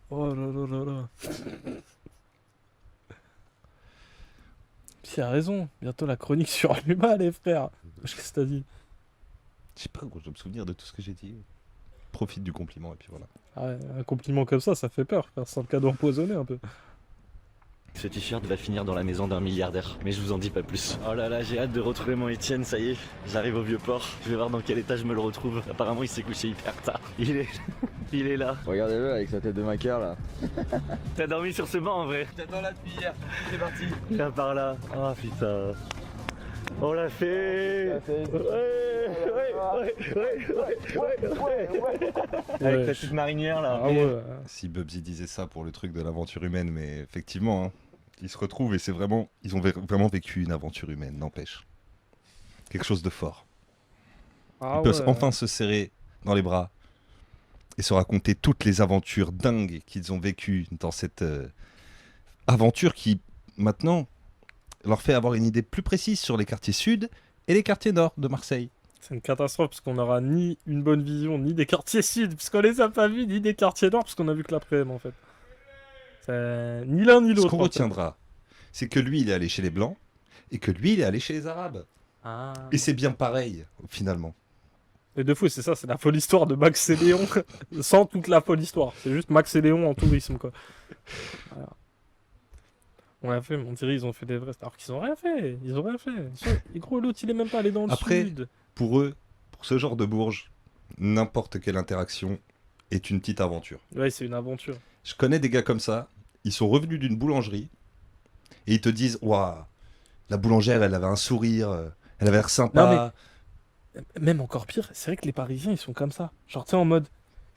Oh là là là là. Tu as raison, bientôt la chronique sur l'humain, les frères. Qu'est-ce que t'as dit? Je sais pas, gros, je dois me souvenir de tout ce que j'ai dit. Profite du compliment et puis voilà. Ah ouais, un compliment comme ça fait peur, faire sans le cadeau empoisonné un peu. Ce t-shirt va finir dans la maison d'un milliardaire, mais je vous en dis pas plus. Oh là là, j'ai hâte de retrouver mon Étienne, ça y est, j'arrive au vieux port. Je vais voir dans quel état je me le retrouve. Apparemment, il s'est couché hyper tard. Il est là. Regardez-le avec sa tête de macaire là. T'as dormi sur ce banc en vrai? J'attends là depuis hier. C'est parti. Viens par là. Oh putain. On l'a fait. Avec la petite marinière là. Ah ouais. Si Bubsy disait ça pour le truc de l'aventure humaine, mais effectivement, hein, ils se retrouvent et c'est vraiment, ils ont vraiment vécu une aventure humaine, n'empêche. Quelque chose de fort. Ils peuvent enfin se serrer dans les bras et se raconter toutes les aventures dingues qu'ils ont vécues dans cette aventure qui, maintenant, leur fait avoir une idée plus précise sur les quartiers sud et les quartiers nord de Marseille. C'est une catastrophe parce qu'on n'aura ni une bonne vision, ni des quartiers sud, parce qu'on les a pas vus, ni des quartiers nord, parce qu'on a vu que l'après-midi en fait. Ni l'un ni l'autre. Ce qu'on retiendra, c'est que lui, il est allé chez les Blancs et que lui, il est allé chez les Arabes. Ah. Et c'est bien pareil, finalement. Et de fou, c'est ça, c'est la folle histoire de Max et Léon, sans toute la folle histoire. C'est juste Max et Léon en tourisme, quoi. Voilà. On l'a fait, mais on dirait ils ont fait des vrais... Alors qu'ils ont rien fait, ils ont rien fait. Et gros, l'autre, il est même pas allé dans le sud. Pour eux, pour ce genre de Bourges, n'importe quelle interaction est une petite aventure. Ouais, c'est une aventure. Je connais des gars comme ça, ils sont revenus d'une boulangerie et ils te disent « Waouh, la boulangère, elle avait un sourire, elle avait l'air sympa. » Non, mais même encore pire, c'est vrai que les Parisiens, ils sont comme ça. Genre, tu sais, en mode...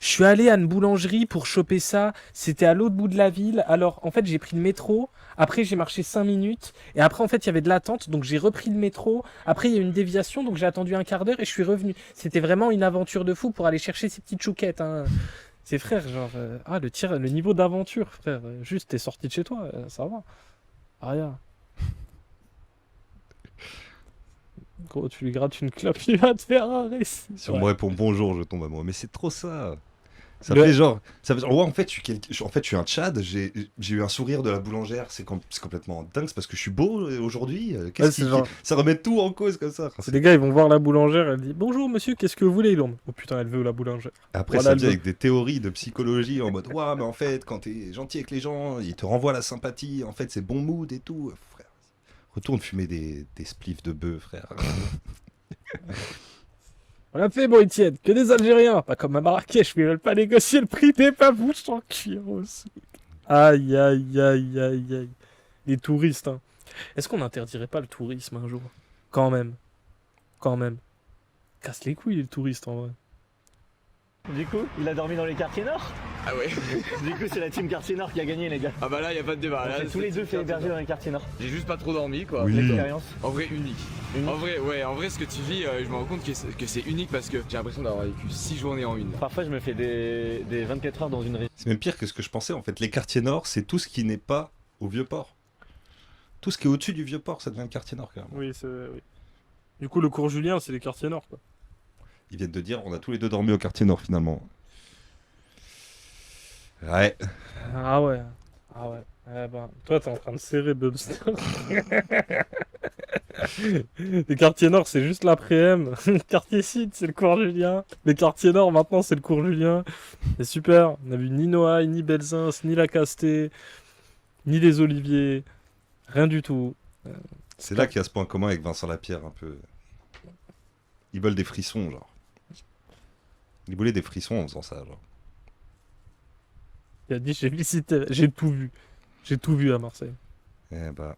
Je suis allé à une boulangerie pour choper ça, c'était à l'autre bout de la ville, alors en fait j'ai pris le métro, après j'ai marché 5 minutes, et après en fait il y avait de l'attente, donc j'ai repris le métro, après il y a eu une déviation, donc j'ai attendu un quart d'heure et je suis revenu. C'était vraiment une aventure de fou pour aller chercher ces petites chouquettes, hein. C'est frère, genre, le niveau d'aventure, frère, juste t'es sorti de chez toi, ça va. Rien. Gros, tu lui grattes une clope, il va te faire un récit. Si on me répond bonjour, je tombe amoureux. Mais c'est trop ça. Ça fait genre, ouais, en fait, je suis un Tchad, j'ai eu un sourire de la boulangère, c'est complètement dingue, c'est parce que je suis beau aujourd'hui. Ça remet tout en cause comme ça. C'est les gars, ils vont voir la boulangère, elle dit bonjour monsieur, qu'est-ce que vous voulez? Ils ont oh putain, elle veut la boulangère. Après, voilà, ça vient avec des théories de psychologie en mode ouais, mais en fait, quand t'es gentil avec les gens, ils te renvoient la sympathie, en fait, c'est bon mood et tout. Frère, retourne fumer des spliffs de bœuf, frère. On l'a fait, bon, Etienne, que des Algériens. Pas comme à Marrakech, mais ils veulent pas négocier le prix des babouches en cuir aussi. Aïe, aïe, aïe, aïe, aïe. Les touristes, hein. Est-ce qu'on n'interdirait pas le tourisme un jour? Quand même. Quand même. Casse les couilles, les touristes, en vrai. Du coup, il a dormi dans les quartiers nord? Ah ouais. Du coup, c'est la team quartier nord qui a gagné, les gars. Ah bah là, y a pas de débat. Là, tous les deux fait héberger dans les quartiers nord. J'ai juste pas trop dormi, quoi. Oui. L'expérience. En vrai, unique. En vrai, ouais, en vrai, ce que tu vis, je me rends compte que c'est unique parce que j'ai l'impression d'avoir vécu 6 journées en une. Parfois, je me fais des 24 heures dans une région. C'est même pire que ce que je pensais, en fait. Les quartiers nord, c'est tout ce qui n'est pas au Vieux-Port. Tout ce qui est au-dessus du Vieux-Port, ça devient le quartier nord, carrément. Oui, oui. Du coup, le cours Julien, c'est les quartiers nord, quoi. Ils viennent de dire, on a tous les deux dormi au quartier nord, finalement. Ouais. Ah ouais. Ah ouais. Eh ben, toi, t'es en train de serrer Bubster. Les quartiers nord, c'est juste l'après-m. Quartier sud, c'est le cours Julien. Les quartiers nord, maintenant, c'est le cours Julien. C'est super. On a vu ni Noailles, ni Belzins, ni la Casté, ni les Oliviers. Rien du tout. C'est là qu'il y a ce point commun avec Vincent Lapierre, un peu. Ils veulent des frissons, genre. Ils voulaient des frissons en faisant ça, genre. Il a dit, j'ai visité, j'ai tout vu. J'ai tout vu à Marseille. Eh bah.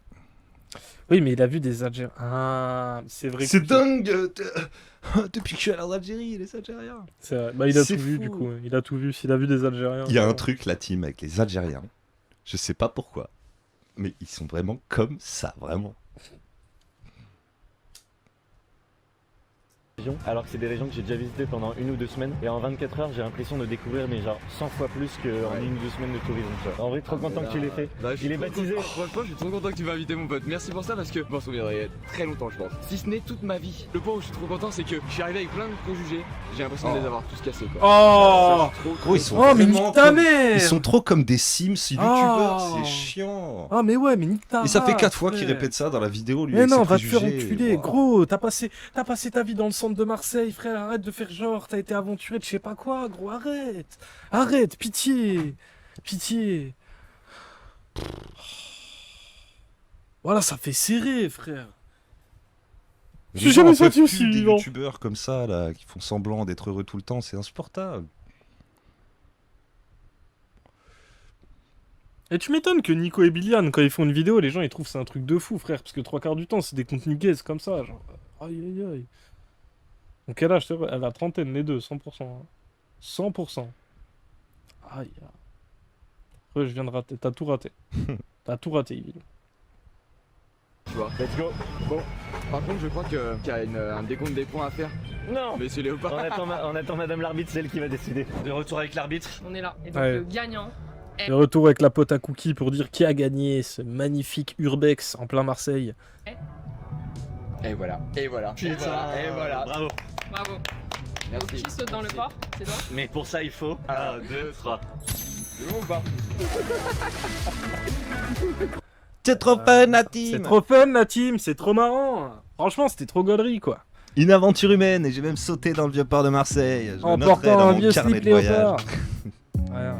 Oui, mais il a vu des Algériens. Ah, c'est vrai. C'est dingue depuis que je suis allé en Algérie, les Algériens. C'est vrai. Bah, il a tout vu, du coup. Il a tout vu. S'il a vu des Algériens. Il y a un truc, la team, avec les Algériens. Je sais pas pourquoi. Mais ils sont vraiment comme ça, vraiment. Alors que c'est des régions que j'ai déjà visitées pendant 1 ou 2 semaines et en 24 heures j'ai l'impression de découvrir mais genre 100 fois plus qu'en 1 ou 2 semaines de tourisme. En vrai trop content que tu l'aies fait. Il est baptisé. Franchement je suis trop content que tu m'as invité mon pote. Merci pour ça parce que je m'en souviendrai très longtemps je pense. Si ce n'est toute ma vie. Le point où je suis trop content c'est que je suis arrivé avec plein de préjugés. J'ai l'impression de les avoir tous cassés quoi. Oh, gros, ils sont mais nique ta mère. Ils sont trop comme des Sims youtubeurs, c'est chiant. Ah mais ouais mais nique ta mère. Et ça fait 4 fois qu'il répète ça dans la vidéo lui. Mais non, va te faire préjugés. enculer, gros. T'as passé ta vie dans le centre de Marseille, frère. Arrête de faire genre, t'as été aventuré de je sais pas quoi, gros, arrête, pitié, voilà, ça fait serrer, frère. J'ai jamais senti aussi vivant. Des youtubeurs comme ça, là, qui font semblant d'être heureux tout le temps, c'est insupportable. Et tu m'étonnes que Nico et Bilian, quand ils font une vidéo, les gens ils trouvent c'est un truc de fou, frère, parce que 3/4 du temps, c'est des contenus gays comme ça, genre, aïe. Donc quel âge, elle a trentaine, les deux, 100%. 100%. Aïe. Après, je viens de rater. T'as tout raté. T'as tout raté, Yves. tu vois. Let's go. Bon, par contre, je crois qu'il y a un décompte des points à faire. Non. Monsieur Léopard. On attend madame l'arbitre, c'est elle qui va décider. De retour avec l'arbitre. On est là. Et donc Ouais. le gagnant. De retour avec la pote à cookies pour dire qui a gagné ce magnifique Urbex en plein Marseille. Et voilà. Et voilà. Putain. Et voilà. Bravo. Bravo. Merci. Donc, qui saute dans le port? C'est toi? Mais pour ça, il faut 1, 2, 3. C'est bon ou pas? C'est trop fun la team. C'est trop fun la team, c'est trop marrant. Franchement, c'était trop gaulerie quoi. Une aventure humaine et j'ai même sauté dans le vieux port de Marseille. Je le En noterai portant dans un mon vieux carnet slip de voyage. léopard. Voilà.